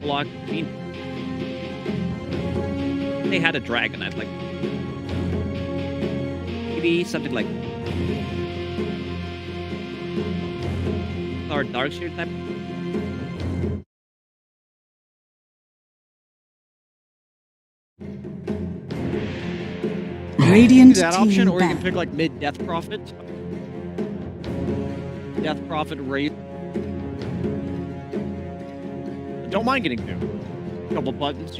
block. I mean, they had a dragon. I'd like maybe something like or dark shade type. Radiant that team option, or you back. can pick like mid Death Prophet. Death Prophet raise. Don't mind getting doomed. A couple buttons.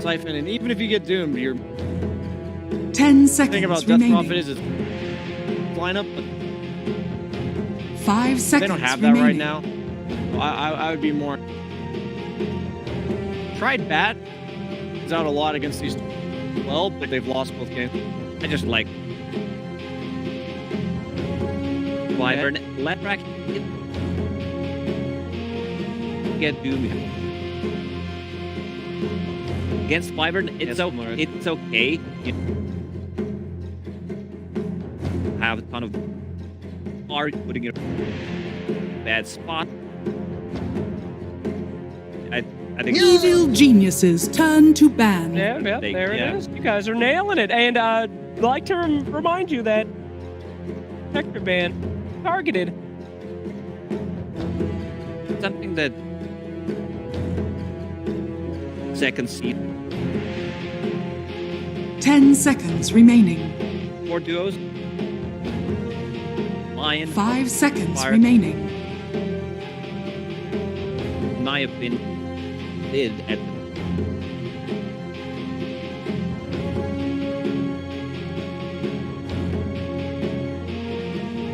Siphon, and even if you get doomed, you're 10 the seconds thing about Death remaining. Prophet is its lineup, but 5 seconds they don't have remaining. that right now. So I would be more. Tried Bat is out a lot against these well, but they've lost both games. I just like Wyvern. Let Rack get doomed. Against Wyvern, it's okay. You have a ton of art putting it in a bad spot. I think Evil geniuses turn to ban. Yeah, there it is. You guys are nailing it. And I'd like to remind you that Protector ban targeted. something that second seed 10 seconds remaining. 4 duos. Lion, 5 seconds Fire. remaining. in my opinion, did at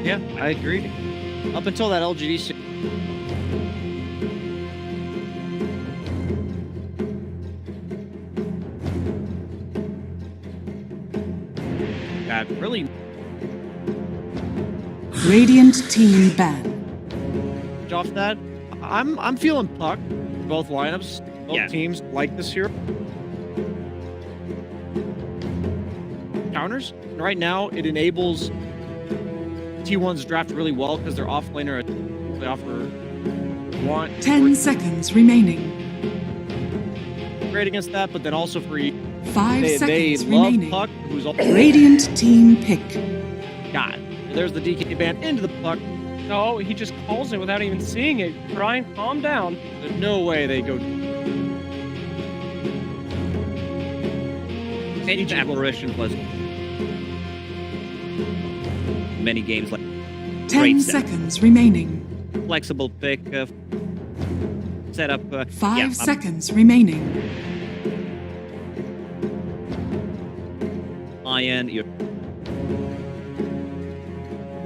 Yeah, I agree. Up until that LGD. That really Radiant team ban. off that. I'm feeling puck. Both lineups, both teams like this here. Counters. Right now, it enables T1's draft really well because their offlaner they offer 10 seconds remaining. great against that, but then also for 5 they seconds love remaining. puck, who's all Radiant team pick. God. There's the DK band into the puck. No, he just calls it without even seeing it. Brian, calm down. There's no way they go. Each apparition was many games like 10 Great set. seconds remaining. flexible pick setup. 5 seconds remaining. Lion, your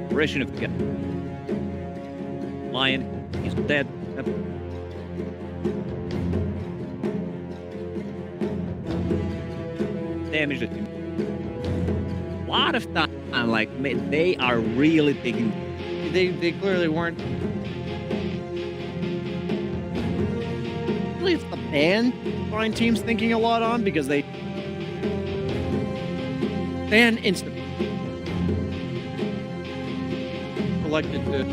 apparition of Lion, he's dead. Damage it. A lot of time, like they are really taking. They clearly weren't. Really, it's the ban Fine team's thinking a lot on because they ban instant. Elected to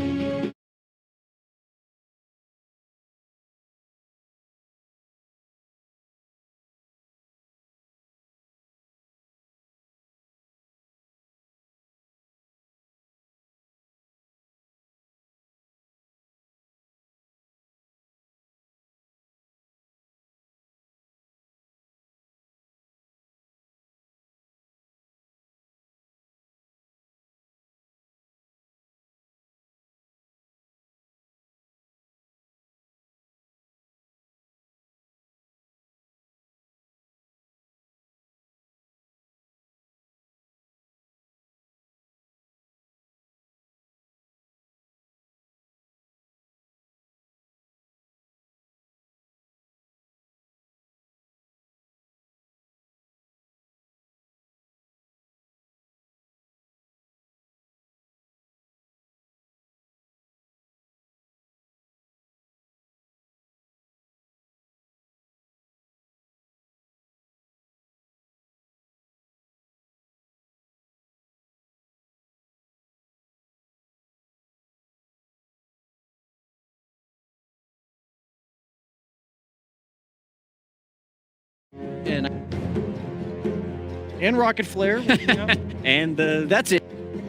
and rocket flare. You know? And That's it.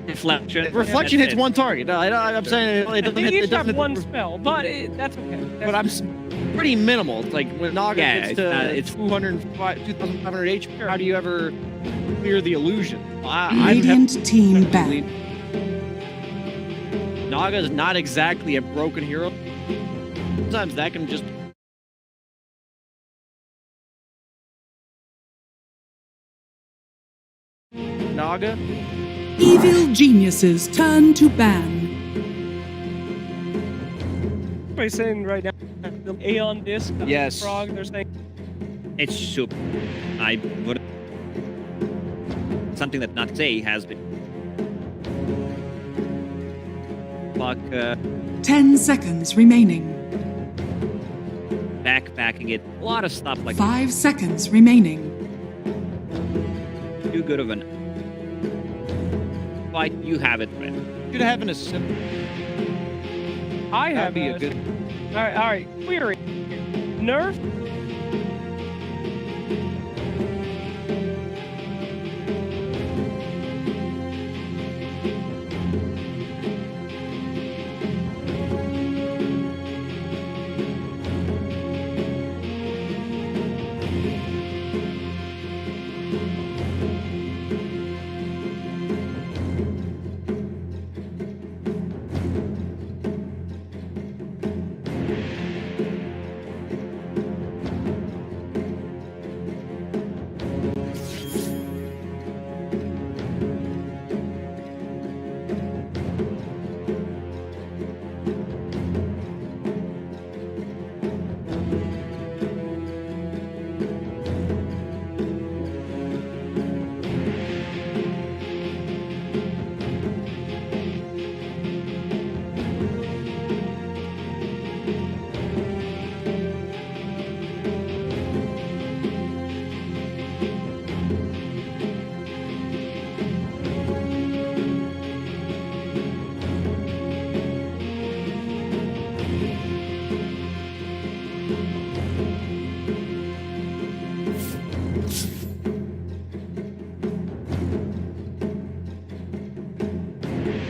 reflection. Reflection That's hits it. one target. No, I'm saying it doesn't They hit. each It have doesn't one hit, spell, but that's okay. but I'm pretty minimal. It's like when Naga Yeah, gets it's to not- it's- 2,500 HP. How do you ever clear the illusion? Radiant team ban. Naga is not exactly a broken hero. Sometimes that can just. Naga. Evil geniuses turn to ban. Everybody's saying right now, the Aeon disc, Yes. frog, they're saying It's super. I would. Something that Natsei has been. Fuck, 10 seconds remaining. backpacking it. A lot of stuff like 5 seconds remaining. too good of an. Like you have it, man. Should have an assist. I have That'd be a good. All right, query. Nerf.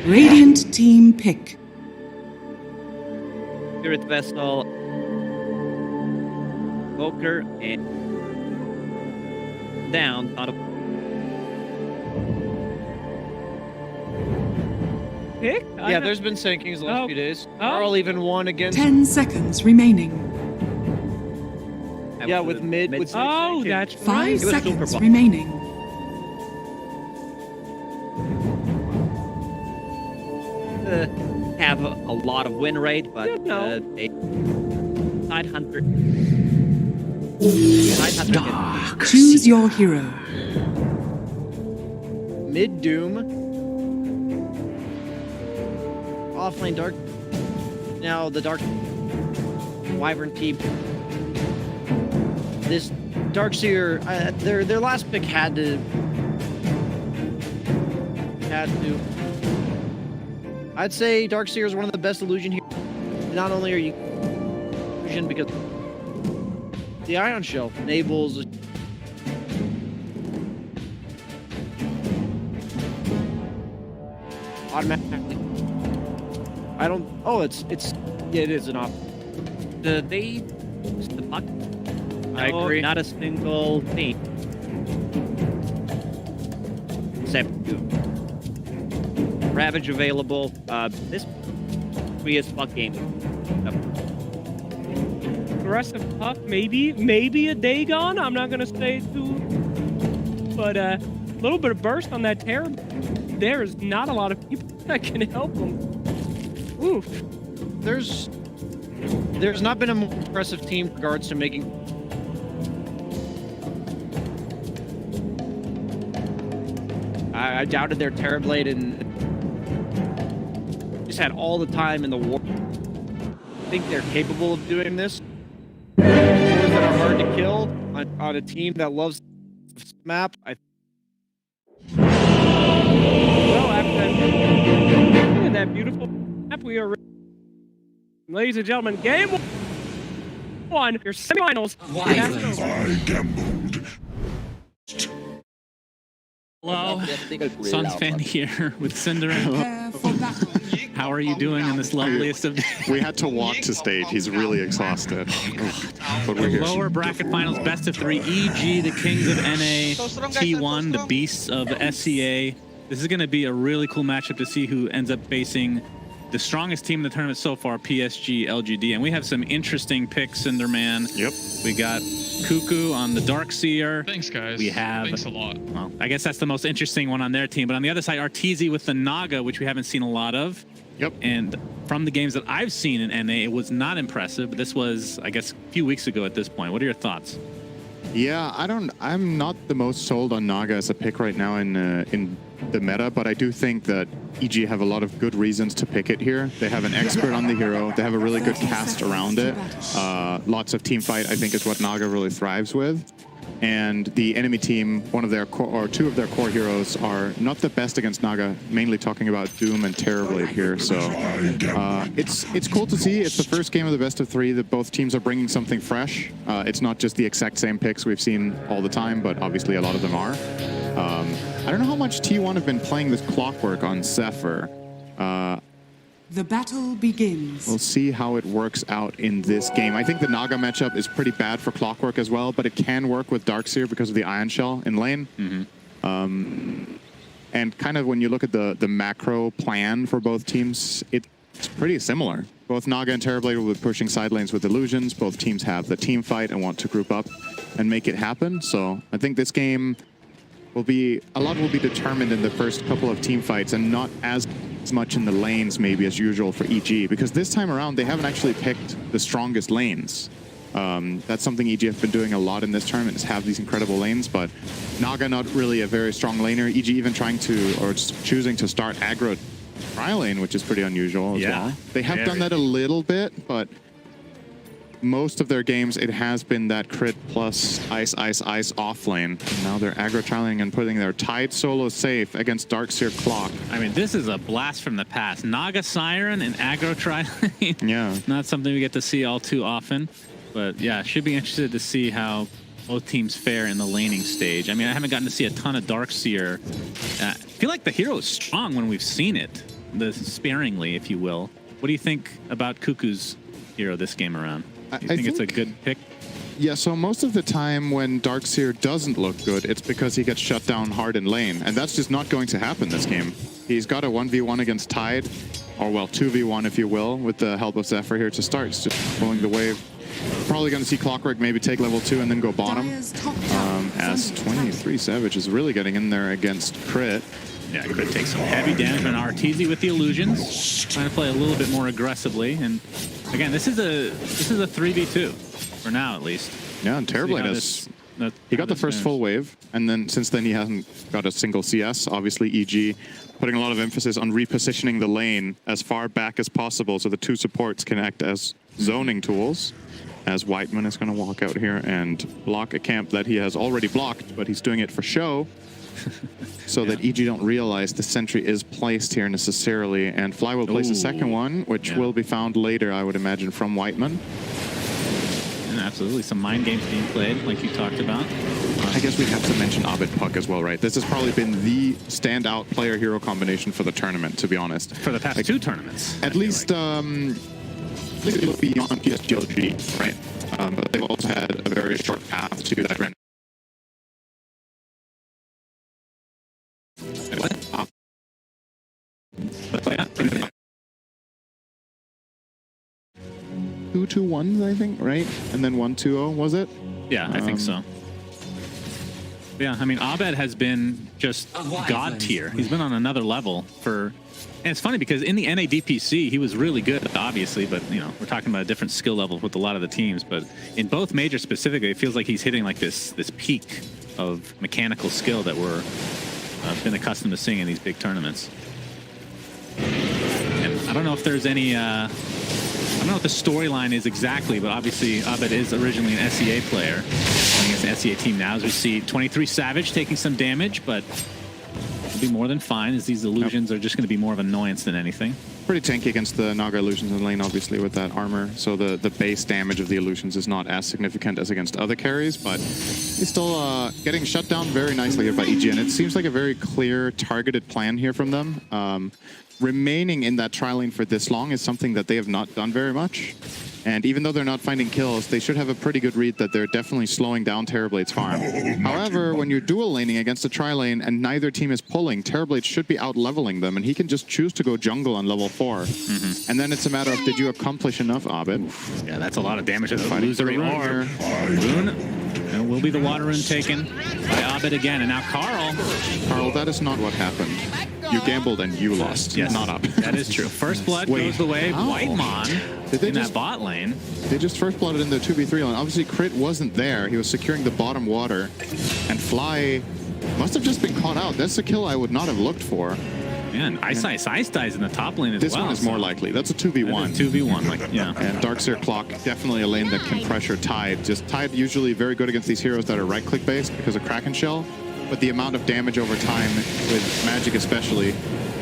Radiant team pick. Spirit Vessel, Poker, and down. Not a Pick? Yeah, there's been sinkings the last Oh. few days. Oh. Carl even won against. 10 seconds remaining. Yeah, with mid. With Oh, that's 5 right. was super seconds bowl. remaining. have a lot of win rate, but Good, no. they Tide Hunter. Tide Hunter. Choose your hero. Mid Doom. Offlane Dark. Now the Dark Wyvern team. This Darkseer, their last pick had to. I'd say Darkseer is one of the best illusion heroes. Not only are you illusion because the Ion Shell enables automatically. I don't. Oh, it's. Yeah, it is an op. The fuck. I agree. Not a single thing. Except two. Ravage available. This free as fuck game. Aggressive puff, maybe a Dagon. I'm not gonna say too, but a little bit of burst on that terror. There's not a lot of people that can help him. Oof. There's not been a more impressive team in regards to making. I doubted their Terrorblade and just had all the time in the war. I think they're capable of doing this. Wars that are hard to kill on a team that loves this map. Well, after that beautiful map, we are, ladies and gentlemen, game one. one, your semifinals. Hello, Suns fan here with Cinder. How are you doing in this loveliest of days? We had to walk to stage. He's really exhausted. But we're here. Lower bracket finals, best of 3. EG, the Kings of NA, T1, the Beasts of SCA. This is going to be a really cool matchup to see who ends up facing the strongest team in the tournament so far, PSG, LGD. And we have some interesting picks, Cinderman. Yep. We got Cuckoo on the Darkseer. Thanks, guys. We have, Thanks a lot. well, I guess that's the most interesting one on their team. But on the other side, Arteezy with the Naga, which we haven't seen a lot of. Yep. And from the games that I've seen in NA, it was not impressive. But this was, I guess, a few weeks ago at this point. What are your thoughts? Yeah, I'm not the most sold on Naga as a pick right now in the meta, but I do think that EG have a lot of good reasons to pick it here. They have an expert on the hero. They have a really good cast around it. Lots of team fight, I think, is what Naga really thrives with. And the enemy team, one of their two of their core heroes are not the best against Naga, mainly talking about Doom and Terrorblade here. So it's cool to see. It's the first game of the best of 3 that both teams are bringing something fresh. It's not just the exact same picks we've seen all the time, but obviously a lot of them are. I don't know how much T1 have been playing this Clockwork on Zephyr. The battle begins. We'll see how it works out in this game. I think the Naga matchup is pretty bad for Clockwork as well, but it can work with Darkseer because of the Ion Shell in lane. And kind of when you look at the macro plan for both teams, it's pretty similar. Both Naga and Terrorblade will be pushing side lanes with illusions. Both teams have the team fight and want to group up and make it happen. So I think this game will be, a lot will be determined in the first couple of team fights and not as much in the lanes maybe as usual for EG, because this time around they haven't actually picked the strongest lanes. That's something EG have been doing a lot in this tournament, is have these incredible lanes, but Naga not really a very strong laner. EG even trying to, or choosing to start aggro tri lane, which is pretty unusual as well. They have done that a little bit, but most of their games, it has been that crit plus ice, ice, ice off lane. And now they're aggro trialing and putting their Tide solo safe against Darkseer Clock. I mean, this is a blast from the past. Naga Siren and aggro tri-lane. Yeah. Not something we get to see all too often. But yeah, should be interested to see how both teams fare in the laning stage. I mean, I haven't gotten to see a ton of Darkseer. I feel like the hero is strong when we've seen it, sparingly, if you will. What do you think about Cuckoo's hero this game around? Do you think it's a good pick? Yeah, so most of the time when Darkseer doesn't look good, it's because he gets shut down hard in lane, and that's just not going to happen this game. He's got a 1v1 against Tide, or well, 2v1 if you will, with the help of Zephyr here to start. It's just pulling the wave. Probably going to see Clockwork maybe take level 2 and then go bottom, as 23 Savage is really getting in there against Crit. Yeah, Crit takes some heavy damage on Arteezy with the illusions, trying to play a little bit more aggressively. And again, this is a 3v2 for now, at least. Yeah, and Terrorblade has he got the first full wave, and then since then he hasn't got a single CS. Obviously, EG putting a lot of emphasis on repositioning the lane as far back as possible so the two supports can act as zoning tools. As Whiteman is going to walk out here and block a camp that he has already blocked, but he's doing it for show. So that EG don't realize the sentry is placed here necessarily, and Fly will place a second one, which will be found later, I would imagine, from Whiteman. And absolutely, some mind games being played, like you talked about. I guess we have to mention Abed Puck as well, right? This has probably been the standout player-hero combination for the tournament, to be honest. For the past 2 tournaments. At least, beyond PSG, right? But they've also had a very short path to that run. Two 2-1s, I think, right? And then 1-2-0, was it? Yeah, I think so. Yeah, I mean, Abed has been just god tier. He's been on another level for... And it's funny because in the NADPC, he was really good, obviously, but, you know, we're talking about a different skill level with a lot of the teams. But in both majors specifically, it feels like he's hitting like this peak of mechanical skill that we're been accustomed to seeing in these big tournaments. And I don't know if there's any... I don't know what the storyline is exactly, but obviously Abed is originally an SEA player. I think it's an SEA team now, as we see 23 Savage taking some damage, but it'll be more than fine, as these illusions are just going to be more of annoyance than anything. pretty tanky against the Naga illusions in lane, obviously, with that armor. So the base damage of the illusions is not as significant as against other carries, but he's still getting shut down very nicely here by EG, and it seems like a very clear, targeted plan here from them. Remaining in that tri lane for this long is something that they have not done very much. And even though they're not finding kills, they should have a pretty good read that they're definitely slowing down Terrorblade's farm. However, when you're dual laning against a tri-lane and neither team is pulling, Terrorblade should be out-leveling them, and he can just choose to go jungle on level 4. And then it's a matter of, did you accomplish enough, Abed? Yeah, that's a lot of damage to the illusory orb. Rune, and will be the water rune taken by Abed again, and now Carl. Carl, that is not what happened. You gambled and you lost. Yes, not up. That is true. First blood goes the way of Whitemon in that bot lane. They just first blooded in the 2v3 lane. Obviously, Crit wasn't there. He was securing the bottom water. And Fly must have just been caught out. That's a kill I would not have looked for. Yeah, and Ice dies in the top lane as well. This one is more likely. That's a 2v1. 2v1, like, yeah. And Darkseer Clock, definitely a lane that can pressure Tide. Just Tide usually very good against these heroes that are right-click based because of Kraken Shell. But the amount of damage over time, with Magic especially,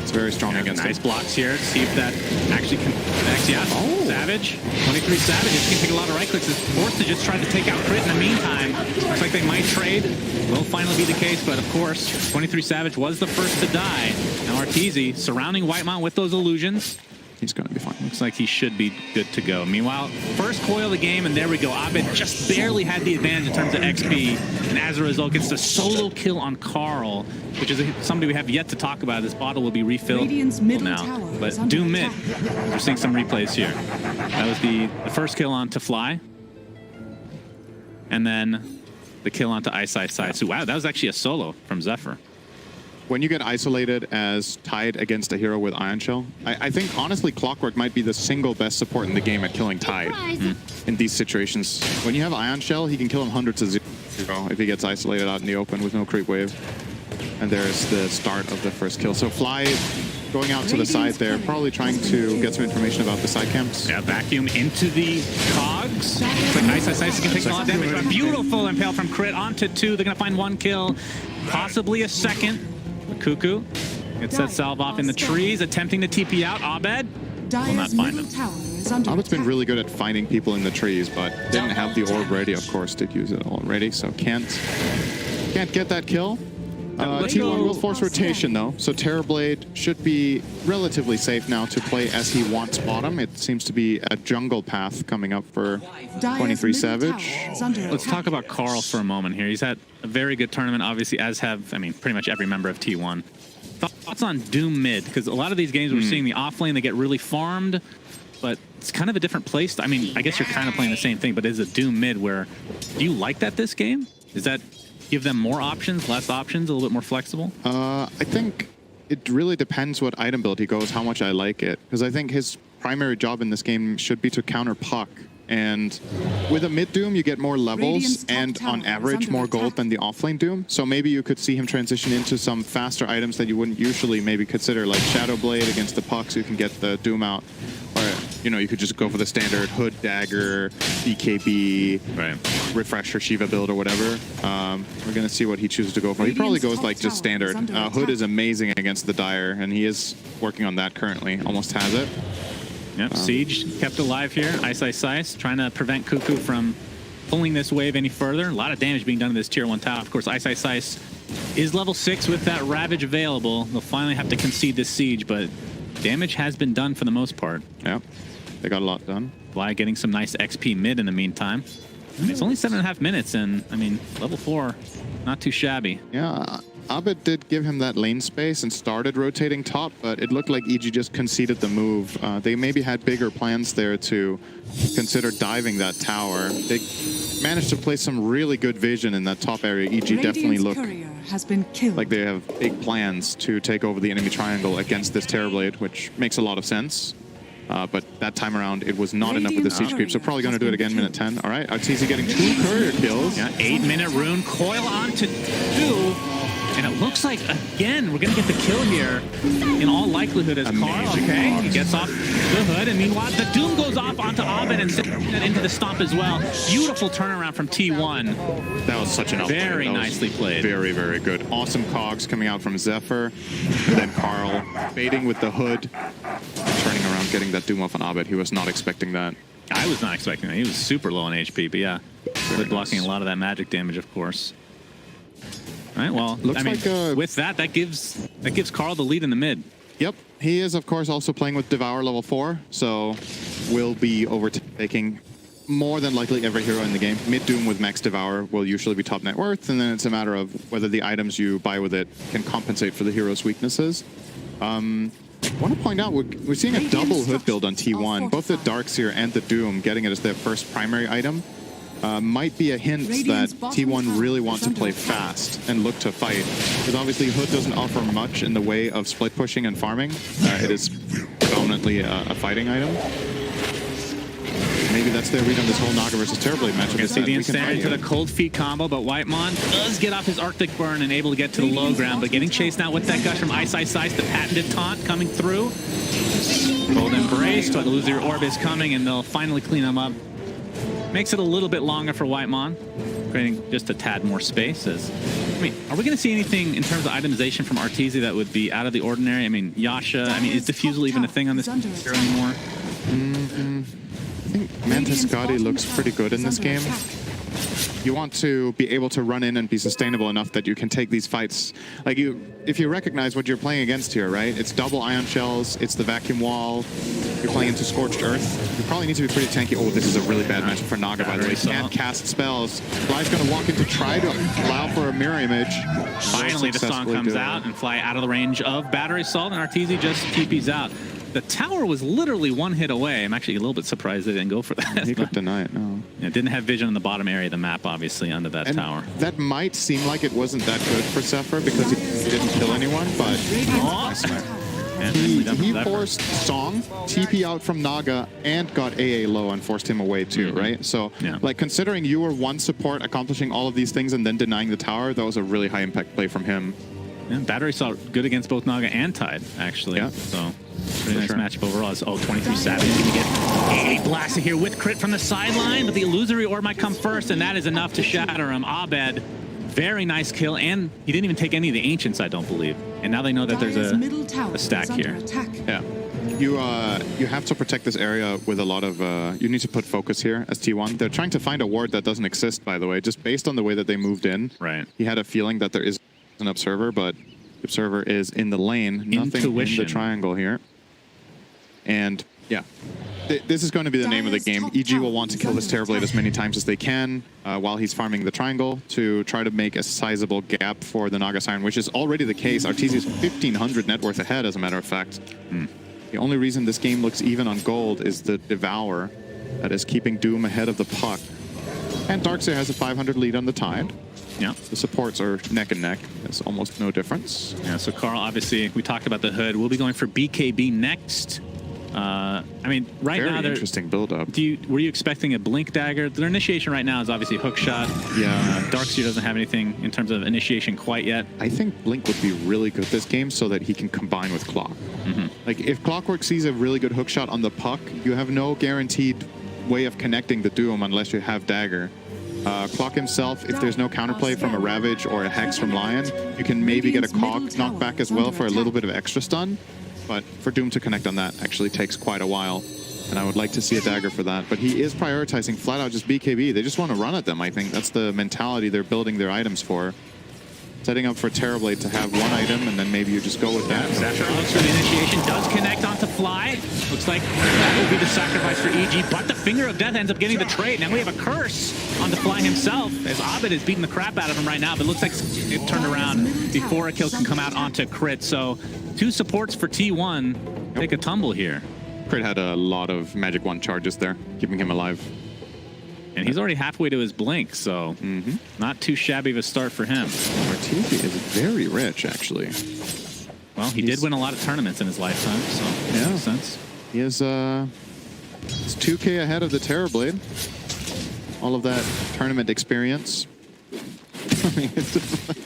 it's very strong against nice it. blocks here. See if that actually connects. Yeah, Savage. 23 Savage is going to take a lot of right clicks. Is forced to just try to take out Crit in the meantime. Looks like they might trade. Will finally be the case, but of course, 23 Savage was the first to die. Now Arteezy surrounding Whitemon with those illusions. He's going to be fine. Looks like he should be good to go. Meanwhile, first coil of the game, and there we go. Abed just barely had the advantage in terms of XP, and as a result, gets the solo kill on Carl, which is somebody we have yet to talk about. This bottle will be refilled now. But Doom mid, we're seeing some replays here. That was the first kill on to Fly, and then the kill onto Ice. So wow, that was actually a solo from Zephyr. When you get isolated as Tide against a hero with Ion Shell, I think honestly Clockwork might be the single best support in the game at killing Tide in these situations. When you have Ion Shell, he can kill him 100 to 0 if he gets isolated out in the open with no creep wave. And there's the start of the first kill. So Fly going out to the side there, probably trying to get some information about the side camps. Yeah, vacuum into the cogs. Looks like Ice can take a lot of damage, but beautiful impale from Crit onto 2. They're going to find 1 kill, possibly a second. Cuckoo gets that salve off in the trees, attempting to TP out. Abed will not find him. Abed's been really good at finding people in the trees, but didn't have the orb ready, of course, did use it already, so can't get that kill. T1 will force rotation, though, so Terrorblade should be relatively safe now to play as he wants bottom. It seems to be a jungle path coming up for 23 Savage. Let's talk about Carl for a moment here. He's had a very good tournament, obviously, as have, I mean, pretty much every member of T1. Thoughts on Doom mid? Because a lot of these games we're seeing the off lane, they get really farmed, but it's kind of a different place. I mean, I guess you're kind of playing the same thing, but is a Doom mid where, do you like that this game? Is that give them more options, less options, a little bit more flexible? I think it really depends what item build he goes, how much I like it. Because I think his primary job in this game should be to counter Puck. And with a mid Doom, you get more levels and on average more gold than the offlane Doom. So maybe you could see him transition into some faster items that you wouldn't usually maybe consider, like Shadow Blade against the Puck, so you can get the Doom out. Or, you know, you could just go for the standard Hood, Dagger, BKB, Refresher, Shiva build or whatever. We're going to see what he chooses to go for. He probably goes like just standard. Hood is amazing against the Dire, and he is working on that currently. Almost has it. Yep, Siege kept alive here. Ice, trying to prevent Cuckoo from pulling this wave any further. A lot of damage being done to this tier 1 tower. Of course, Ice is level 6 with that Ravage available. They'll finally have to concede this Siege, but damage has been done for the most part. Yeah, they got a lot done. Fly getting some nice XP mid in the meantime. And it's only 7.5 minutes, and I mean, level 4, not too shabby. Yeah, Abed did give him that lane space and started rotating top, but it looked like EG just conceded the move. They maybe had bigger plans there to consider diving that tower. They managed to place some really good vision in that top area. EG definitely looked like they have big plans to take over the enemy triangle against this Terrorblade, which makes a lot of sense. But that time around, it was not enough with the siege creep, so probably going to do it again, minute 10. All right, Arteezy getting 2 courier kills. Yeah, 8-minute rune, coil onto 2. And it looks like, again, we're going to get the kill here in all likelihood as Carl, okay? He gets off the hood, and meanwhile, the Doom goes off onto Abed and sends it into the stomp as well. Beautiful turnaround from T1. That was such an outplay. Very nicely played. Very, very good. Awesome cogs coming out from Zephyr. And then Carl baiting with the hood, turning around, getting that Doom off on Abed. He was not expecting that. I was not expecting that. He was super low on HP, but yeah, Very blocking nice. a lot of that magic damage, of course. All right, well, Looks I mean, like, with that gives Carl the lead in the mid. Yep, he is, of course, also playing with Devour level 4, so will be overtaking more than likely every hero in the game. Mid Doom with Max Devour will usually be top net worth, and then it's a matter of whether the items you buy with it can compensate for the hero's weaknesses. I want to point out, we're seeing a double hood build on T1. Both the Darkseer and the Doom getting it as their first primary item might be a hint that T1 really wants to play fast and look to fight. Because obviously Hood doesn't offer much in the way of split pushing and farming. It is predominantly a fighting item. Maybe that's their read on this whole Naga versus Terrorblade matchup. You can see the ensnare into the cold feet combo, but Whitemon does get off his Arctic Burn and able to get to the low ground, but getting chased now with that gush from Ice Ice Ice, the patented taunt coming through. Cold Embrace, but the loser orb is coming, and they'll finally clean him up. Makes it a little bit longer for Whitemon, creating just a tad more space. I mean, are we going to see anything in terms of itemization from Arteezy that would be out of the ordinary? I mean, Yasha, I mean, is Diffusal even a thing on this hero anymore? I think Mantis Gotti looks pretty good in this game. You want to be able to run in and be sustainable enough that you can take these fights. Like, if you recognize what you're playing against here, right? It's double ion shells, it's the vacuum wall, you're playing into Scorched Earth. You probably need to be pretty tanky. Oh, this is a really bad matchup for Naga, by the way. Can't cast spells. Fly's going to walk in to try to allow for a mirror image. Finally, the song comes out and Fly out of the range of Battery Assault, and Arteezy just TP's out. The tower was literally one hit away. I'm actually a little bit surprised they didn't go for that. He could deny it, no. Yeah, didn't have vision in the bottom area of the map, obviously, under that tower. That might seem like it wasn't that good for Zephyr because he didn't kill anyone, but he forced Song, TP out from Naga, and got AA low and forced him away too, right? So, like, considering you were one support accomplishing all of these things and then denying the tower, that was a really high impact play from him. Yeah, Battery saw good against both Naga and Tide, actually. Yeah. So, pretty nice matchup overall. Oh, 23 Savage going to get a blasted here with crit from the sideline, but the Illusory Orb might come first, and that is enough to shatter him. Abed, very nice kill, and he didn't even take any of the Ancients, I don't believe. And now they know that there's a stack here. Yeah. You have to protect this area with a lot of... you need to put focus here as T1. They're trying to find a ward that doesn't exist, by the way, just based on the way that they moved in. Right. He had a feeling that there is an Observer, but the Observer is in the lane. Nothing in the triangle here. And yeah, this is going to be the name of the game. EG will want to kill this Terrorblade as many times as they can while he's farming the triangle to try to make a sizable gap for the Naga Siren, which is already the case. Arteezy is 1,500 net worth ahead, as a matter of fact. The only reason this game looks even on gold is the Devour that is keeping Doom ahead of the puck. And Darkseer has a 500 lead on the Tide. Yeah. The supports are neck and neck. There's almost no difference. Yeah, so Carl, obviously, we talked about the Hood. We'll be going for BKB next. I mean, right now, very interesting build-up. Were you expecting a Blink Dagger? Their initiation right now is obviously Hook Shot. Yeah. Darkseer doesn't have anything in terms of initiation quite yet. I think Blink would be really good this game so that he can combine with Clock. Like, if Clockwork sees a really good hook shot on the puck, you have no guaranteed way of connecting the Doom unless you have Dagger. Clock himself, if there's no counterplay from a Ravage or a Hex from Lion, you can maybe get a Cog knockback as well for a little bit of extra stun. But for Doom to connect on that actually takes quite a while. And I would like to see a Dagger for that. But he is prioritizing flat out just BKB. They just want to run at them, I think. That's the mentality they're building their items for. Setting up for Terrorblade to have one item, and then maybe you just go with that. Zephyr looks for the initiation, does connect onto Fly. Looks like that will be the sacrifice for EG, but the Finger of Death ends up getting the trade. Now we have a curse on the Fly himself, as Abed is beating the crap out of him right now, but it looks like it turned around before a kill can come out onto Crit. So 2 supports for T1 take a tumble here. Crit had a lot of Magic 1 charges there, keeping him alive. And he's already halfway to his Blink, so not too shabby of a start for him. Arteezy is very rich, actually. Well, he did win a lot of tournaments in his lifetime, so that makes sense. He is he's 2K ahead of the Terrorblade. All of that tournament experience.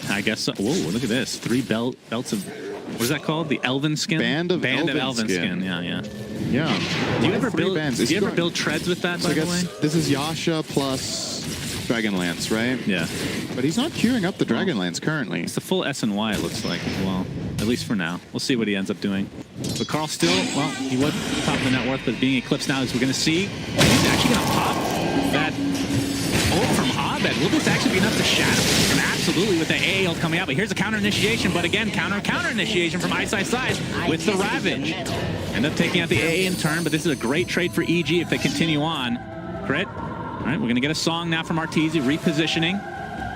I guess so. Whoa, look at this. 3 belts of... What is that called? The Elven Skin? Band of Elven Skin. Yeah. Yeah. Do you ever build treads with that, by the way? This is Yasha plus Dragonlance, right? Yeah. But he's not queuing up the Dragonlance currently. It's the full S&Y, it looks like, as well. At least for now. We'll see what he ends up doing. But Carl still, well, he was top of the net worth, but being eclipsed now, as we're going to see, he's actually going to pop that ult from Abed. Will this actually be enough to shatter him? Absolutely, with the AAL coming out. But here's a counter initiation, but again, counter initiation from Ice with the Ravage. End up taking out the AA in turn, but this is a great trade for EG if they continue on. Crit. All right, we're going to get a song now from Arteezy, repositioning.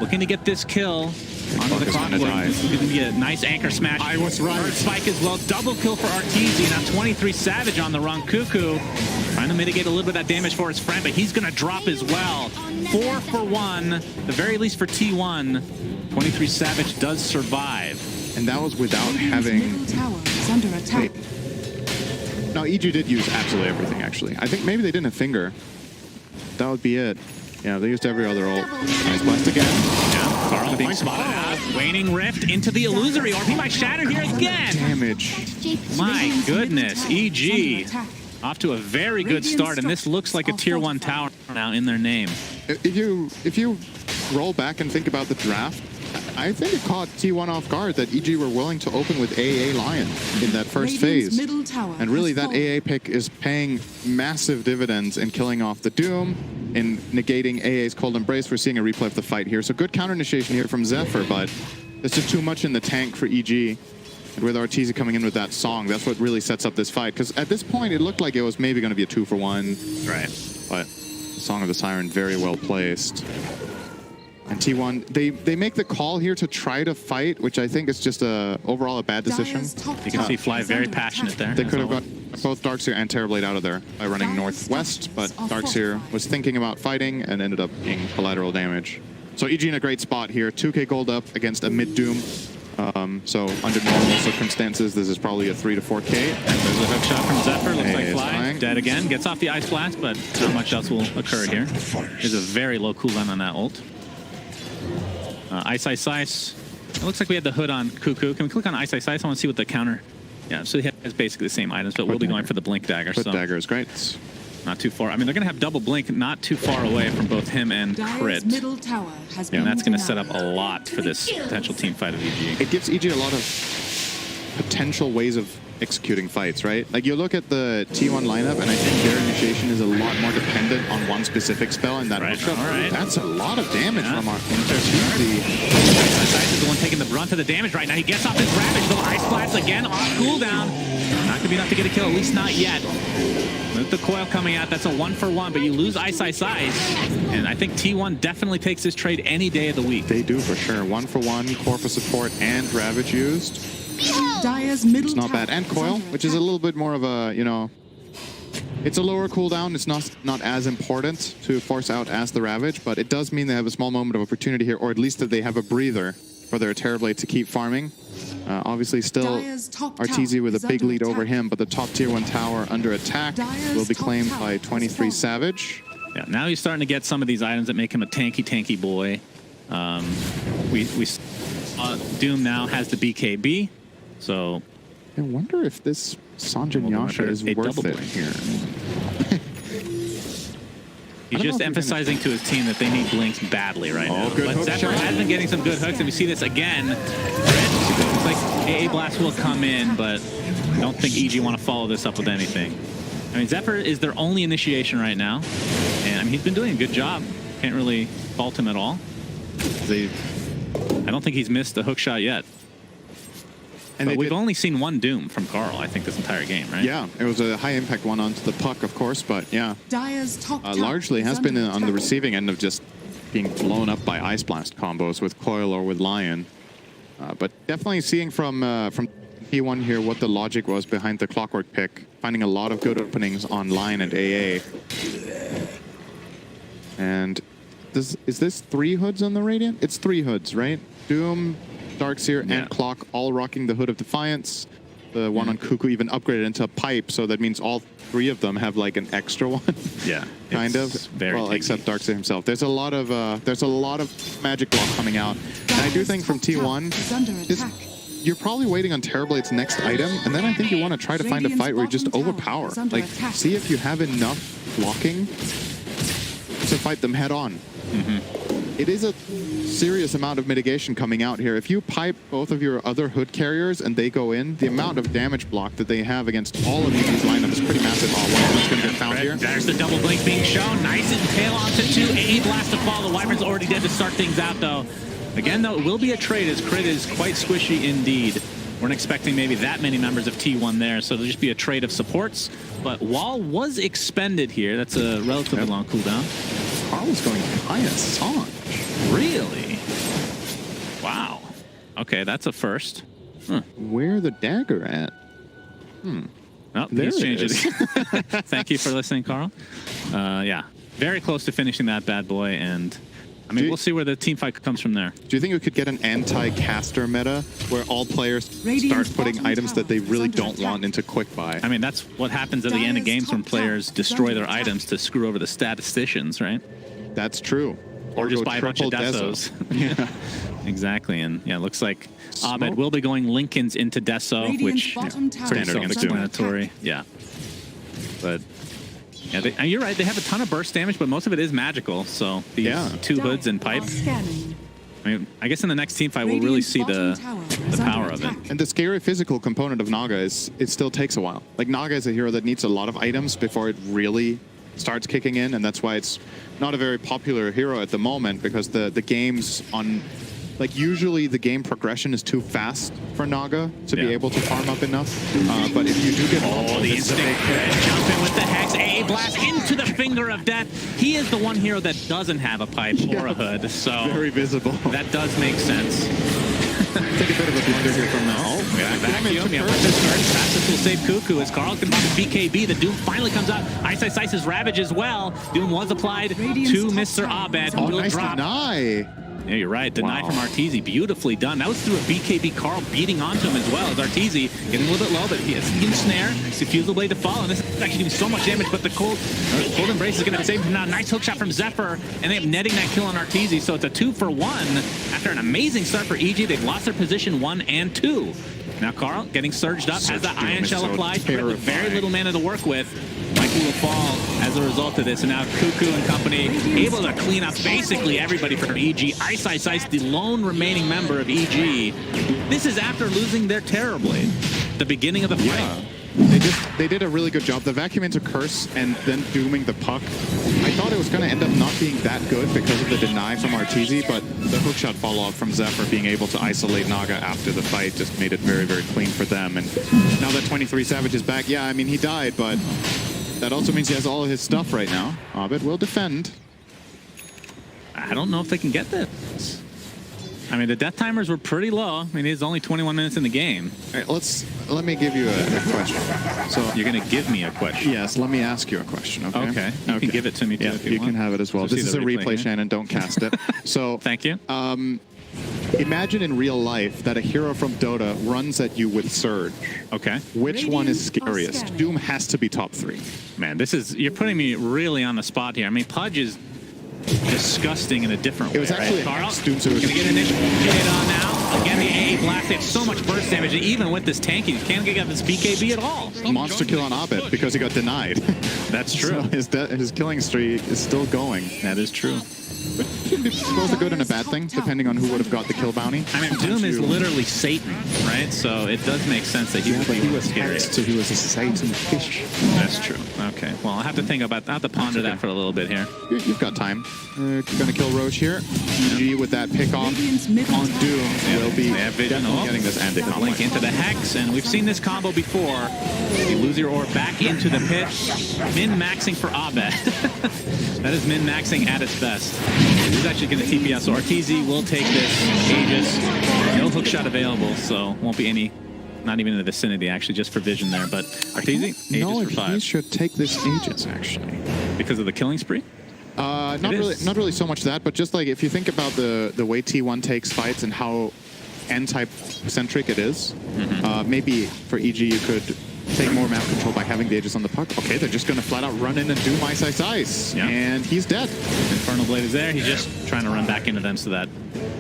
Looking to get this kill onto the clock. This is going to be a nice anchor smash. I was right. Bird spike as well. Double kill for Arteezy. Now 23 Savage on the run. Cuckoo trying to mitigate a little bit of that damage for his friend, but he's going to drop as well. 4 for 1, the very least for T1. 23 Savage does survive. And that was without having... Middle tower is under attack. No, EG did use absolutely everything, actually. I think maybe they didn't finger. That would be it. Yeah, they used every other ult. Nice blast again. Yeah, Carl being spotted out. Waning Rift into the illusory orb. He might shatter here again. Damage. My goodness, EG off to a very good start, and this looks like a tier 1 tower now in their name. If you roll back and think about the draft, I think it caught T1 off guard that EG were willing to open with AA Lion in that first phase. Middle tower And really that AA pick is paying massive dividends in killing off the Doom, in negating AA's Cold Embrace. We're seeing a replay of the fight here. So good counter initiation here from Zephyr, but there's just too much in the tank for EG. And with Arteezy coming in with that song, that's what really sets up this fight. Because at this point, it looked like it was maybe going to be a 2-for-1. Right. But Song of the Siren very well placed. And T1, they make the call here to try to fight, which I think is just overall a bad decision. You can see Fly very passionate there. They could have got both Darkseer and Terrorblade out of there by running northwest, but Darkseer was thinking about fighting and ended up being collateral damage. So EG in a great spot here, 2k gold up against a mid-Doom. So under normal circumstances, this is probably a 3 to 4k. There's a hook shot from Zephyr, looks like Fly. Flying. Dead again, gets off the Ice Blast, but not much else will occur here. There's a very low cooldown on that ult. Ice. It looks like we had the hood on Cuckoo. Can we click on Ice? I want to see what the counter... Yeah, so he has basically the same items, but we'll be going for the Blink Dagger. Foot so Dagger is great. not too far. I mean, they're going to have double Blink not too far away from both him and Crit. Middle tower has And that's going to set up a lot for this potential team fight of EG. It gives EG a lot of potential ways of executing fights, right? Like you look at the T1 lineup, and I think their initiation is a lot more dependent on one specific spell, and that hookshot, that's a lot of damage from our Arteezy. Ice is the one taking the brunt of the damage right now. He gets off his Ravage, though. Ice Blast again off cooldown. Not going to be enough to get a kill, at least not yet. With the coil coming out, that's a 1-for-1, but you lose Ice. And I think T1 definitely takes this trade any day of the week. They do for sure. 1-for-1, core for support, and Ravage used. Dire's middle It's not bad. And coil, which is a little bit more of a, you know, it's a lower cooldown. It's not as important to force out as the Ravage, but it does mean they have a small moment of opportunity here, or at least that they have a breather for their Terrorblade to keep farming. Obviously, still Arteezy with a big lead over him, but the top tier 1 tower under attack will be claimed by 23 Savage. Yeah, now he's starting to get some of these items that make him a tanky boy. Doom now has the BKB, so I wonder if this Sanjin Yasha is worth it here. He's just emphasizing to his team that they need blinks badly right now. Good but Zephyr has been getting some good hooks, and we see this again. It's like AA Blast will come in, but I don't think EG want to follow this up with anything. I mean, Zephyr is their only initiation right now, and I mean, he's been doing a good job. Can't really fault him at all. I don't think he's missed a hook shot yet. And we've only seen one Doom from Carl, I think, this entire game, right? Yeah, it was a high-impact one onto the puck, of course, but yeah. Largely has been on the receiving end of just being blown up by Ice Blast combos with Coil or with Lion. But definitely seeing from T1 here what the logic was behind the Clockwork pick, finding a lot of good openings on Lion and AA. And is this 3 hoods on the Radiant? It's 3 hoods, right? Doom, Darkseer, and Clock all rocking the Hood of Defiance. The one on Cuckoo even upgraded into a pipe, so that means all 3 of them have like an extra one. Yeah, kind of. Well, except Darkseer himself. There's a lot of magic block coming out, and I do think from T1, you're probably waiting on Terrorblade's next item, and then I think you want to try to find a fight where you just overpower. Like, see if you have enough blocking to fight them head on. It is a serious amount of mitigation coming out here. If you pipe both of your other hood carriers and they go in, the amount of damage block that they have against all of these lineups is pretty massive. Oh, wow, that's going to get found here. There's the double blink being shown. Nice and tail onto 2. AA blast to fall. The Wyvern's already dead to start things out, though. Again, though, it will be a trade as Crit is quite squishy indeed. Weren't expecting maybe that many members of T1 there, so it'll just be a trade of supports. But Wall was expended here. That's a relatively long cooldown. Carl's going high Assange. Really? Wow. Okay, that's a first. Where the dagger at? Oh, There he's it changed is. it. Thank you for listening, Carl. Yeah, very close to finishing that bad boy, and I mean, we'll see where the team fight comes from there. Do you think we could get an anti-caster meta where all players Radiant's start putting bottom items that they tower really is under don't attack. want into quick buy? I mean, that's what happens at the end of Dire's games when top players tower is destroy under their attack. items to screw over the statisticians, right? That's true. Or just go buy a bunch of triple Desos. Yeah. Exactly, and yeah, looks like Abed Smoke. will be going Lincolns into Deso, Radiant's which bottom tower pretty Standard against self-explanatory. Yeah, but yeah, you're right. They have a ton of burst damage, but most of it is magical. So these 2 hoods and pipe. Scanning. I mean, I guess in the next team fight we'll really see the power of it. And the scary physical component of Naga is it still takes a while. Like, Naga is a hero that needs a lot of items before it really starts kicking in, and that's why it's not a very popular hero at the moment, because the games on... Like, usually the game progression is too fast for Naga to be able to farm up enough. But if you do get... Oh, the instinct. Jump in with the Hex. AA blast into the finger of death. He is the one hero that doesn't have a pipe or a hood, so... Very visible. That does make sense. Take a bit of a blunder here from that. Oh, vacuum. Yeah, with this turn, Fastest will save Cuckoo as Carl can pop his BKB. The Doom finally comes out. Ice is Ravage as well. Doom was applied to Mr. Abed, who will Nice drop. deny. Yeah, you're right. Denied from Arteezy. Beautifully done. That was through a BKB. Carl beating onto him as well as Arteezy getting a little bit low, but he has the snare. Diffusal blade to fall, and this is actually doing so much damage, but the cold embrace is going to save him now. Nice hook shot from Zephyr, and they have netting that kill on Arteezy, so it's a 2-for-1 after an amazing start for EG. They've lost their position 1 and 2. Now Carl getting surged up, has the Iron Shell applied, with very little mana to work with. Mikey will fall as a result of this, and now Cuckoo and company able to clean up basically everybody from EG. Ice, the lone remaining member of EG. This is after losing their Terror Blade, the beginning of the fight. Yeah. They did a really good job. The vacuum into Curse and then dooming the puck. I thought it was going to end up not being that good because of the deny from Arteezy, but the hookshot follow-up from Zephyr being able to isolate Naga after the fight just made it very, very clean for them. And now that 23 Savage is back, yeah, I mean, he died, but that also means he has all of his stuff right now. Abed will defend. I don't know if they can get this. I mean, the death timers were pretty low. I mean, it's only 21 minutes in the game. All right, let me give you a question. So You're going to give me a question. yes, let me ask you a question, okay? Okay. You can give it to me, too, Yeah, if you you can want. have it as well. Just This see is a the replay, replay, yeah. Shannon. Don't cast it. So Thank you. imagine in real life that a hero from Dota runs at you with Surge. Okay. Which one is Radiant are scariest? scanning. Doom has to be top 3. Man, you're putting me really on the spot here. I mean, Pudge is disgusting in a different way. It was actually right? Carl, Doom, so it was gonna get initial hit on now. Again, the AA blast. They have so much burst damage, and even with this tanky, you can't get this BKB at all. monster kill on Abed because he got denied. That's true. So his killing streak is still going. That is true. But it can be both a good and a bad thing, depending on who would have got the kill bounty. I mean, Doom is literally Satan, right? So it does make sense that he would be the scariest. so he was a Satan fish. That's true. Okay. Well, I'll have to think about. I have to ponder that for a little bit here. You've got time. Gonna kill Roche here. EG with that pick off Radiant's middle on tower Doom will be They have vision. definitely getting this ended. Link into the Hex, and we've seen this combo before. You lose your orb back into the pit. Min-maxing for Abed. That is min-maxing at its best. He's actually going to TPS, so Arteezy will take this Aegis. No hook shot available, so won't be any, not even in the vicinity, actually, just for vision there. But Arteezy, No, Aegis for he 5. should take this Aegis, actually. Because of the killing spree? Not really so much that, but just like if you think about the way T1 takes fights and how N-type centric it is, maybe for EG you could take more map control by having the Aegis on the puck. Okay, they're just going to flat out run in and do Ice. Yeah. And he's dead. Infernal Blade is there. He's just trying to run back into them so that,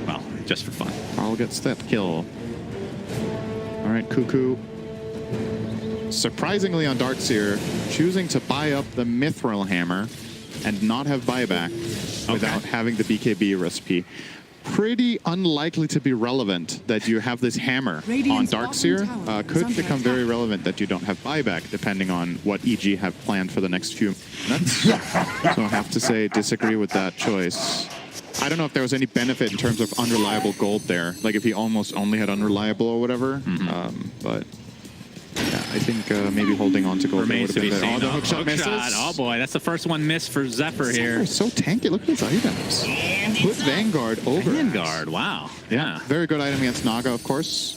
well, just for fun. Carl gets that kill. All right, Cuckoo. Surprisingly on Darkseer, choosing to buy up the Mithril Hammer. and not have buyback without having the BKB recipe. Pretty unlikely to be relevant that you have this hammer on Darkseer. Could become very relevant that you don't have buyback, depending on what EG have planned for the next few minutes. So I have to say, disagree with that choice. I don't know if there was any benefit in terms of unreliable gold there, like if he almost only had unreliable or whatever. But yeah, I think maybe holding on to gold Remains to be seen. Oh, the hookshot misses. Oh boy, that's the first one missed for Zephyr here. Zephyr so tanky. Look at his items. Put Vanguard over. Vanguard, wow. Yeah. Very good item against Naga, of course.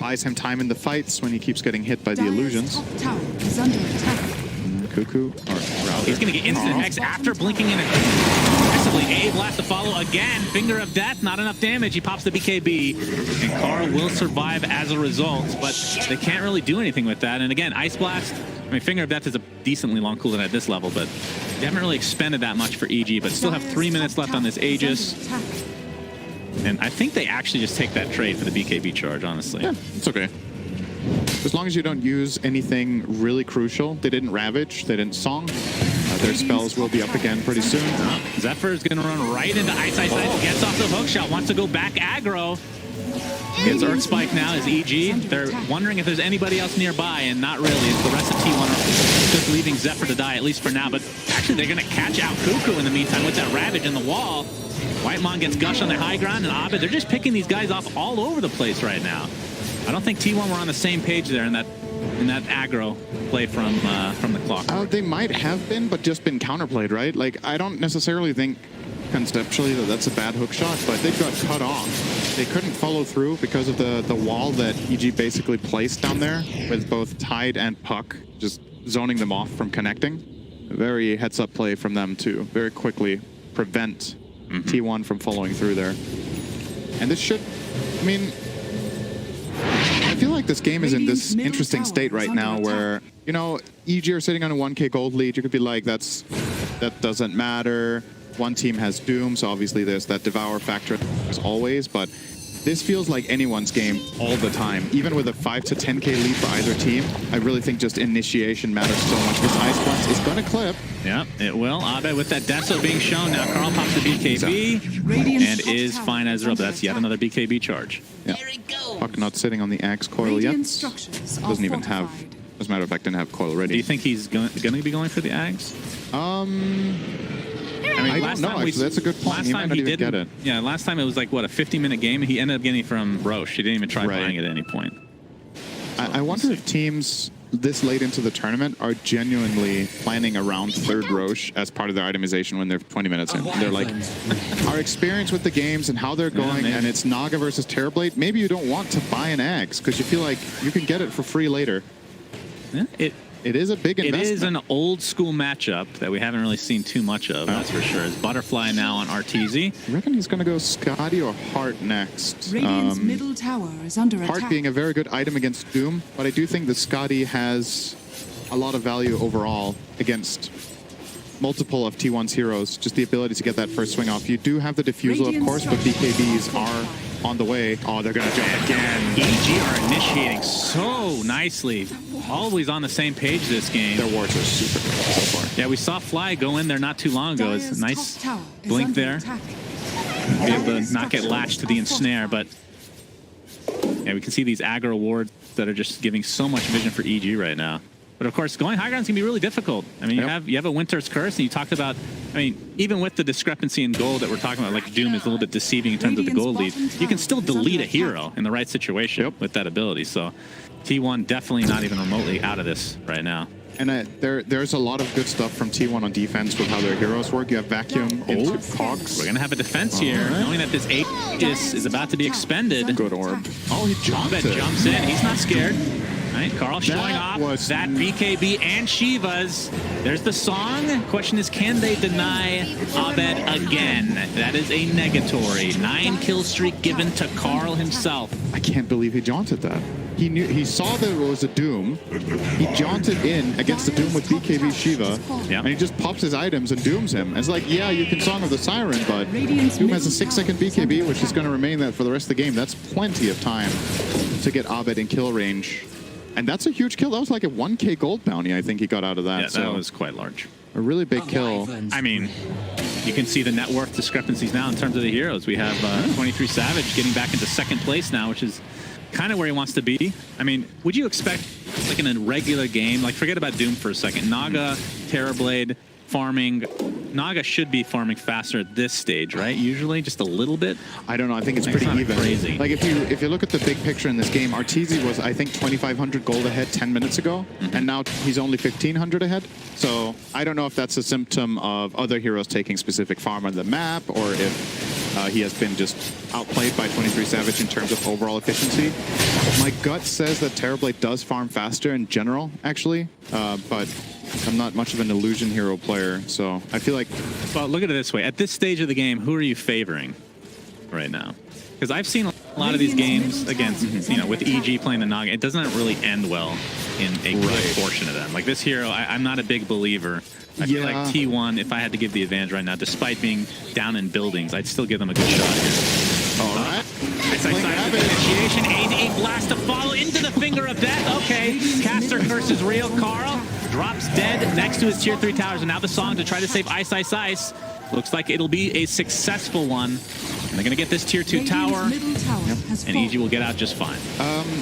Buys him time in the fights when he keeps getting hit by the illusions. Cuckoo. Oh, he's going to get instant Hex after blinking in aggressively. A blast to follow again. Finger of Death, not enough damage. He pops the BKB, and Carl will survive as a result, but they can't really do anything with that. And again, Ice Blast, I mean, Finger of Death is a decently long cooldown at this level, but they haven't really expended that much for EG, but still have 3 minutes left on this Aegis. And I think they actually just take that trade for the BKB charge, honestly. Yeah, it's okay. As long as you don't use anything really crucial. They didn't Ravage, they didn't Song. Their spells will be up again pretty soon. Zephyr is going to run right into Ice. Gets off the hookshot, wants to go back aggro. Gets Earth Spike now as EG. They're wondering if there's anybody else nearby, and not really. It's the rest of T1 are just leaving Zephyr to die, at least for now. But actually, they're going to catch out Cuckoo in the meantime with that Ravage in the wall. Whitemon gets Gush on the high ground, and Abed, they're just picking these guys off all over the place right now. I don't think T1 were on the same page there in that aggro play from the clock. They might have been, but just been counterplayed, right? Like, I don't necessarily think conceptually that that's a bad hook shot, but they got cut off. They couldn't follow through because of the wall that EG basically placed down there with both Tide and Puck, just zoning them off from connecting. A very heads-up play from them to very quickly prevent T1 from following through there. And this should, I mean, I feel like this game is in this interesting state right now where, you know, EG are sitting on a 1k gold lead. You could be like, that doesn't matter. One team has Doom, so obviously there's that Devour factor as always, but this feels like anyone's game all the time. Even with a 5 to 10k lead for either team, I really think just initiation matters so much. This Ice Blast is going to clip. Yeah, it will. Abed with that Deso being shown. Now Carl pops the BKB and is fine as well. That's yet another BKB charge. Yeah. Puck not sitting on the Axe coil yet. Doesn't even have, as a matter of fact, didn't have coil ready. Do you think he's going to be going for the Axe? I mean, I don't know, actually. That's a good point. Last time he didn't get it. Yeah, last time it was like, what, a 50-minute game? He ended up getting it from Roche. He didn't even try buying it at any point. I wonder if teams this late into the tournament are genuinely planning around third Roche as part of their itemization when they're 20 minutes in. They're like, our experience with the games and how they're going, and it's Naga versus Terrorblade, maybe you don't want to buy an Axe because you feel like you can get it for free later. Yeah, it is a big investment. It is an old school matchup that we haven't really seen too much of, that's for sure. Is Butterfly now on RTZ. I reckon he's going to go Scotty or Heart next. Radiant's middle tower is under attack. Heart being a very good item against Doom, but I do think that Scotty has a lot of value overall against multiple of T1's heroes. Just the ability to get that first swing off. You do have the Diffusal, of course, but BKBs are on the way. Oh, they're going to jump again. EG are initiating so nicely. Always on the same page this game. Their wards are super good so far. Yeah, we saw Fly go in there not too long ago. It's a nice blink there. Be able to not get latched to the ensnare, but yeah, we can see these aggro wards that are just giving so much vision for EG right now. But of course, going high ground is going to be really difficult. I mean, you have a Winter's Curse, and you talked about, I mean, even with the discrepancy in gold that we're talking about, like Doom is a little bit deceiving in terms of the gold lead, you can still delete a hero in the right situation with that ability. So T1 definitely not even remotely out of this right now. And there's a lot of good stuff from T1 on defense with how their heroes work. You have Vacuum into Cogs. We're going to have a defense here, knowing that this Aegis is about to be expended. Good orb. Oh, he jumps in. He's not scared. Right, Carl showing off that BKB and Shiva's. There's the song. Question is, can they deny Abed again? That is a negatory. 9 kill streak given to Carl himself. I can't believe he jaunted that. He saw that it was a Doom. He jaunted in against the Doom with BKB Shiva, and he just pops his items and dooms him. And it's like, yeah, you can Song of the Siren, but Doom has a 6-second BKB, which is going to remain that for the rest of the game. That's plenty of time to get Abed in kill range. And that's a huge kill. That was like a 1k gold bounty, I think he got out of that. Yeah, that was quite large. A really big kill. I mean, you can see the net worth discrepancies now in terms of the heroes. We have 23 Savage getting back into second place now, which is kind of where he wants to be. I mean, would you expect, like in a regular game, like forget about Doom for a second, Naga, Terrorblade, farming. Naga should be farming faster at this stage, right? Usually, just a little bit. I don't know. I think it's Like, pretty it's not even. crazy. Like if you look at the big picture in this game, Arteezy was I think 2,500 gold ahead 10 minutes ago, and now he's only 1,500 ahead. So I don't know if that's a symptom of other heroes taking specific farm on the map, or if he has been just outplayed by 23 Savage in terms of overall efficiency. My gut says that Terrorblade does farm faster in general, actually, but I'm not much of an illusion hero player, so I feel like... Well, look at it this way. At this stage of the game, who are you favoring right now? Because I've seen a lot of these games against, you know, with EG playing the Naga, it doesn't really end well in a good portion of them. Like this hero, I'm not a big believer. I feel like T1, if I had to give the advantage right now, despite being down in buildings, I'd still give them a good shot here. All right. Initiation, a blast to follow into the finger of death. Okay, caster curse is real. Carl drops dead next to his tier 3 towers, and now the song to try to save Ice Ice Ice. Looks like it'll be a successful one. And they're going to get this tier 2 tower, and EG will get out just fine.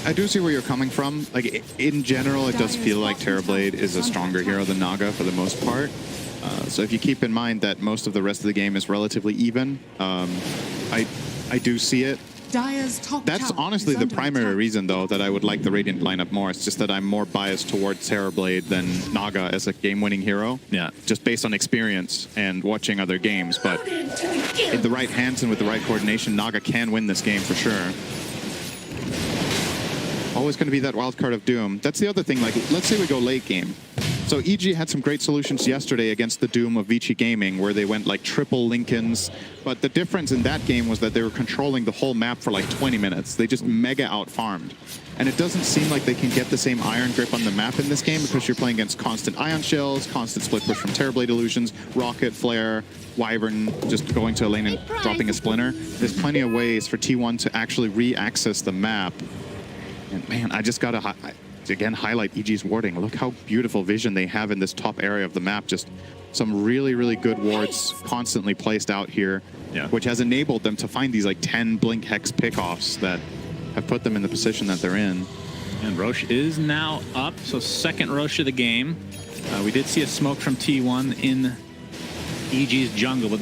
I do see where you're coming from. Like, in general, it does feel like Terrorblade is a stronger hero than Naga for the most part. So if you keep in mind that most of the rest of the game is relatively even, I do see it. That's honestly the primary reason, though, that I would like the Radiant lineup more. It's just that I'm more biased towards Terrorblade than Naga as a game-winning hero. Yeah. Just based on experience and watching other games. But in the right hands and with the right coordination, Naga can win this game for sure. Always going to be that wild card of Doom. That's the other thing. Like, let's say we go late game. So EG had some great solutions yesterday against the Doom of Vici Gaming, where they went like triple Lincolns. But the difference in that game was that they were controlling the whole map for like 20 minutes. They just mega out-farmed. And it doesn't seem like they can get the same iron grip on the map in this game, because you're playing against constant ion shells, constant split push from Terrorblade illusions, rocket, flare, Wyvern just going to a lane and dropping a splinter. There's plenty of ways for T1 to actually re-access the map. And man, I just gotta again highlight EG's warding. Look how beautiful vision they have in this top area of the map. Just some really, really good wards constantly placed out here, which has enabled them to find these like 10 Blink Hex pickoffs that have put them in the position that they're in. And Roche is now up, so second Roche of the game. We did see a smoke from T1 in EG's jungle, but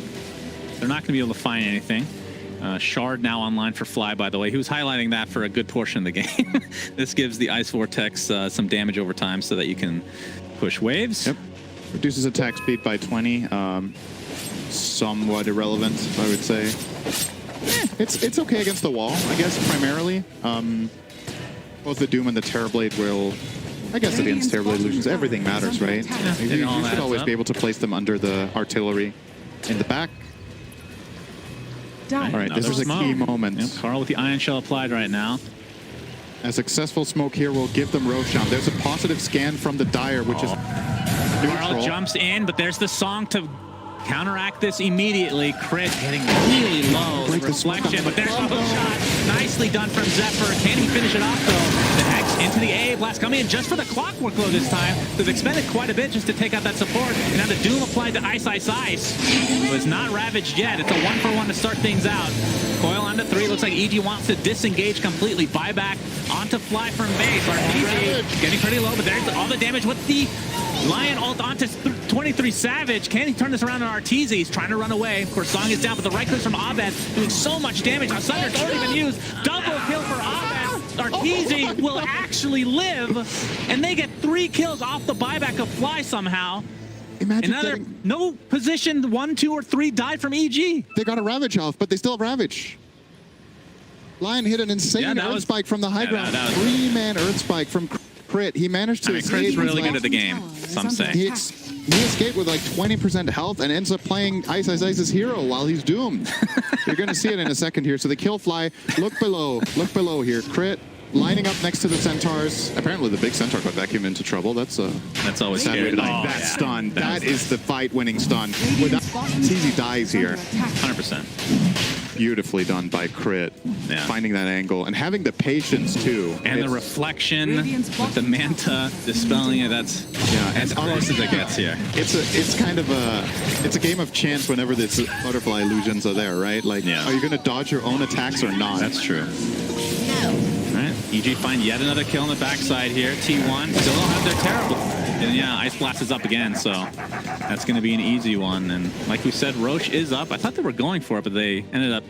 they're not going to be able to find anything. Shard now online for Fly, by the way. He was highlighting that for a good portion of the game. This gives the Ice Vortex some damage over time so that you can push waves. Yep. Reduces attack speed by 20. Somewhat irrelevant, I would say. It's okay against the wall, I guess, primarily. Both the Doom and the Terrorblade will... I guess against Terrorblade illusions, everything matters, right? You should always be able to place them under the artillery in the back. All right, this is a key moment. Yep, Carl with the Ion Shell applied right now. A successful smoke here will give them Roshan. There's a positive scan from the Dire, which is neutral. Carl jumps in, but there's the song to counteract this immediately. Crit getting really low. Reflection, but there's the hook shot. Nicely done from Zephyr. Can he finish it off, though? The Hex into the A. Blast coming in just for the clockwork glow this time. They've expended quite a bit just to take out that support. And now the Doom applied to Ice Ice Ice. It was not ravaged yet. It's a 1-for-1 to start things out. Coil onto 3. Looks like EG wants to disengage completely. Buyback onto Fly from base. Arteezy getting pretty low, but there's all the damage with the Lion ult onto 23 Savage. Can he turn this around on Arteezy? He's trying to run away. Of course, Song is down, but the right click from Abed doing so much damage. Now, Sunder's already been used. Double kill for Abed. Arteezy will actually live, and they get 3 kills off the buyback of Fly somehow. Imagine another no position 1, 2, or 3 died from EG. They got a Ravage off, but they still have Ravage. Lion hit an insane Earth Spike from the high ground. 3-man Earth Spike from Crit. He managed to escape. Crit's really good at the game, some say. He escaped with like 20% health and ends up playing Ice Ice Ice's hero while he's doomed. You're going to see it in a second here. So the kill Fly, look below here. Crit lining up next to the Centaurs. Apparently the big Centaur got vacuumed into trouble. That's always scary. That stun. That is the fight-winning stun. Without Arteezy dies here. 100%. beautifully done by Crit, finding that angle and having the patience too. And the reflection with the Manta dispelling it, that's as close as it gets here. It's kind of a game of chance whenever the butterfly illusions are there, right? Like, are you going to dodge your own attacks or not? That's true. All right, EG find yet another kill on the backside here. T1 still don't have their terrible. And yeah, Ice Blast is up again, so that's going to be an easy one. And like we said, Roche is up. I thought they were going for it, but they ended up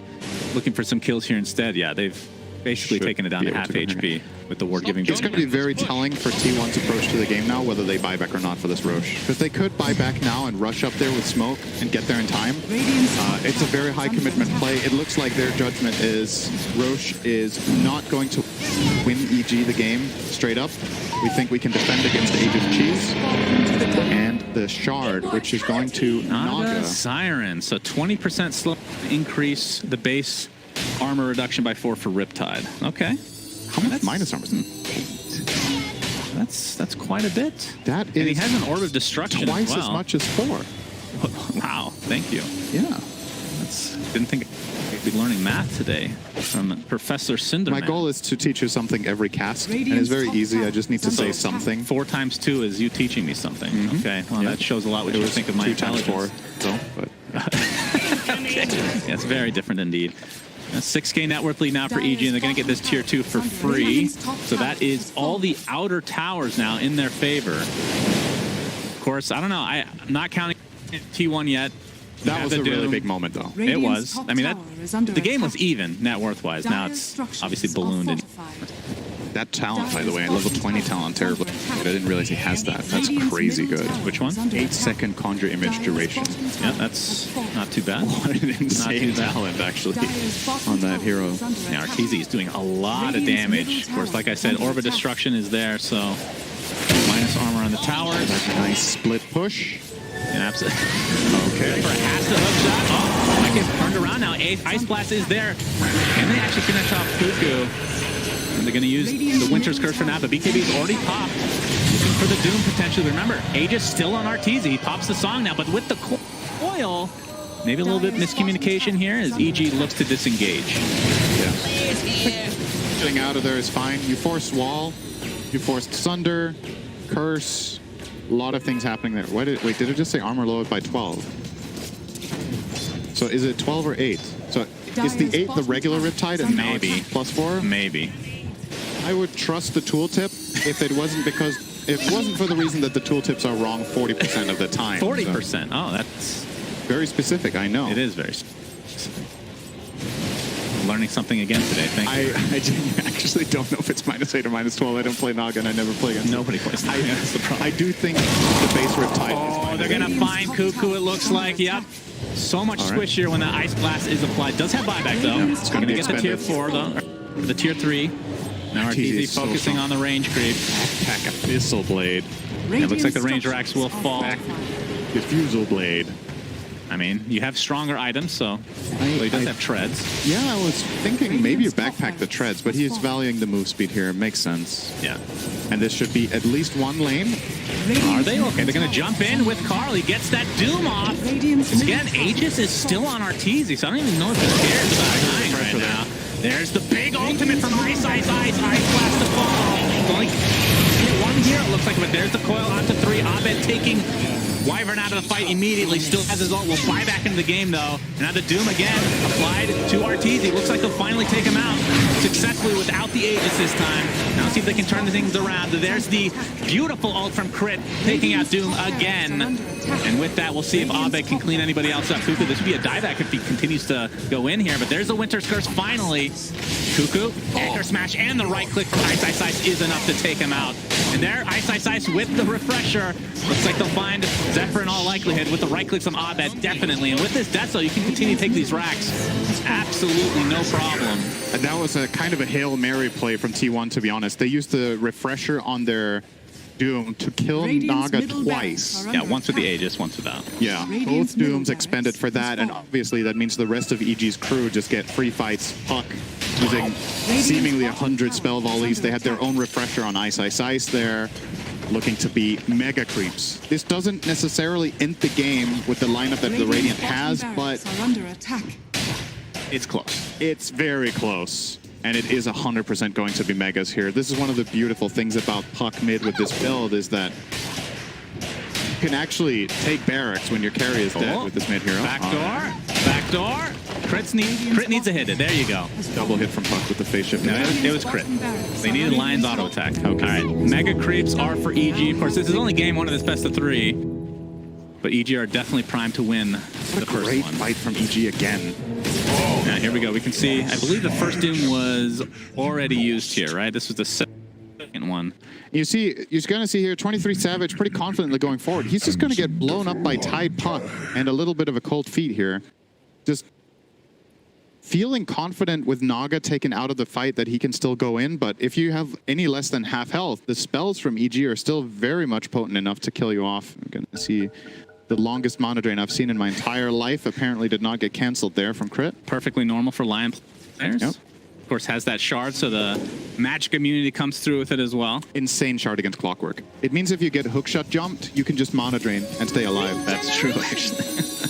looking for some kills here instead. Yeah, they've basically taken it down to half HP with the ward giving. It's going to be very telling for T1's approach to the game now, whether they buy back or not for this Roche. Because they could buy back now and rush up there with smoke and get there in time. It's a very high commitment play. It looks like their judgment is Roche is not going to win EG the game straight up. We think we can defend against the Aegis Cheese. And the Shard, which is going to Naga. Siren, so 20% slow increase the base armor reduction by 4 for Riptide. Okay. How much minus armor? That's quite a bit. That is. And he has an Orb of Destruction twice as well. as much as 4. Wow, thank you. Yeah. Didn't think I'd be learning math today from Professor Cinderman. My goal is to teach you something every cast, and it's very easy. I just need to say something. 4 times 2 is you teaching me something. Okay, well that shows a lot what you think of my 2 times 4, so, but. Okay. Yeah, it's very different indeed. 6K net worth lead now for EG, and they're going to get this tier 2 for free. So that is all the outer towers now in their favor. Of course, I don't know. I'm not counting T1 yet. That was a really big moment, though. It was. I mean, the game was even net worth-wise. Now it's obviously ballooned. And that talent, by the way, level 20 talent, terribly. I didn't realize he has that. That's crazy good. Which one? 8-second conjure image duration. Yeah, that's not too bad. What an insane talent, actually, on that hero. Yeah, Arteezy is doing a lot of damage. Of course, like I said, Orb of Destruction is there, so minus armor on the towers. That's a nice split push. And absolutely. Okay. Has to hook shot. Oh, that gets turned around now. Ice Blast is there. And they actually finish off Cuckoo. And they're going to use the Winter's Curse for now, but BKB is already popped. Looking for the Doom potentially. Remember, Aegis still on Arteezy. He pops the song now, but with the coil, maybe a little bit miscommunication here as EG looks to disengage. Yeah. Getting out of there is fine. You force Wall, you forced Sunder, Curse. A lot of things happening there. Wait, did it just say armor lowered by 12? So is it 12 or 8? So is the 8 the regular Riptide and maybe plus 4? Maybe. I would trust the tooltip if it wasn't for the reason that the tooltips are wrong 40% of the time. 40%. So. Oh, that's very specific. I know. It is very specific. Learning something again today. Thank you. I actually don't know if it's -8 or -12. I don't play Naga, and I never play against Nobody plays Naga. That's the problem. I do think the base Riptide is Oh, they're going to find Cuckoo, it looks like. Yep. So much squishier when the Ice Blast is applied. Does have buyback, though. Yeah, it's going to get the tier 4, though. The tier 3. Now Arteezy focusing on the range creep. Backpack Abyssal Blade. It looks like the range racks will fall. Diffusal Blade. I mean, you have stronger items, so he does have treads. Yeah, I was thinking maybe you backpack the treads, but he's valuing the move speed here. It makes sense. Yeah. And this should be at least one lane. Are they? Okay, they're going to jump in with Carl. He gets that Doom off. Because again, Aegis is still on Arteezy, so I don't even know if they're scared about dying right now. There's the big ultimate from Ice Blast to fall. Like, one here, it looks like, but there's the coil onto 3. Abed taking Wyvern out of the fight immediately. Still has his ult. Will buy back into the game, though. And now the Doom again applied to Arteezy. Looks like they'll finally take him out successfully without the Aegis this time. Now see if they can turn things around. There's the beautiful ult from Crit, taking out Doom again. And with that, we'll see if Abed can clean anybody else up. Cuckoo, this would be a dieback if he continues to go in here. But there's the Winter's Curse finally. Cuckoo, Anchor Smash, and the right click from Ice is enough to take him out. And there, Ice with the refresher. Looks like they'll find Zephyr in all likelihood with the right clicks on Abed, definitely. And with this Deso, you can continue to take these racks. Absolutely no problem. And that was a kind of a Hail Mary play from T1, to be honest. They used the refresher on their Doom to kill Naga twice. Yeah, once with the Aegis, once without. Yeah, both Dooms expended for that, and obviously that means the rest of EG's crew just get free fights. Puck using seemingly 100 spell volleys. They had their own refresher on Ice there, looking to be mega creeps. This doesn't necessarily end the game with the lineup that the Radiant has, but It's close. It's very close. And it is 100% going to be Megas here. This is one of the beautiful things about Puck mid with this build is that you can actually take barracks when your carry is dead with this mid hero. Backdoor. Backdoor. Crit needs a hit. There you go. Double hit from Puck with the face shift. No, it was crit. They needed Lion's auto attack. Okay. All right. Mega creeps are for EG. Of course, this is only game 1 of this best of 3. But EG are definitely primed to win the first Great one. fight from EG again. Now, here we go. We can see, I believe the first doom was already used here, right? This was the second one. You see, you're going to see here 23 Savage pretty confidently going forward. He's just going to get blown up by Tide Puck and a little bit of a cold feet here. Just feeling confident with Naga taken out of the fight that he can still go in, but if you have any less than half health, the spells from EG are still very much potent enough to kill you off. I'm going to see the longest mana drain I've seen in my entire life apparently did not get canceled there from crit. Perfectly normal for Lion players. Yep. Of course, has that shard, so the magic immunity comes through with it as well. Insane shard against Clockwork. It means if you get hookshot jumped, you can just mana drain and stay alive. That's true, actually.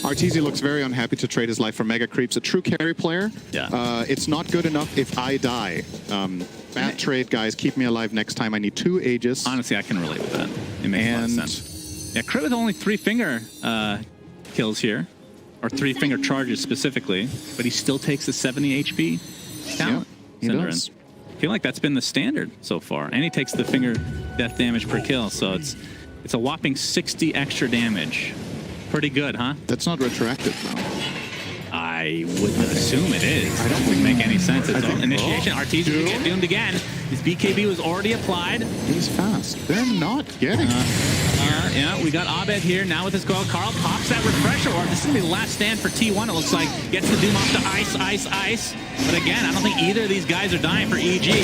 Arteezy looks very unhappy to trade his life for Mega Creeps. A true carry player. Yeah. It's not good enough if I die. Bad trade, guys. Keep me alive next time. I need 2 Aegis. Honestly, I can relate with that. It makes a lot of sense. Yeah, crit with only 3 finger kills here. Or 3 finger charges specifically. But he still takes the 70 HP down. Yeah, he does. I feel like that's been the standard so far. And he takes the finger death damage per kill. So it's a whopping 60 extra damage. Pretty good, huh? That's not retroactive, though. I wouldn't assume it is. I don't think make any sense. It's all initiation. Arteezy will get doomed again. His BKB was already applied. He's fast. They're not getting Yeah, we got Abed here now with his goal. Carl pops that refresher orb. This is going to be the last stand for T1, it looks like. Gets the Doom off to ice. But again, I don't think either of these guys are dying for EG.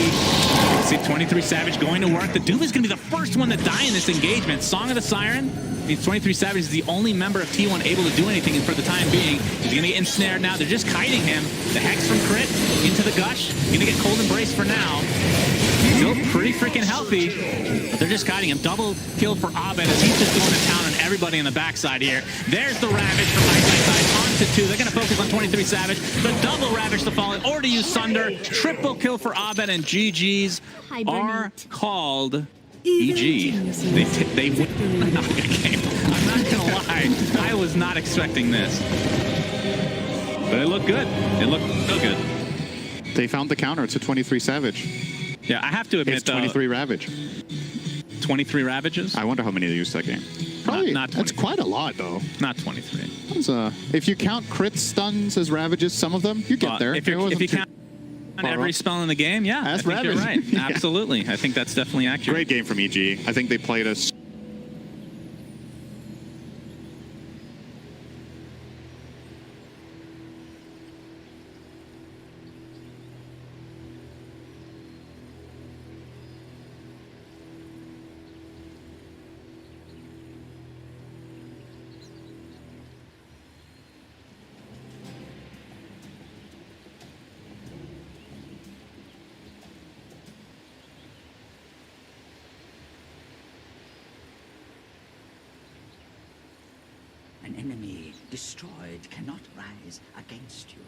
See 23 Savage going to work. The Doom is going to be the first one to die in this engagement. Song of the Siren means 23 Savage is the only member of T1 able to do anything for the time being. He's going to get ensnared now. They're just kiting him. The Hex from Crit into the Gush. Going to get Cold Embrace for now. Still pretty freaking healthy, but they're just kiting him. Double kill for Abed as he's just going to town on everybody on the backside here. There's the Ravage from Ice onto 2. They're going to focus on 23 Savage. The double Ravage to fall. Or to use Sunder. Triple kill for Abed, and GG's are called EG. They win the Naga game. I'm not going to lie. I was not expecting this. But it looked good. It looked so good. They found the counter to 23 Savage. Yeah, I have to admit, it's 23 Ravage. 23 Ravages? I wonder how many they used that game. Probably, not that's quite a lot, though. Not 23. If you count crit stuns as Ravages, some of them, you get there. If you count every spell in the game, yeah, that's I think you're right. Yeah. Absolutely. I think that's definitely accurate. Great game from EG. I think they played us. An enemy destroyed cannot rise against you.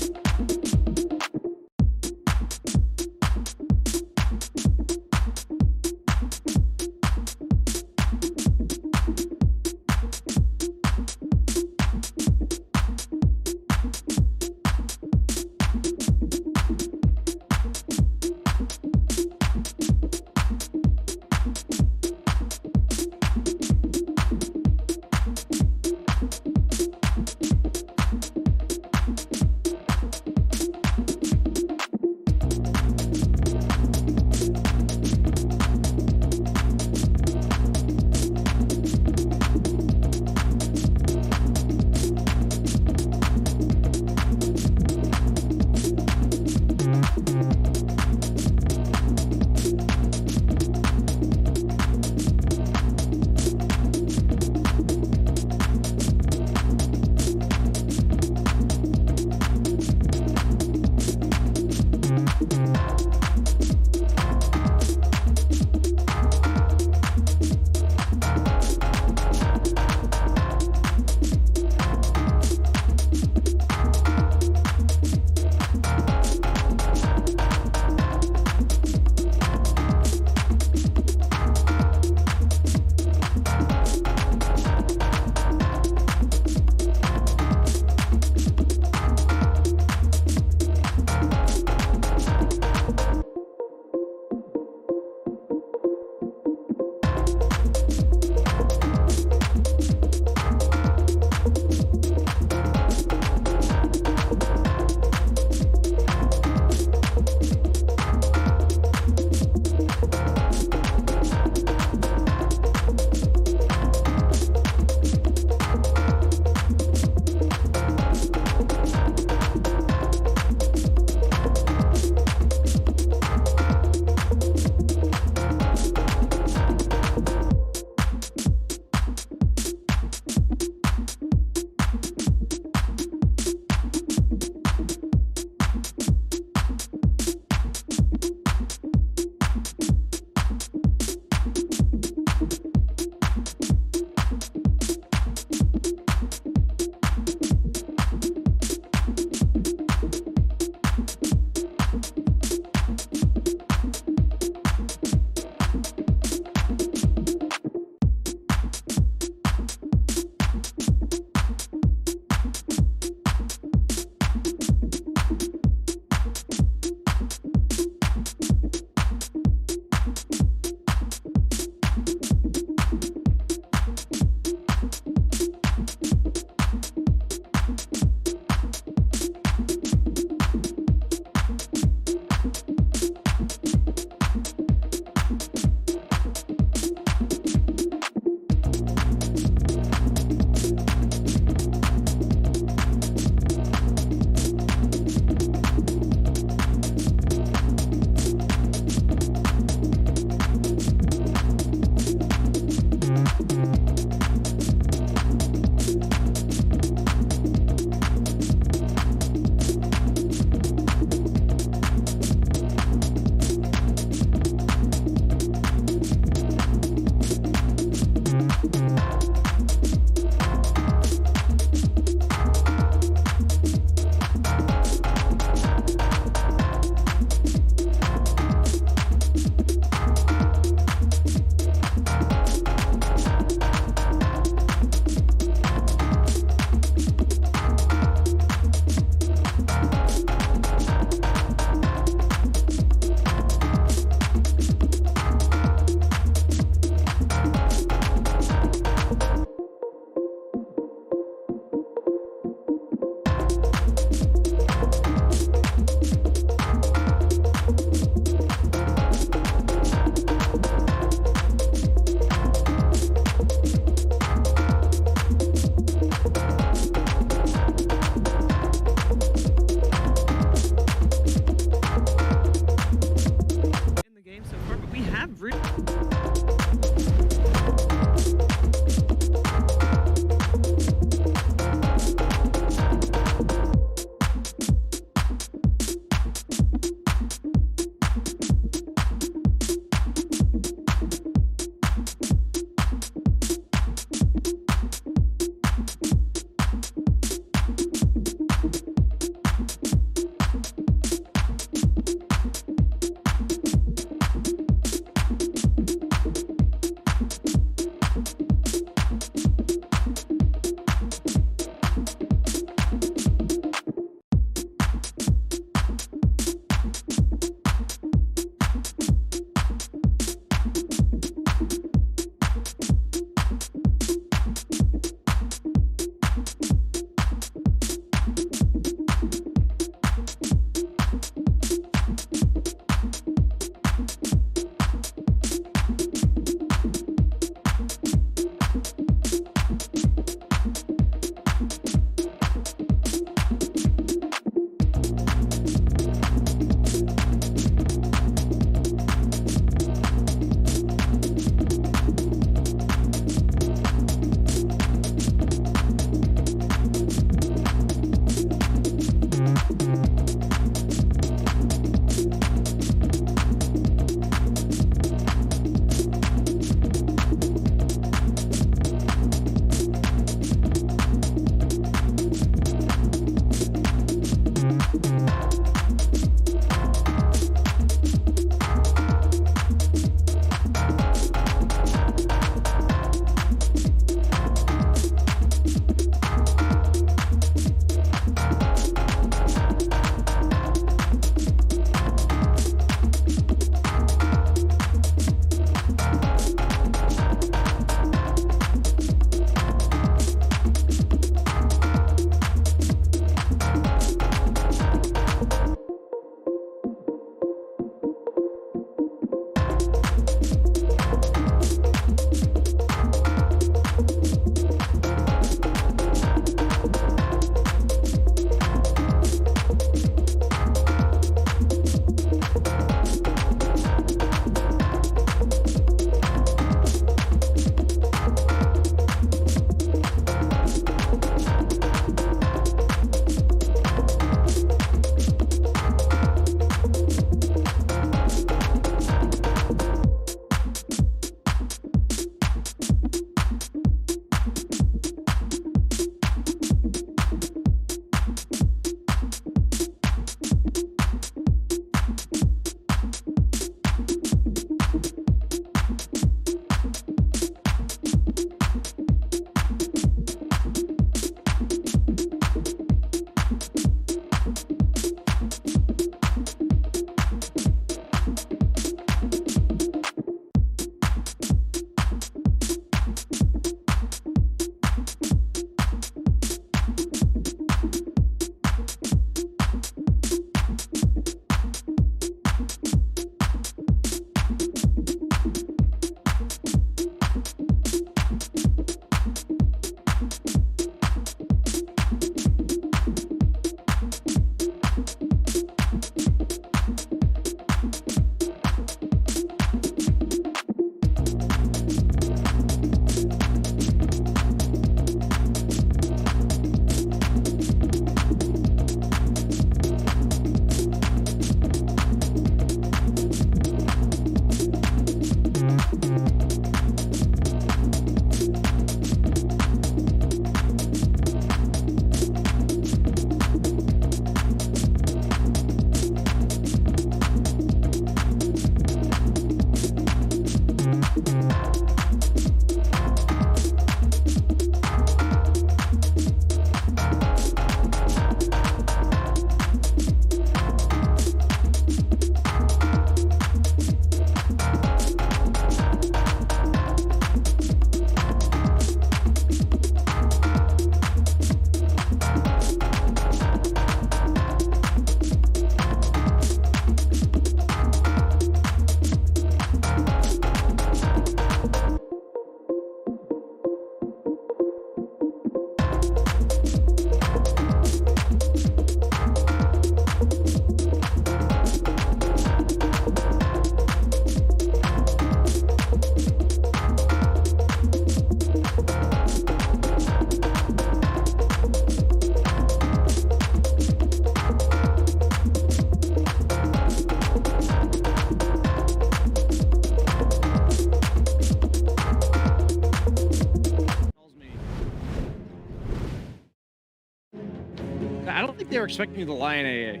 I don't think they were expecting the Lion AA.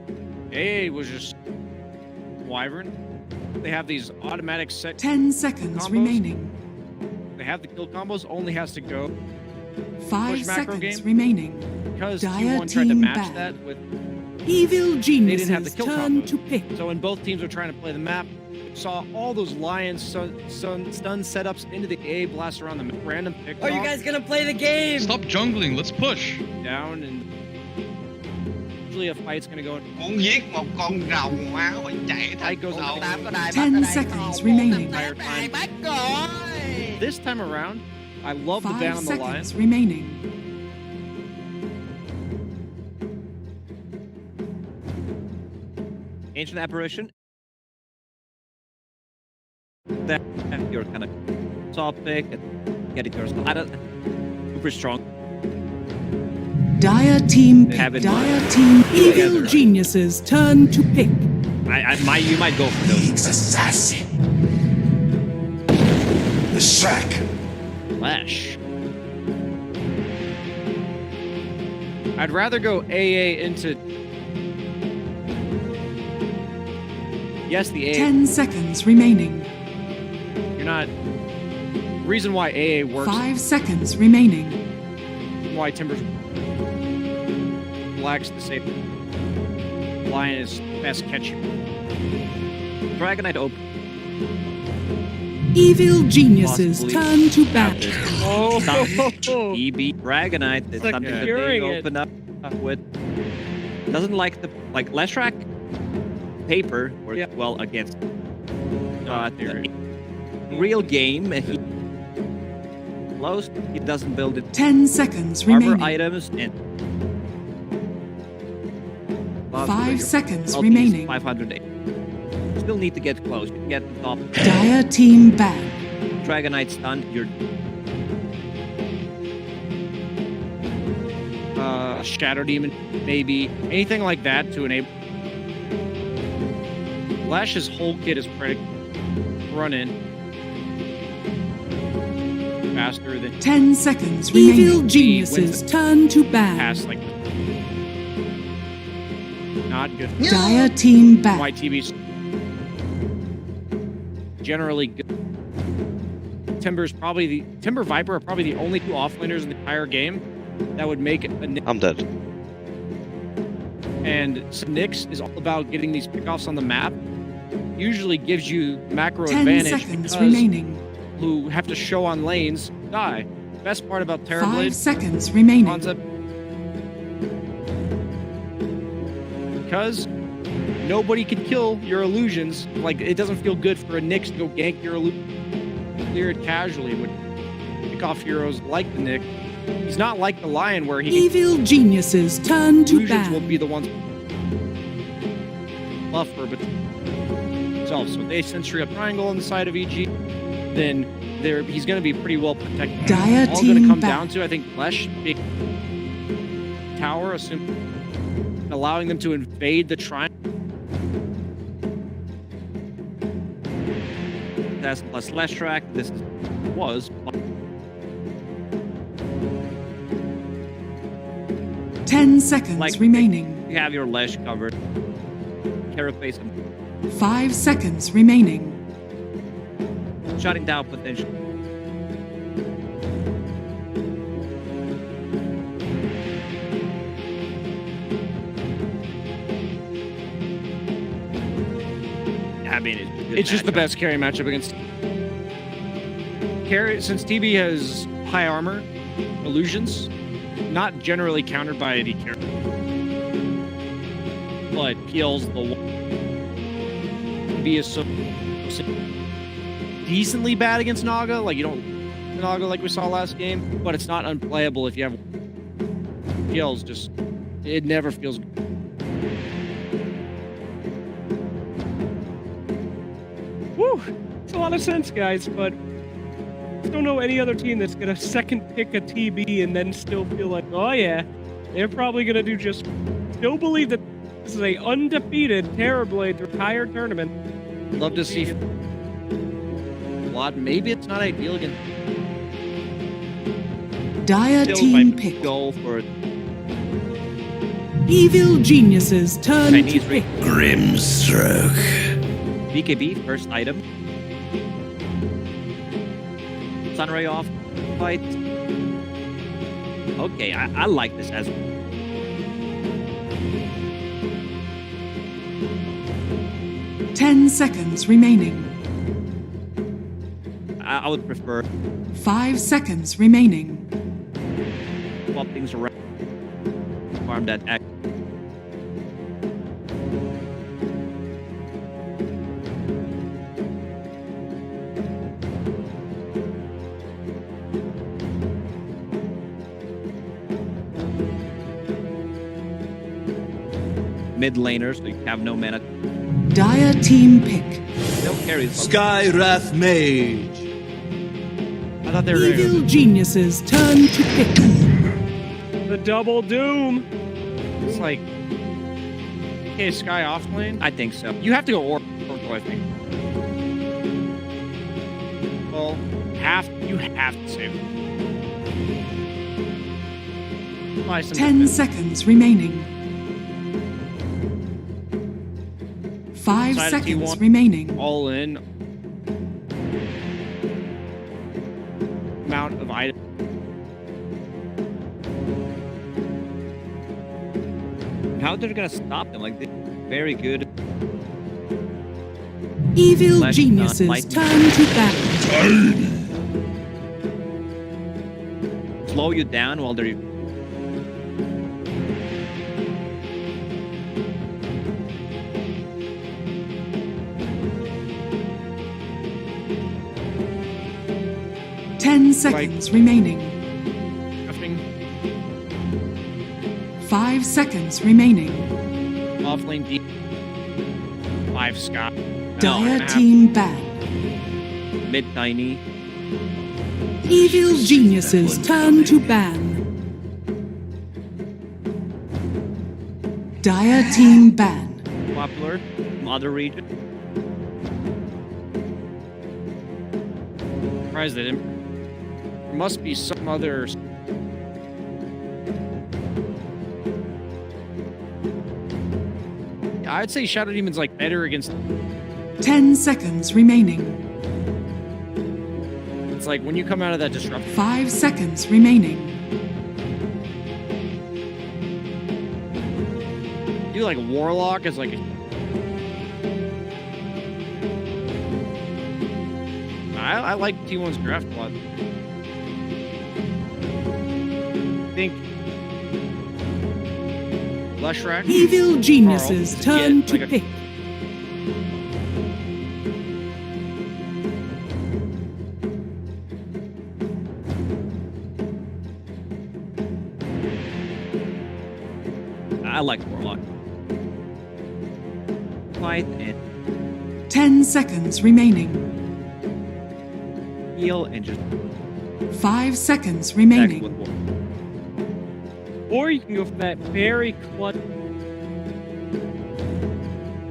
AA was just Wyvern. They have these automatic set 10 seconds combos. remaining. They have the kill combos, only has to go 5 push macro seconds game. remaining. Because Dire T1 tried to team match back. that with... Evil They didn't have the geniuses kill turn combo. to pick. So when both teams were trying to play the map, saw all those Lion stun setups into the AA, blast around the random pick. Are you guys gonna play the game? Stop jungling, let's push. Down, and usually a fight's gonna go. Muốn giết một con rồng má phải chạy Fight goes thằng out. nào. 10 seconds remaining. Entire time. This time around, I love the ban 5 on the Lion. seconds remaining. Ancient Apparition. That your kind of top pick and get it yourself. I don't super strong. Dire team pick. Have it Dire team. Evil together. geniuses turn to pick. You might go for those. Assassin. The Shrek. Flash. I'd rather go AA into. Yes, the AA. 10 seconds remaining. You're not. Reason why AA works. 5 seconds remaining. Why Timbers lacks the safe. Lion is best catch. Dragonite open. Evil geniuses Possibly. turn to bat. Oh, EB Dragonite is like something that they curing it. open up with. Doesn't like the Leshrac paper works Yeah. well against. The real game, he close. He doesn't build it. 10 seconds Armor remaining. items and 5 seconds I'll remaining. use 508. Still need to get close. You can get the top. Dire team back. Dragonite stun. You're Shadow Demon, maybe anything like that to enable. Lash's whole kit is pretty run in faster than 10 seconds remaining. Evil Wins geniuses the turn to bat. pass like not good. Dire team back. YTB's generally good. Timber Viper are probably the only two offlaners in the entire game that would make a Nyx. I'm dead. And so Nyx is all about getting these pickoffs on the map. Usually gives you macro 10 advantage seconds because remaining. who have to show on lanes die. Best part about 5 Terrorblade seconds remaining. concept, because nobody can kill your illusions. Like, it doesn't feel good for a Nyx to go gank your illusion. Clear it casually with pick off heroes like the Nyx. He's not like the Lion where he Evil geniuses turn to illusions bat. will be the ones buffer, but themselves. So if they sentry a triangle on the side of EG, then he's going to be pretty well protected. Dire All going to team come back. down to, I think, Lesh being tower, allowing them to invade the triangle. That's plus Leshrac. This was 10 seconds Like- remaining. you have your Lesh covered. Carapace and 5 seconds remaining. shutting down potential. I mean, it's a good It's just the matchup. best carry matchup against carry, since TB has high armor, illusions, not generally countered by any carry, but kills the one. TB is so decently bad against Naga, like you don't Naga like we saw last game, but it's not unplayable if you have kills. Just it never feels good. Woo! It's a lot of sense, guys, but I don't know any other team that's gonna second pick a TB and then still feel like, oh yeah, they're probably gonna do just still believe that this is a undefeated Terrorblade through entire tournament. Love to see a lot. Maybe it's not ideal against. Dire Still team might pick. go for Evil geniuses turn to Chinese pick. Grimstroke. BKB, first item. Sunray off. Fight. Okay, I like this as 10 seconds remaining. I would prefer 5 seconds remaining. swap things around. Farm that act. Mid laner, so you have no mana. Dire team pick. No carries. Skywrath Mage. I thought they were going to Evil geniuses turn to pick. The double doom. It's like, okay, Sky off lane. I think so. You have to go Oracle, I think. Well, you have to save it. Buy some 10 defense. seconds remaining. 5 Side of seconds T1. remaining. All in. Amount of items. How they're gonna stop them? Like, they're very good. Evil Flash geniuses light. turn to battle. Slow you down while they're. Ten seconds remaining. Nothing. 5 seconds remaining. Off lane deep. 5 Scott. Dire team ban. Mid tiny. Evil geniuses turn to ban. Dire team ban. Popular from other region. Surprised they didn't. There must be some other. I'd say Shadow Demon's like better against. 10 seconds remaining. It's like when you come out of that disruption. 5 seconds remaining. Do like Warlock as like. I like T1's draft a lot. I think Leshrac. Evil geniuses Carl, turn get, to like, a- pick. I like Warlock. Fight and 10 seconds remaining. heal and just 5 seconds attack remaining. with Warlock. Or you can go for that very clutch.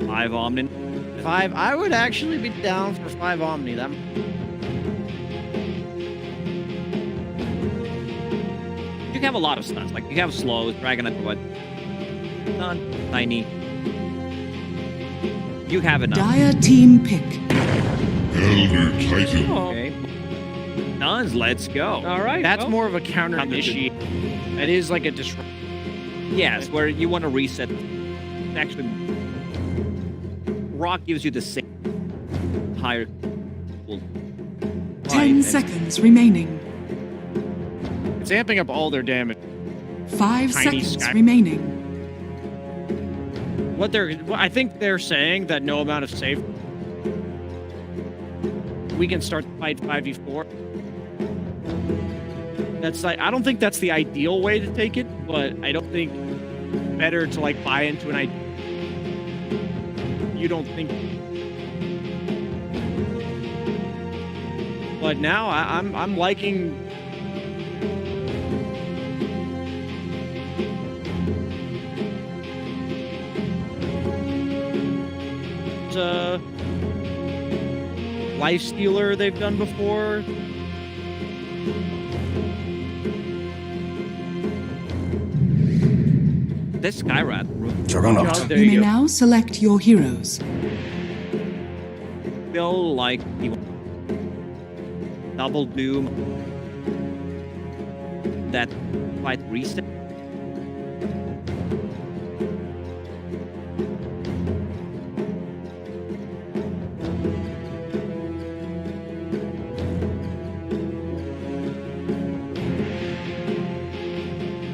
5 Omnin. 5. I would actually be down for 5 Omni. That. You have a lot of stuns. Like, you have slow, Dragonite for what? Stun, tiny. You have enough. Dire team pick. Elder Titan. Oh, Okay. Stuns, let's go. all right. That's well, more of a counter initiate. That is like a disrupt. Yes, where you want to reset. Actually, Rock gives you the same higher. 10 seconds remaining. It's amping up all their damage. 5 Tiny seconds sky. remaining. I think they're saying that no amount of save. We can start the fight 5v4. That's like, I don't think that's the ideal way to take it, but I don't think better to like buy into an idea. You don't think. But now I'm liking. Life Stealer they've done before. this Skyrat. Oh, there You may you go. now select your heroes. Feel like he double Doom. That fight reset.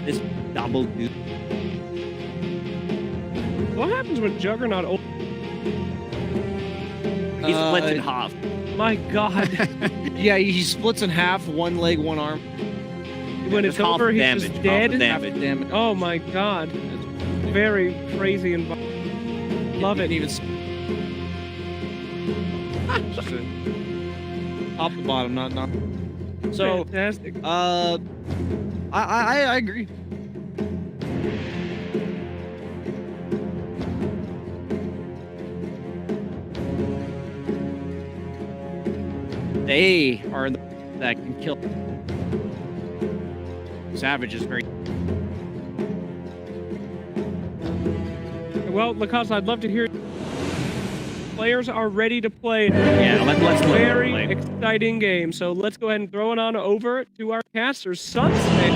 This double Doom. What happens when Juggernaut? He's split in half. My God. Yeah, he splits in half, one leg, one arm. When it's Half over, he's damage, just half dead. the Half the damage. damage. Oh my God. Very crazy and love it. Even top to bottom, not. So, Fantastic. I agree. They are the that can kill. Savage is very. Well, Lacoste, I'd love to hear. Players are ready to play. Yeah, let's let them Very play. exciting game. So let's go ahead and throw it on over to our casters. Sunset.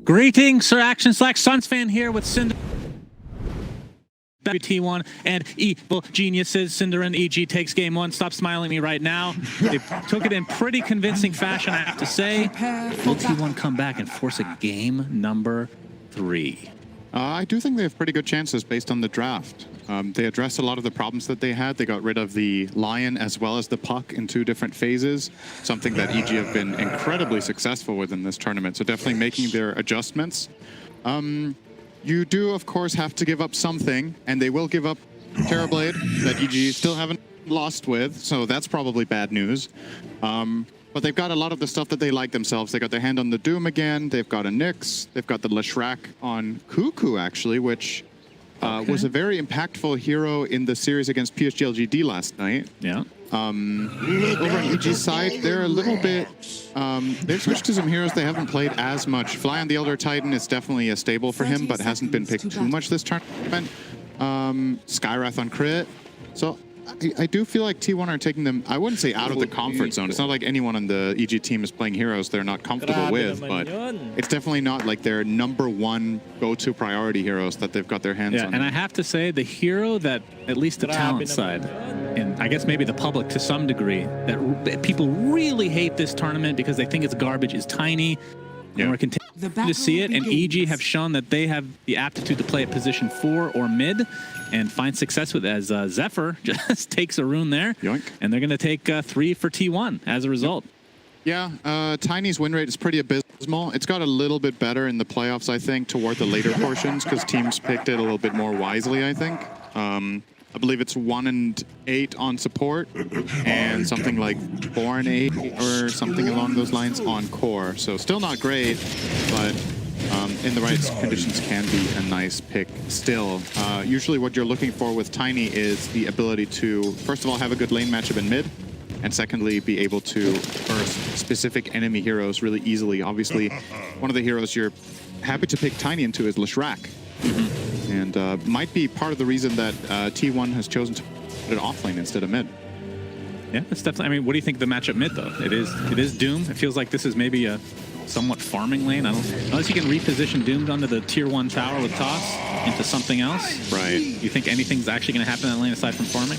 Greetings, Sir Action Slack Suns fan here with Cinder. T1 and Evil Geniuses. Cinder and EG takes game one. Stop smiling at me right now. They took it in pretty convincing fashion, I have to say. Will T1 come back and force a game number 3? I do think they have pretty good chances based on the draft. They addressed a lot of the problems that they had. They got rid of the Lion as well as the Puck in 2 different phases, something that EG have been incredibly successful with in this tournament. So definitely making their adjustments. You do, of course, have to give up something, and they will give up Terrorblade that EG still haven't lost with, so that's probably bad news. But they've got a lot of the stuff that they like themselves. They got their hand on the Doom again. They've got a Nyx. They've got the Leshrac on Cuckoo, actually, which was a very impactful hero in the series against PSG LGD last night. Yeah. Over on EG's side, they're a little bit... they've switched to some heroes they haven't played as much. Fly on the Elder Titan is definitely a stable for him, but hasn't been picked too much this tournament. Skywrath on crit. So I do feel like T1 are taking them, I wouldn't say out of the comfort zone. It's not like anyone on the EG team is playing heroes they're not comfortable with, but it's definitely not like their #1 go-to priority heroes that they've got their hands on. And I have to say, the hero that, at least the talent side, and I guess maybe the public to some degree, that people really hate this tournament because they think it's garbage, is Tiny. And we're continuing to see it, and EG have shown that they have the aptitude to play at position 4 or mid and find success with it, as Zephyr just takes a rune there. Yoink. And they're going to take 3 for T1 as a result. Yeah, Tiny's win rate is pretty abysmal. It's got a little bit better in the playoffs, I think, toward the later portions, because teams picked it a little bit more wisely, I think. I believe it's 1 and 8 on support, and something like 4 and 8 or something along those lines on core. So still not great, but in the right conditions can be a nice pick still. Usually what you're looking for with Tiny is the ability to, first of all, have a good lane matchup in mid, and secondly, be able to burst specific enemy heroes really easily. Obviously, one of the heroes you're happy to pick Tiny into is Leshrac. And might be part of the reason that T1 has chosen to put it off lane instead of mid. Yeah, that's definitely. I mean, what do you think of the matchup mid though? It is Doom. It feels like this is maybe a somewhat farming lane. Unless you can reposition Doom onto the tier 1 tower with Toss into something else. Right. You think anything's actually going to happen in that lane aside from farming?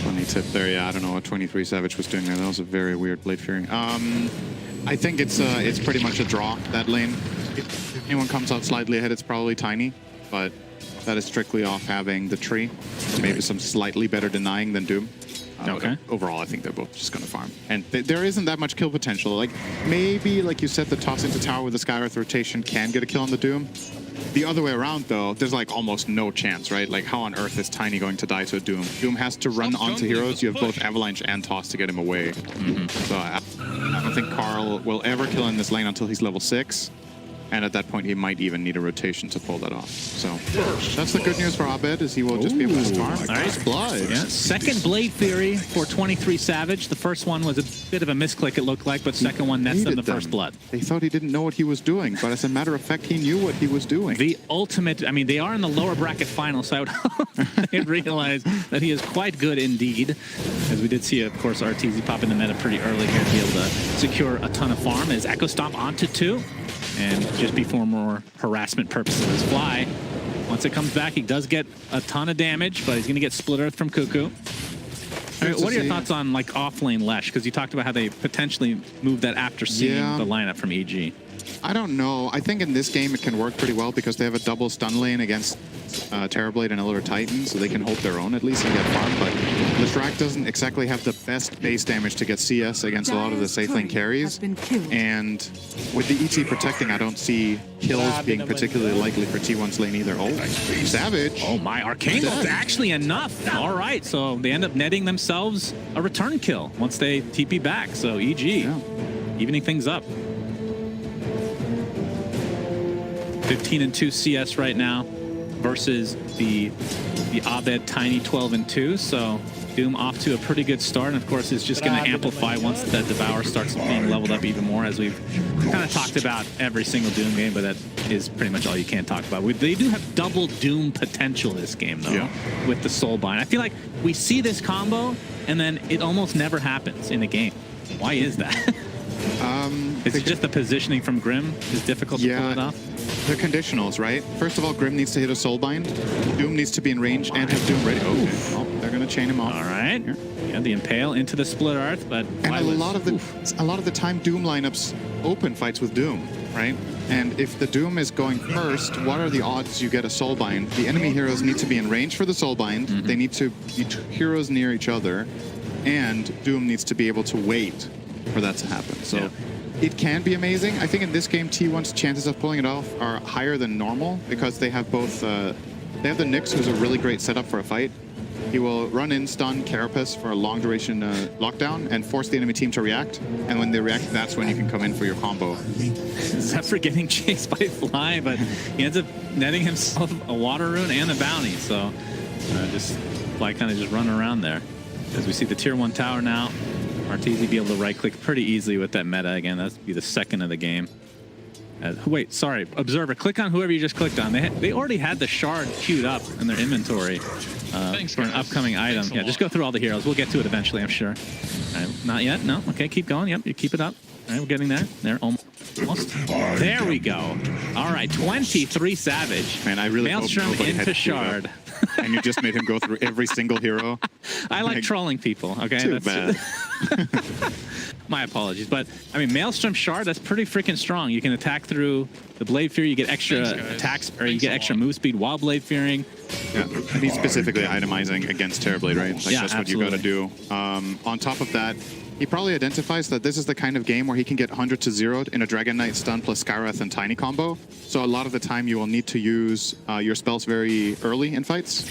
Funny tip there. Yeah, I don't know what 23 Savage was doing there. That was a very weird Blade Fury. I think it's pretty much a draw, that lane. If anyone comes out slightly ahead, it's probably Tiny, but that is strictly off having the tree. Maybe some slightly better denying than Doom. Okay. Overall, I think they're both just going to farm. And there isn't that much kill potential. Like, maybe, like you said, the toss into tower with the Skywrath rotation can get a kill on the Doom. The other way around, though, there's like almost no chance, right? Like, how on earth is Tiny going to die to a Doom? Doom has to run onto heroes. You have both Avalanche and Toss to get him away. So I don't think Carl will ever kill in this lane until he's level 6. And at that point, he might even need a rotation to pull that off. So that's the good news for Abed, is he will just be able to farm. All right. First blood. Yeah, second Blade Fury for 23 Savage. The first one was a bit of a misclick, it looked like, but second one nets them the first blood. They thought he didn't know what he was doing, but as a matter of fact, he knew what he was doing. The ultimate, I mean, they are in the lower bracket final, so I would hope they realize that he is quite good indeed. As we did see, of course, RTZ pop in the meta pretty early here to be able to secure a ton of farm. As Echo Stomp onto 2. And just before more harassment purposes, Fly, once it comes back, he does get a ton of damage, but he's going to get Split Earth from Cuckoo. All right, what are your thoughts on like off-lane Lesh? Because you talked about how they potentially moved that after seeing the lineup from EG. I don't know. I think in this game it can work pretty well because they have a double stun lane against Terrorblade and Elder Titan, so they can hold their own at least and get farm. But Leshrac doesn't exactly have the best base damage to get CS against a lot of the safe lane carries. And with the ET protecting, I don't see kills being particularly likely for T1's lane either. Oh, Savage. Oh my, Arcane was actually enough. All right, so they end up netting themselves a return kill once they TP back. So EG, evening things up. 15-2 CS right now versus the Abed Tiny 12-2. So Doom off to a pretty good start, and of course it's just going to amplify once that Devour starts being leveled up even more, as we've kind of talked about every single Doom game, but that is pretty much all you can talk about. They do have double Doom potential this game though, with the Soulbind. I feel like we see this combo and then it almost never happens in a game. Why is that? Is it just the positioning from Grim is difficult to pull it off? The conditionals, right? First of all, Grim needs to hit a Soulbind. Doom needs to be in range and have Doom ready. Okay. Oh, they're going to chain him off. All right. Yeah, the Impale into the Split Earth, but and a lot of the time Doom lineups open fights with Doom, right? And if the Doom is going first, what are the odds you get a Soulbind? The enemy heroes need to be in range for the Soulbind. They need to be heroes near each other, and Doom needs to be able to wait for that to happen. So it can be amazing. I think in this game, T1's chances of pulling it off are higher than normal because they have both. They have the Nyx, who's a really great setup for a fight. He will run in, stun Carapace for a long duration lockdown and force the enemy team to react. And when they react, that's when you can come in for your combo. Except for getting chased by Fly, but he ends up netting himself a water rune and a bounty. So just Fly kind of just running around there. As we see the tier 1 tower now. RTZ be able to right-click pretty easily with that meta. Again, that'd be the second of the game. Wait, sorry. Observer, click on whoever you just clicked on. They already had the shard queued up in their inventory for an upcoming item. Yeah, just go through all the heroes. We'll get to it eventually, I'm sure. All right, not yet. No. Okay, keep going. Yep, you keep it up. All right, we're getting there. There, almost. There we go. All right, 23 Savage. Man, I really Maelstrom hope into shard. And you just made him go through every single hero. I like trolling people, okay? Too bad. My apologies. But, I mean, Maelstrom Shard, that's pretty freaking strong. You can attack through the Blade Fury, you get extra attacks, or you get extra move speed while Blade Furying. Yeah, and he's specifically itemizing against Terrorblade, right? Like, that's what you gotta do. On top of that, he probably identifies that this is the kind of game where he can get 100 to 0 in a Dragon Knight stun plus Skywrath and Tiny combo. So a lot of the time you will need to use your spells very early in fights,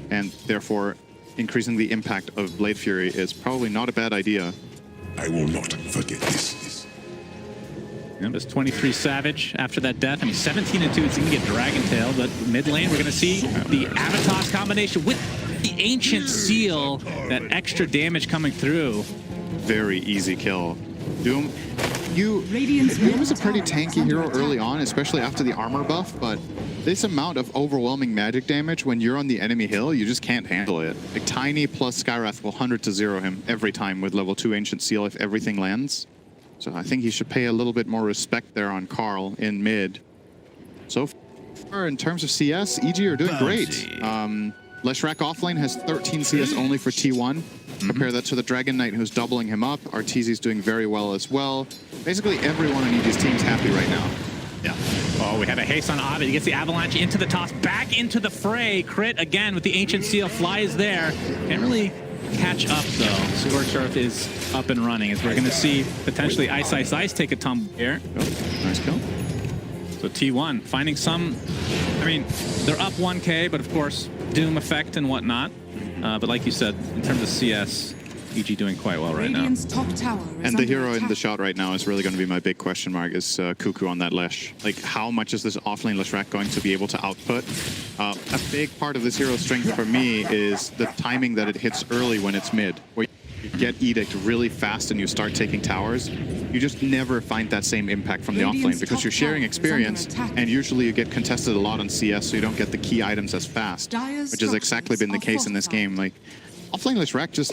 and therefore increasing the impact of Blade Fury is probably not a bad idea. I will not forget this. Yeah, it's 23 Savage after that death. I mean, 17-2, it's going to get Dragon Tail, but mid lane, we're going to see the Avatos combination with the Ancient Seal, that extra damage coming through. Very easy kill. Doom is a pretty tanky hero early on, especially after the armor buff, but this amount of overwhelming magic damage when you're on the enemy hill, you just can't handle it. Like, Tiny plus Skywrath will 100 to 0 him every time with level 2 Ancient Seal if everything lands. So I think he should pay a little bit more respect there on Carl in mid. So far, in terms of CS, EG are doing great. Leshrac offlane has 13 CS only for T1. Compare that to the Dragon Knight, who's doubling him up. Arteezy's doing very well as well. Basically, everyone on EG's team's happy right now. Yeah. Oh, we have a haste on Ovid. He gets the avalanche into the toss, back into the fray. Crit again with the Ancient Seal. Fly is there. Can't really catch up, though. Scorched Earth is up and running, as we're going to see potentially Ice Ice Ice take a tumble here. Nice kill. So T1 finding some, I mean, they're up 1K, but of course, Doom effect and whatnot. But like you said, in terms of CS, EG doing quite well right now. Radiant's top tower is And the under hero in the attack. shot right now is really going to be my big question mark, is Cuckoo on that Lesh. Like, how much is this offlane Leshrac going to be able to output? A big part of this hero's strength for me is the timing that it hits early when it's mid, where you get Edict really fast and you start taking towers. You just never find that same impact from the Radiant's offlane because top you're sharing tower is under experience, attack. and usually you get contested a lot on CS, so you don't get the key items as fast, Dire's which has exactly been the structures case in this are game. Like, offlane Leshrac just,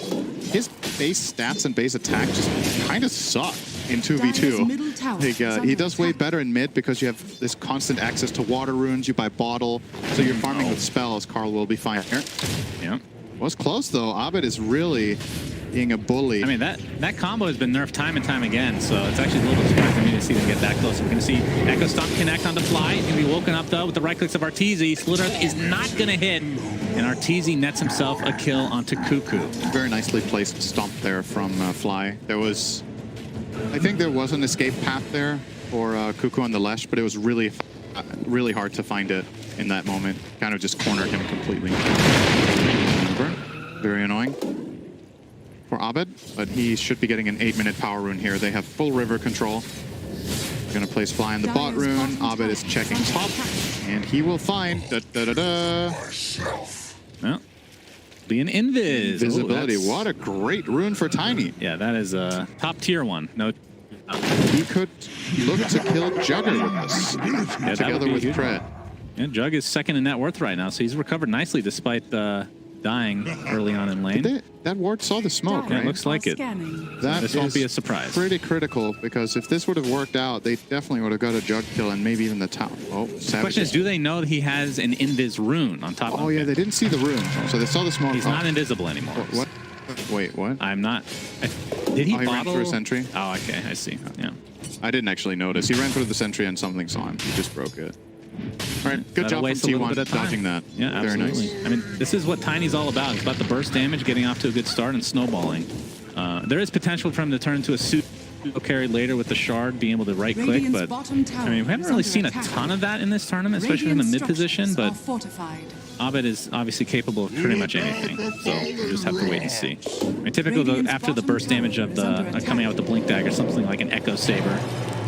his base stats and base attack just kind of suck in Dire's 2v2. middle tower Like, is he under does way attack. better in mid because you have this constant access to water runes, you buy bottle, so you're farming with spells. Carl will be fine here. Yeah. Was close though. Abed is really being a bully. I mean, that combo has been nerfed time and time again, so it's actually a little bit surprising to me to see them get that close. We're going to see Echo Stomp connect on the fly. He's going to be woken up, though, with the right clicks of Arteezy. Split Earth is not going to hit, and Arteezy nets himself a kill onto Cuckoo. Very nicely placed stomp there from Fly. There was, I think there was an escape path there for Cuckoo on the Lesh, but it was really hard to find it in that moment. Kind of just cornered him completely. Very annoying for Abed, but he should be getting an 8-minute power rune here. They have full river control. They're going to place Fly on the bot rune. Abed is checking top, and he will find Well, be an invis. Visibility. Ooh, that's- What a great rune for Tiny. Yeah, that is a top tier one. No, He could look to kill Jugger with this, that together would be with huge. Pred. yeah, Jug is second in net worth right now, so he's recovered nicely despite dying early on in lane. That ward saw the smoke, Yeah, it right? looks like it. Scanning. That This won't is be a surprise. Pretty critical, because if this would have worked out, they definitely would have got a Jug kill and maybe even the tower. Oh, The Savage. question is, do they know that he has an invis rune on top of him? Oh yeah, they didn't see the rune, so they saw the smoke. He's not invisible anymore. What? Wait, what? I'm not. Did he Oh, he ran bottle? through a sentry? Oh, okay, I see. Yeah. I didn't actually notice. He ran through the sentry and something saw him. He just broke it. All right, good That'll job from waste a little T1 bit of time. dodging that. Yeah, Very absolutely. nice. I mean, this is what Tiny's all about. It's about the burst damage, getting off to a good start, and snowballing. There is potential for him to turn into a pseudo carry later with the shard, being able to right click, Radiant's but bottom tower I mean, we haven't is really under seen a attack. ton of that in this tournament, especially from the Radiant mid position, structures but are fortified. Abed is obviously capable of pretty much anything, so we'll just have to wait and see. I mean, typically, Radiant's after the bottom burst damage tower of is under the attack. coming out with the Blink Dagger, something like an Echo Saber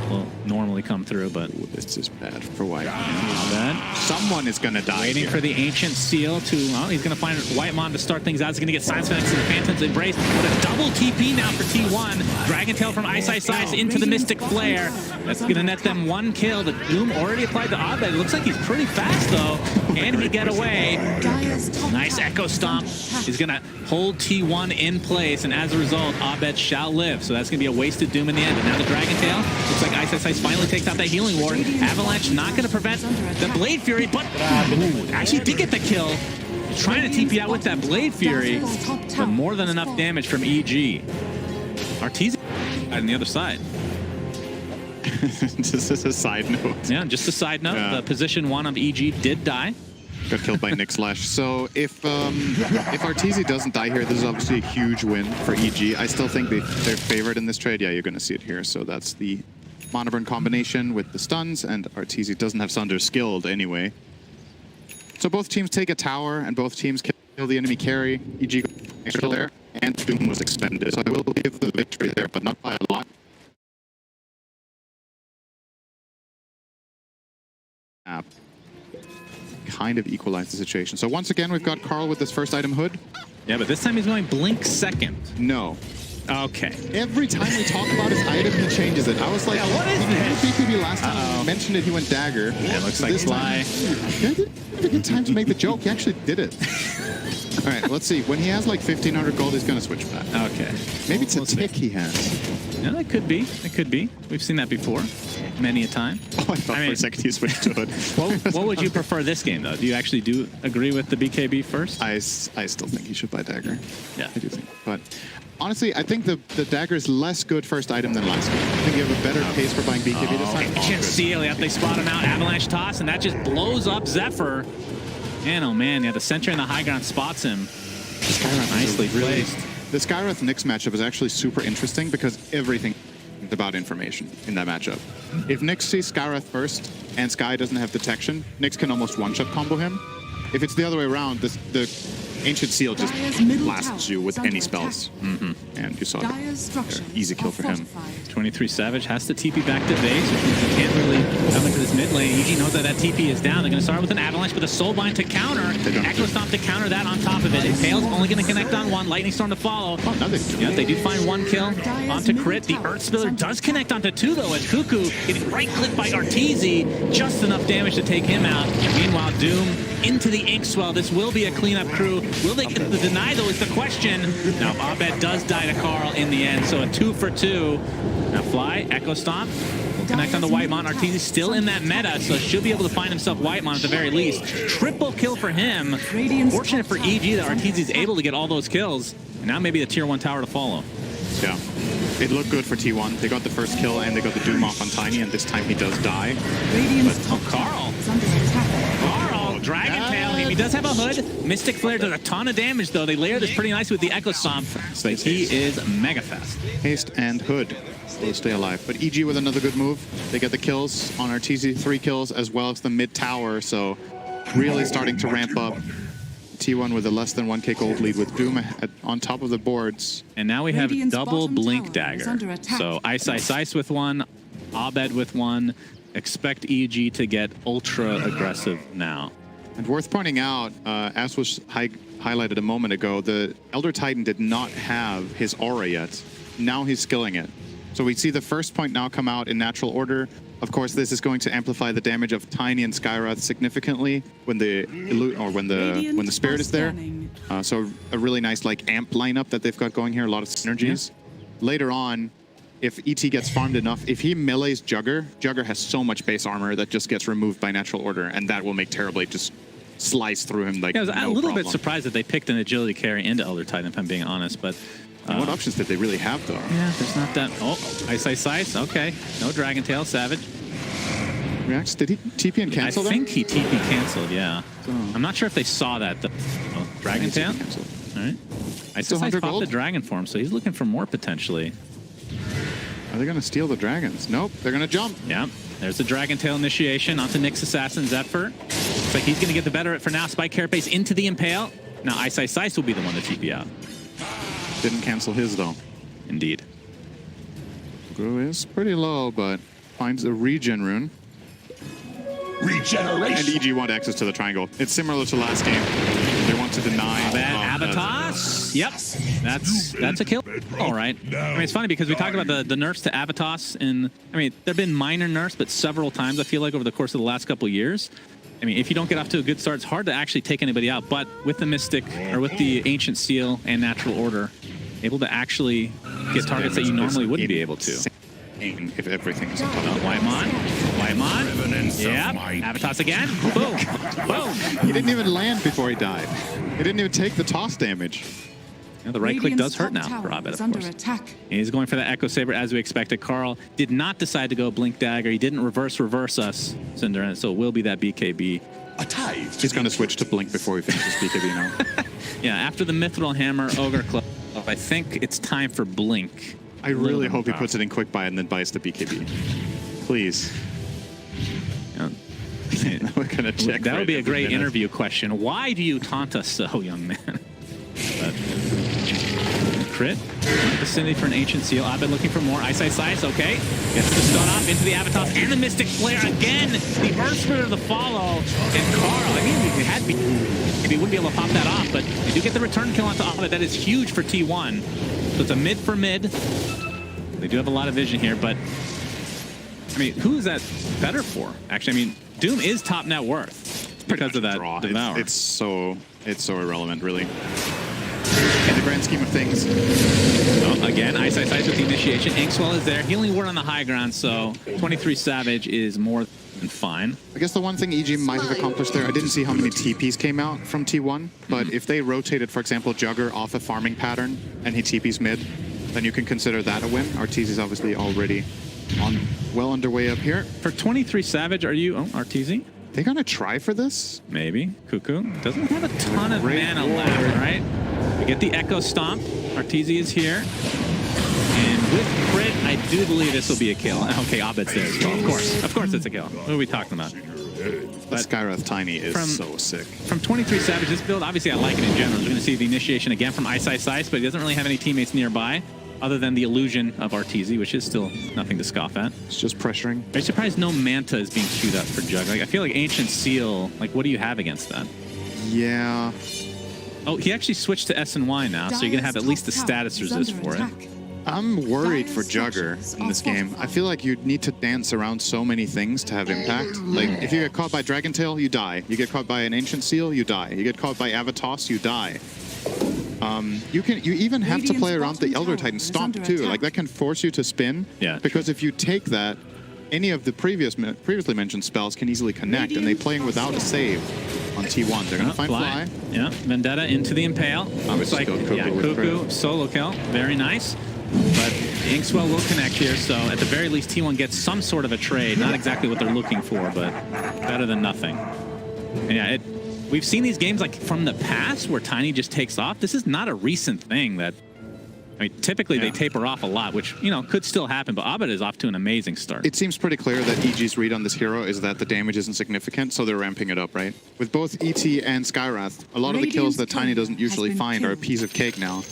will normally come through, but This is bad for White. Abed Someone is gonna die waiting here. for the Ancient Seal to, well, he's going to find Whitemon to start things out. He's going to get Science Phoenix and the Phantom's Embrace, but a double TP now for T1. Dragon Tail from Ice into the Mystic Flare. That's going to net them one kill. The Doom already applied to Abed. It looks like he's pretty fast, though. Can he get away? Dire's top Nice tower Echo is Stomp. under attack. He's going to hold T1 in place, and as a result, Abed shall live. So that's going to be a wasted Doom in the end. But now the Dragon Tail, looks like Ice finally takes out that healing ward. Avalanche not going to prevent the Blade Fury, but ooh, actually did get the kill. Trying to TP out with that Blade Fury, but more than enough damage from EG. Arteezy on the other side. This is a side note. Yeah, just a side note, Yeah. the position 1 of EG did die. Got killed by Nick's Lash. So if Arteezy doesn't die here, this is obviously a huge win for EG. I still think they're favored in this trade. Yeah, you're going to see it here. So that's the Monoburn combination with the stuns, and Arteezy doesn't have Sunder skilled anyway. So both teams take a tower, and both teams kill the enemy carry. EG extra there, and Doom was expended. So I will give the victory there, but not by a lot. Kind of equalize the situation. So once again, we've got Carl with this first item hood. Yeah, but this time he's going Blink second. No. Okay. Every time we talk about his item, he changes it. I was like, Yeah, what is he did this? BKB last time. He mentioned it, he went dagger. Yeah, it looks like This Fly. time, he didn't have a good time to make the joke. He actually did it. All right, let's see. When he has like 1,500 gold, he's going to switch back. Okay. Maybe it's We'll a see. tick he has. Yeah, that could be. It could be. We've seen that before, many a time. Oh, I thought I for mean- a second he switched to it. What would you prefer this game, though? Do you actually agree with the BKB first? I still think he should buy dagger. Yeah. I do think. But honestly, I think the dagger is less good first item than last game. I think you have a better case for buying BKB this time. Ancient Seal, yeah, they spot him out. Avalanche toss, and that just blows up Zephyr. Man, oh man, yeah, the Sentry and the high ground spots him. Skywrath Nicely is really, placed. the Skywrath Nyx matchup is actually super interesting because everything is about information in that matchup. If Nyx sees Skywrath first and Sky doesn't have detection, Nyx can almost one-shot combo him. If it's the other way around, the Ancient Seal just Dire's middle blasts tower you with is under any attack. spells. And you saw it. Dire's structures Easy kill are for him. fortified. 23 Savage has to TP back to base, which means he can't really come into this mid lane. EG knows that that TP is down. They're going to start with an Avalanche, but a Soulbind to counter. Echo Stomp to counter that on top of it. Impale's only going to connect on one. Lightning Storm to follow. Oh, now they do. Yeah, they do find one kill onto crit. The Earth Spiller does connect onto two, though, as Cuckoo getting right-clicked by Arteezy. Just enough damage to take him out. Meanwhile, Doom into the Inkswell. This will be a cleanup crew. Will they get the deny, though, is the question. Now, Abed does die to Carl in the end, so a 2 for 2. Now, Fly, Echo Stomp. Will connect on the Whitemon. Arteezy still in that meta, so should be able to find himself Whitemon at the very least. Triple kill for him. Fortunate for EG that Arteezy is able to get all those kills. And now maybe the tier 1 tower to follow. Yeah. It looked good for T1. They got the first kill and they got the Doom off on Tiny, and this time he does die. But Carl. Carl, Dragon Tail. He does have a hood. Mystic Flare does a ton of damage, though. They layer this pretty nice with the Echo Stomp. But he is mega fast. Haste and Hood will stay alive. But EG with another good move. They get the kills on Arteezy, 3 kills, as well as the mid tower. So really starting to ramp up. T1 with a less than 1k gold lead with Doom on top of the boards. And now we have Radiant's double bottom Blink tower is under Dagger. attack. So Ice with one, Abed with one. Expect EG to get ultra aggressive now. And worth pointing out, as was highlighted a moment ago, the Elder Titan did not have his aura yet. Now he's skilling it. So we see the first point now come out in natural order. Of course, this is going to amplify the damage of Tiny and Skywrath significantly when the spirit is there. So a really nice like amp lineup that they've got going here. A lot of synergies. Yeah. Later on, if ET gets farmed enough, if he melees Jugger, Jugger has so much base armor that just gets removed by natural order, and that will make Terrorblade just slice through him like I was no a little bit problem. surprised that they picked an agility carry into Elder Titan, if I'm being honest, but what options did they really have, though? yeah, there's not that. Oh, Ice. Okay, no Dragon Tail, Savage. Reacts? Did he TP and cancel I think he TP canceled, yeah. Oh. I'm not sure if they saw that. Oh, Dragon Tail? All right. Ice Still 100 popped gold? the dragon form, so he's looking for more potentially. Are they going to steal the dragons? Nope, they're going to jump. Yeah, there's the Dragon Tail initiation onto Nyx Assassin Zephyr. Looks like he's going to get the better of it for now. Spike Carapace into the Impale. Now Ice will be the one to TP out. Didn't cancel his, though. Indeed. Gru is pretty low, but finds a regen rune. Regeneration. And EG want access to the triangle. It's similar to last game. They want to deny. Abatos. Yep, that's a kill. All right. I mean, it's funny because we talked about the nerfs to Abatos, and I mean, there've been minor nerfs, but several times I feel like over the course of the last couple of years. I mean, if you don't get off to a good start, it's hard to actually take anybody out. But with the Mystic, or with the Ancient Seal and Natural Order, able to actually get targets that you normally wouldn't be able to. If everything is on top. Whitemon. Yeah. Abatos again. Boom. Boom. He didn't even land before he died. He didn't even take the toss damage. Yeah, the right click does hurt now for Abed, of course. And he's going for the Echo Saber as we expected. Carl did not decide to go Blink Dagger. He didn't reverse us, Cinder, so it will be that BKB. He's going to switch to Blink before he finishes BKB now. Yeah, after the Mithril Hammer, Ogre Club, I think it's time for Blink. I really hope he puts it in Quick Buy and then buys the BKB. Please. Yeah. We're going to check. That would be a great interview question. Why do you taunt us so, young man? But, crit. Vicinity for an Ancient Seal. I've been looking for more. Ice. Okay. Gets the stun off into the Avatar and the Mystic Flare again. The Earth Spirit of the follow. And Carl, I mean, we had maybe he wouldn't be able to pop that off, but they do get the return kill onto Abed. That is huge for T1. So it's a mid for mid. They do have a lot of vision here, but I mean, who is that better for? Actually, I mean, Doom is top net worth because of that Devour. It's so irrelevant, really. In the grand scheme of things. Oh, again, Ice with the initiation. Inkswell is there. Healing Word on the high ground, so 23 Savage is more than fine. I guess the one thing EG might have accomplished there, I didn't see how many TPs came out from T1, but if they rotated, for example, Jugger off a farming pattern and he TPs mid, then you can consider that a win. Arteezy is obviously already well underway up here. For 23 Savage, are you... Oh, Arteezy? They gonna try for this? Maybe. Cuckoo doesn't have a ton of mana left, right? We get the Echo Stomp. Arteezy is here. And with crit, I do believe this will be a kill. Okay, Abed's there as well. Of course it's a kill. What are we talking about? The Skyrath Tiny is so sick. From 23 Savage, this build, obviously I like it in general. We're going to see the initiation again from Ice, but he doesn't really have any teammates nearby other than the illusion of RTZ, which is still nothing to scoff at. It's just pressuring. I'm surprised no Manta is being queued up for Jug. Like, I feel like Ancient Seal, like, what do you have against that? Yeah. Oh, he actually switched to S and Y now, so you're going to have at least the status resist for it. I'm worried for Jugger in this game. I feel like you need to dance around so many things to have impact. Like, if you get caught by Dragon Tail, you die. You get caught by an Ancient Seal, you die. You get caught by Avatos, you die. You even have to play around the Elder Titan Stomp too. Like, that can force you to spin. Yeah. Because if you take that, any of the previously mentioned spells can easily connect, and they playing without a save on T1. They're gonna find Fly. Yeah, Vendetta into the Impale. Looks like Cuckoo solo kill. Very nice. But the Inkswell will connect here, so at the very least T1 gets some sort of a trade. Not exactly what they're looking for, but better than nothing. And yeah, we've seen these games like from the past where Tiny just takes off. This is not a recent thing that, I mean, typically they taper off a lot, which, you know, could still happen, but Abed is off to an amazing start. It seems pretty clear that EG's read on this hero is that the damage isn't significant, so they're ramping it up, right? With both ET and Skyrath, a lot of the kills that Tiny doesn't usually find are a piece of cake now.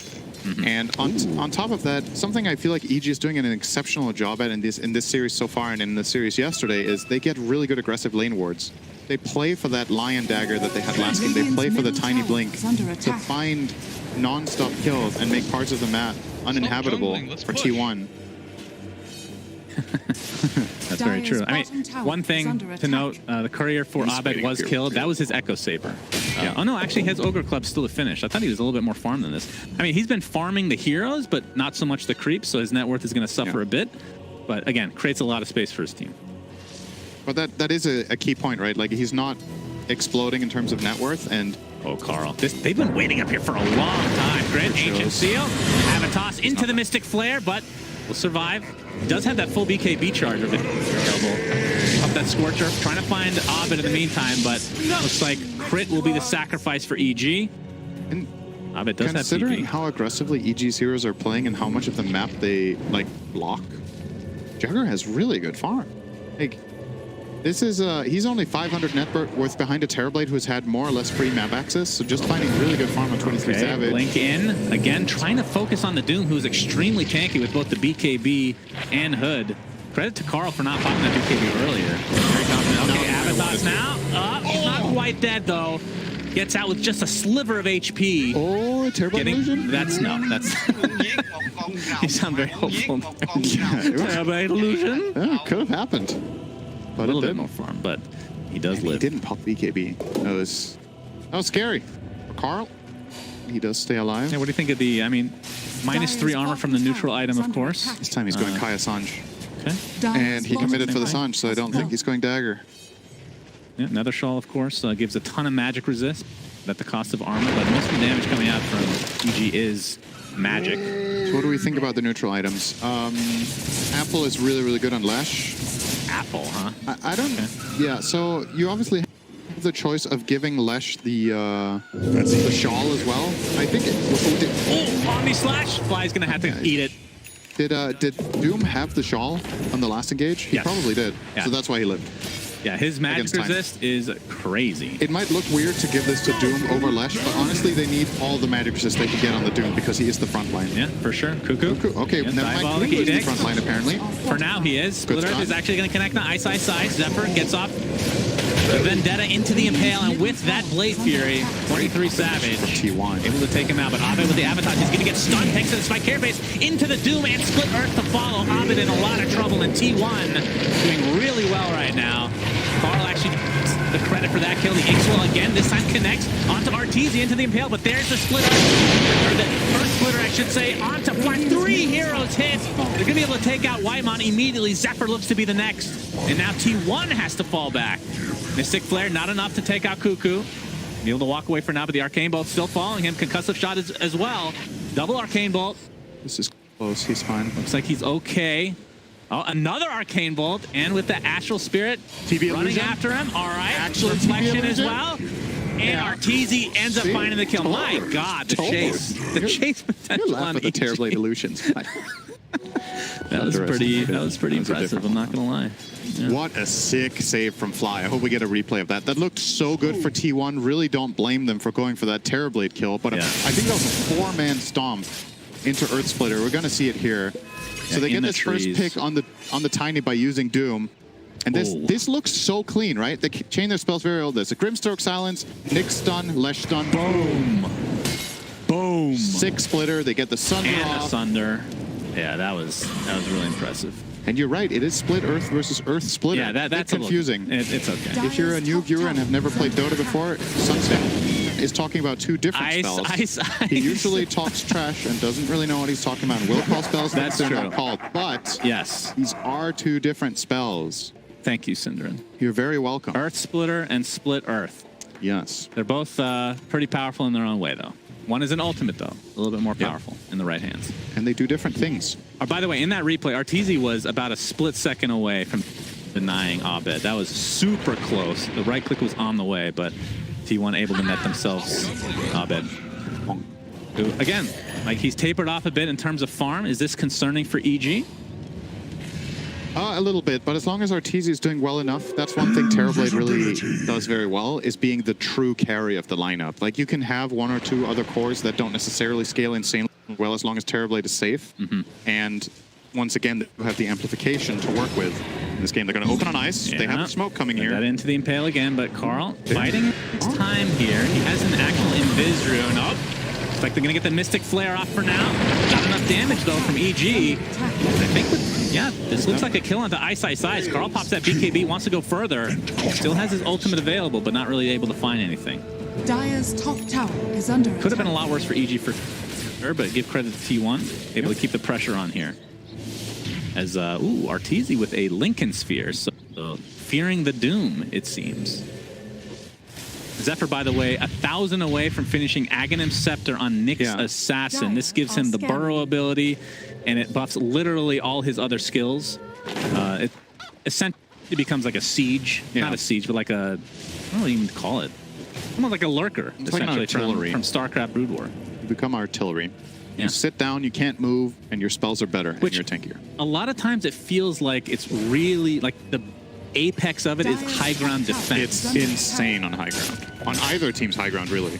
And on top of that, something I feel like EG is doing an exceptional job at in this series so far and in the series yesterday is they get really good aggressive lane wards. They play for that Lion Dagger that they had last game. They play for the Tiny Blink to find non-stop kills and make parts of the map uninhabitable for T1. That's very true. I mean, one thing to note, the courier for Abed was killed. That was his Echo Saber. Oh no, actually his Ogre Club's still a finish. I thought he was a little bit more farmed than this. I mean, he's been farming the heroes, but not so much the creeps, so his net worth is going to suffer a bit. But again, creates a lot of space for his team. But that is a key point, right? Like, he's not exploding in terms of net worth, and oh, Carl, they've been waiting up here for a long time. Great Ancient Seal, have a toss into the Mystic Flare, but will survive. He does have that full BKB charge available. Up that Scorcher, trying to find Abed in the meantime, but looks like crit will be the sacrifice for EG. And Abed does have considering PG. how aggressively EG's heroes are playing and how much of the map they like block, Jugger has really good farm. Like, this is he's only 500 net worth behind a Terrorblade who's had more or less free map access, so just finding really good farm on 23 Savage. Blink in again, trying to focus on the Doom, who's extremely tanky with both the BKB and Hood. Credit to Carl for not popping that BKB earlier. Very confident. Okay, Avatos now. He's not quite dead though. Gets out with just a sliver of HP. Oh, Terrorblade illusion? That's you sound very hopeful. Terrorblade illusion? Yeah, could have happened. But a little bit more farm, but he does live. He didn't pop BKB. That was scary. For Carl, he does stay alive. Yeah, what do you think of the, I mean, -3 armor from the neutral item, of course. This time he's going Kaya Sanj. Okay. And he committed for the Sanj, so I don't think he's going Dagger. Yeah, Nether Shawl, of course, gives a ton of magic resist at the cost of armor, but most of the damage coming out from EG is magic. So what do we think about the neutral items? Apple is really, really good on Lash. Apple, huh? I don't... Okay. Yeah, so you obviously have the choice of giving Lesh the shawl as well. I think it... Omni Slash! Fly's gonna have to eat it. Did Doom have the shawl on the last engage? He probably did. Yeah. So that's why he lived. Yeah, his magic resist is crazy. It might look weird to give this to Doom over Lesh, but honestly, they need all the magic resist they can get on the Doom because he is the front line. Yeah, for sure. Cuckoo. Okay, never mind. Cuckoo is the front line, apparently. For now, he is. Split Earth is actually going to connect the Ice. Zephyr gets off the Vendetta into the Impale, and with that Blade Fury, 23 Savage T1 able to take him out. But Abed with the Avatar, he's going to get stunned, takes to the Spike Care Base, into the Doom, and Split Earth to follow. Abed in a lot of trouble, and T1 doing really well right now. Carl actually gets the credit for that kill. The Inkswell again, this time connects onto Arteezy into the Impale, but there's the Splitter, or the first Splitter, I should say, onto Fly. 3 heroes hit. They're going to be able to take out Whitemon immediately. Zephyr looks to be the next, and now T1 has to fall back. Mystic Flare, not enough to take out Cuckoo. Able to walk away for now, but the Arcane Bolt still following him. Concussive shot as well. Double Arcane Bolt. This is close. He's fine. Looks like he's okay. Oh, another Arcane Bolt, and with the Astral Spirit running after him. All right, actual reflection as well. And Arteezy ends up finding the kill. My God, the chase. The chase potential. You laugh at the Terrorblade illusions. That was pretty impressive. I'm not gonna lie. Yeah. What a sick save from Fly. I hope we get a replay of that. That looked so good for T1. Really don't blame them for going for that Terrorblade kill. But I think that was a 4-man stomp into Earth Splitter. We're going to see it here. So they get this first pick on the Tiny by using Doom. And this looks so clean, right? They chain their spells very well. There's a Grimstroke Silence, Nick stun, Lesh stun. Boom. Boom. 6 Splitter. They get the Sunder and off. the Sunder. Yeah, that was really impressive. And you're right, it is Split Earth versus Earth Splitter. Yeah, that's confusing. It's okay. If you're a new viewer and have never played Dota before, Sunstone is talking about 2 different spells. Ice. He usually talks trash and doesn't really know what he's talking about and will call spells that they're not called. But yes, these are 2 different spells. Thank you, Synderen. You're very welcome. Earth Splitter and Split Earth. Yes. They're both pretty powerful in their own way, though. One is an ultimate, though. A little bit more powerful in the right hands. And they do different things. By the way, in that replay, Arteezy was about a split second away from denying Abed. That was super close. The right click was on the way, but T1 able to net themselves Abed. Who, again, like he's tapered off a bit in terms of farm. Is this concerning for EG? A little bit, but as long as Arteezy is doing well enough, that's one thing Terrorblade really does very well, is being the true carry of the lineup. Like, you can have 1 or 2 other cores that don't necessarily scale insanely well as long as Terrorblade is safe. And once again, they have the amplification to work with. In this game, they're going to open on ice. They have the smoke coming here. That into the Impale again, but Carl fighting his time here. He has an actual Invis rune. Oh, looks like they're going to get the Mystic Flare off for now. Not enough damage, though, from EG. I think this looks like a kill onto Ice. Carl pops that BKB, wants to go further. Still has his ultimate available, but not really able to find anything. Dire's top tower is under attack. Could have been a lot worse for EG for sure, but give credit to T1. Able to keep the pressure on here. As, Arteezy with a Lincoln Sphere. So, fearing the doom, it seems. Zephyr, by the way, 1,000 away from finishing Aghanim Scepter on Nick's Assassin. This gives him the Burrow ability, and it buffs literally all his other skills. It essentially becomes like a siege. Not a siege, but like a, I don't know even call it. Almost like a lurker, it's essentially, like artillery. from StarCraft Brood War. You become artillery. You sit down, you can't move, and your spells are better, and you're tankier. A lot of times it feels like it's really, like the apex of it is high ground defense. It's insane on high ground. On either team's high ground, really.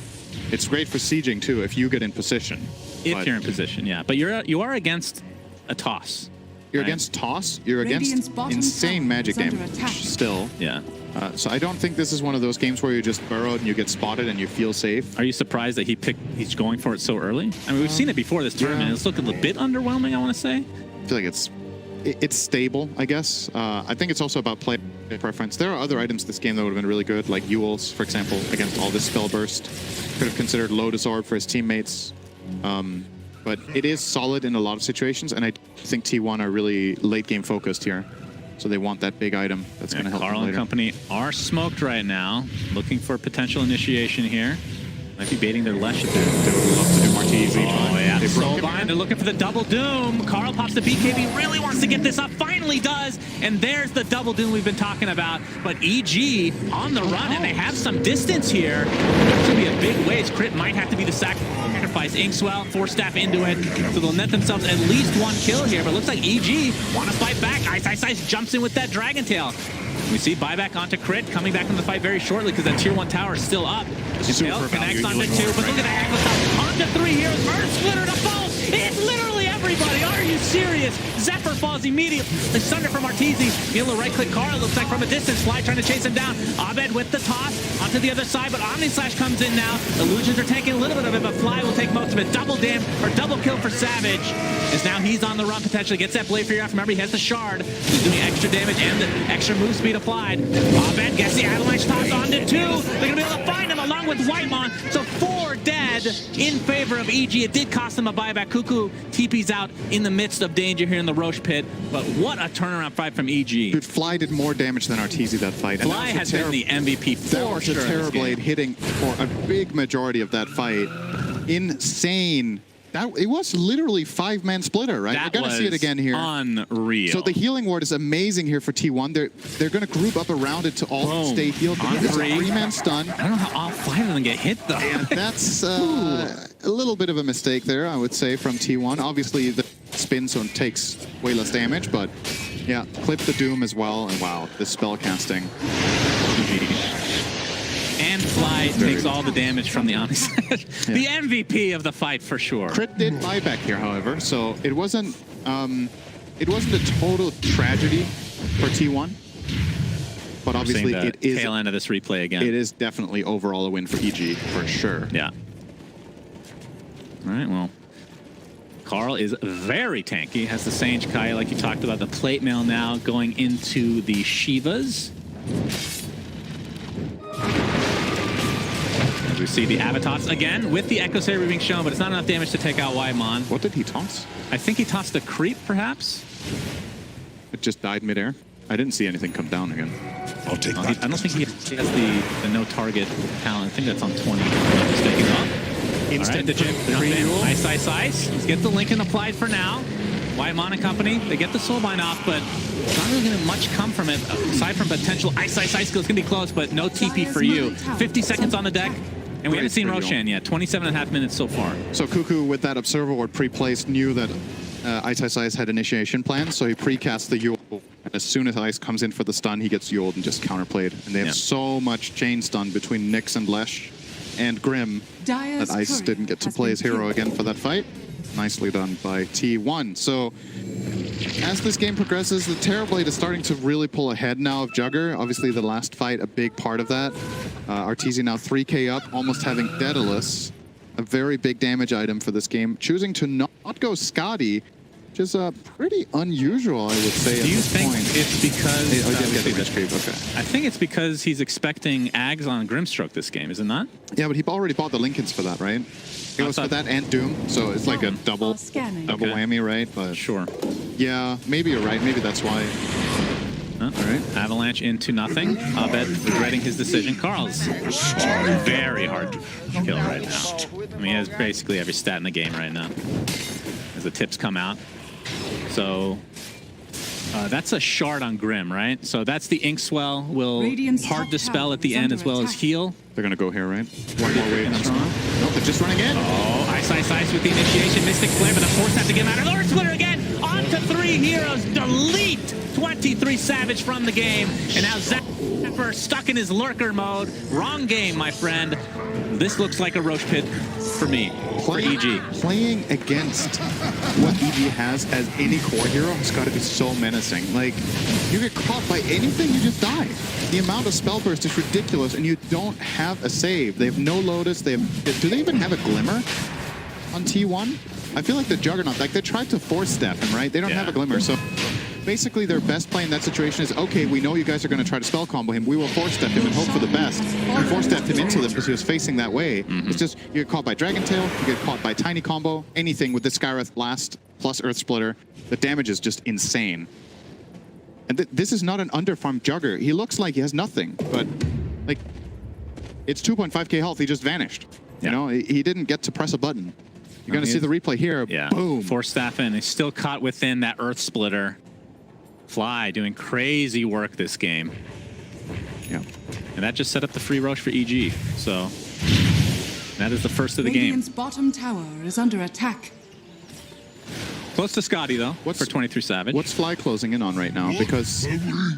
It's great for sieging, too, if you get in position. If you're in position, yeah. But you are against a toss. You're against toss. You're against insane magic damage still. Yeah. So I don't think this is one of those games where you just burrowed and you get spotted and you feel safe. Are you surprised that he's going for it so early? I mean, we've seen it before this tournament. It's looking a bit underwhelming, I want to say. I feel like it's stable, I guess. I think it's also about play preference. There are other items this game that would have been really good, like Yules, for example, against all this spell burst. Could have considered Lotus Orb for his teammates. But it is solid in a lot of situations, and I think T1 are really late game focused here. So they want that big item that's going to help them later. Carl and company are smoked right now, looking for potential initiation here. Might be baiting their Lesh a bit. They would love to do Martizi. Oh, yeah. They Soul Bind. They're looking for the double doom. Carl pops the BKB, really wants to get this up. Finally does. And there's the double doom we've been talking about. But EG on the run, and they have some distance here. There's going to be a big ways. Crit might have to be the sacrifice. Inkswell, Force Staff into it. So they'll net themselves at least 1 kill here. But it looks like EG want to fight back. Ice jumps in with that Dragon Tail. We see buyback onto Crit, coming back from the fight very shortly because that tier 1 tower is still up. Impale connects onto 2, but look at that Aqua onto 3 here. Earth Splitter to fall. It's literally everybody. Are you serious? Zephyr falls immediately. The Sunder from Arteezy. Able to right-click Carl, looks like from a distance. Fly trying to chase him down. Abed with the toss onto the other side, but Omni Slash comes in now. Illusions are taking a little bit of it, but Fly will take most of it. Double kill for Savage. As now he's on the run, potentially gets that Blade Fury off. Remember, he has the Shard. He's doing extra damage and the extra move speed applied. Abed gets the Avalanche toss onto 2. They're going to be able to find him along with Whitemon. So 4 dead in favor of EG. It did cost them a buyback. Cuckoo TP's out in the midst of danger here in the Roche pit. But what a turnaround fight from EG. Dude, Fly did more damage than Arteezy that fight. Fly has been the MVP for sure. That was a Terrorblade hitting for a big majority of that fight. Insane. It was literally 5-man splitter, right? We're going to see it again here. Unreal. So the healing ward is amazing here for T1. They're going to group up around it to all stay healed. It's a 3-man stun. I don't know how all 5 of them get hit, though. And that's a little bit of a mistake there, I would say, from T1. Obviously, the spin, so it takes way less damage. But yeah, clip the Doom as well. And wow, this spell casting. And Fly takes all the damage from the Omni Slash. Yeah. The MVP of the fight for sure. Crit did buyback here, however, so it wasn't a total tragedy for T1. But obviously, Seeing the it is tail end of this replay again. It is definitely overall a win for EG for sure. Yeah. All right. Well, Carl is very tanky. Has the Sage Kai, like you talked about, the plate mail now going into the Shivas. As we see the Avatars again with the Echo Saber being shown, but it's not enough damage to take out Waimon. What did he toss? I think he tossed a creep, perhaps. It just died midair. I didn't see anything come down again. I'll take I don't think he has the no target talent. I think that's on 20. If I'm not mistaken. All right, the jump in. Ice. Let's get the Lincoln applied for now. Waimon and company, they get the Soulbind off, but it's not really going to much come from it, aside from potential Ice skills. It's going to be close, but no TP for you. 50 seconds on the deck, and we haven't seen Roshan yet. 27.5 minutes so far. So Cuckoo, with that Observer Ward pre-placed, knew that Ice had initiation plans, so he pre-cast the Yule. And as soon as Ice comes in for the stun, he gets Yuled and just counterplayed. And they have so much chain stun between Nyx and Lesh and Grim that Ice didn't get to play his hero again for that fight. Nicely done by T1. So as this game progresses, the Terrorblade is starting to really pull ahead now of Jugger. Obviously, the last fight, a big part of that. Arteezy now 3k up, almost having Daedalus, a very big damage item for this game. Choosing to not go Scotty, which is pretty unusual, I would say. Do you think it's because... Okay. I think it's because he's expecting Ags on Grimstroke this game, is it not? Yeah, but he already bought the Lincolns for that, right? It was for that and Doom, so it's like a double whammy, right? But sure. Yeah, maybe you're right. Maybe that's why. All right. Avalanche into nothing. Abed regretting his decision. Carl's very hard to kill right now. I mean, he has basically every stat in the game right now as the tips come out. So that's a shard on Grim, right? So that's the Ink Swell. Will hard dispel at the end as well as heal. They're going to go here, right? One more wave. Nope, they're just running in. Oh, Ice with the initiation. Mystic Flare, but the Force has to get out. Lord Splitter again. On to 3 heroes. Delete 23 Savage from the game. And now Zapper stuck in his lurker mode. Wrong game, my friend. This looks like a Roche Pit for me, for EG. Playing against what EG has as any core hero has got to be so menacing. Like, you get caught by anything, you just die. The amount of spell burst is ridiculous, and you don't have a save. They have no Lotus. Do they even have a Glimmer on T1? I feel like the Juggernaut, like they tried to force step him, right? They don't have a Glimmer, so basically their best play in that situation is, okay, we know you guys are going to try to spell combo him. We will force step him and hope for the best. We force stepped him into them because he was facing that way. It's just, you get caught by Dragon Tail, you get caught by Tiny Combo, anything with the Skywrath Blast plus Earth Splitter. The damage is just insane. And this is not an underfarmed Jugger. He looks like he has nothing, but like, it's 2.5k health. He just vanished. You know, he didn't get to press a button. You're going to see the replay here. Yeah. Boom. Force staff in. He's still caught within that Earth Splitter. Fly doing crazy work this game. Yeah. And that just set up the free Roche for EG. So that is the first of the game. Radiant's bottom tower is under attack. Close to Scotty, though, for 23 Savage. What's Fly closing in on right now? Because,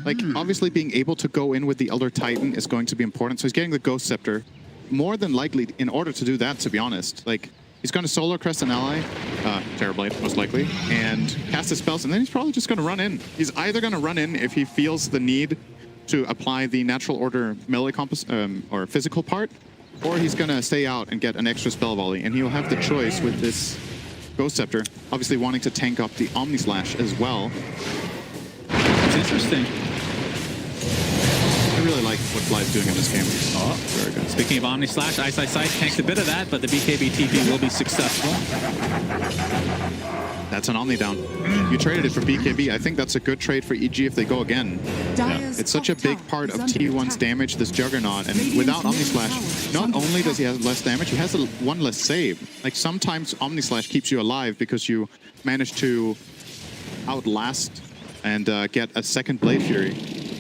like, obviously being able to go in with the Elder Titan is going to be important. So he's getting the Ghost Scepter. More than likely, in order to do that, to be honest, like, he's going to Solar Crest an ally, Terrorblade, most likely, and cast his spells, and then he's probably just going to run in. He's either going to run in if he feels the need to apply the Natural Order melee or physical part, or he's going to stay out and get an extra spell volley, and he'll have the choice with this Ghost Scepter, obviously wanting to tank up the Omni Slash as well. It's interesting. I really like what Fly's doing in this game. Oh, very good. Speaking of Omni Slash, Ice tanked a bit of that, but the BKB TP will be successful. That's an Omni down. You traded it for BKB. I think that's a good trade for EG if they go again. It's such a big part of T1's damage, this Juggernaut, and without Omni Slash, not only does he have less damage, he has one less save. Like, sometimes Omni Slash keeps you alive because you manage to outlast and get a second Blade Fury.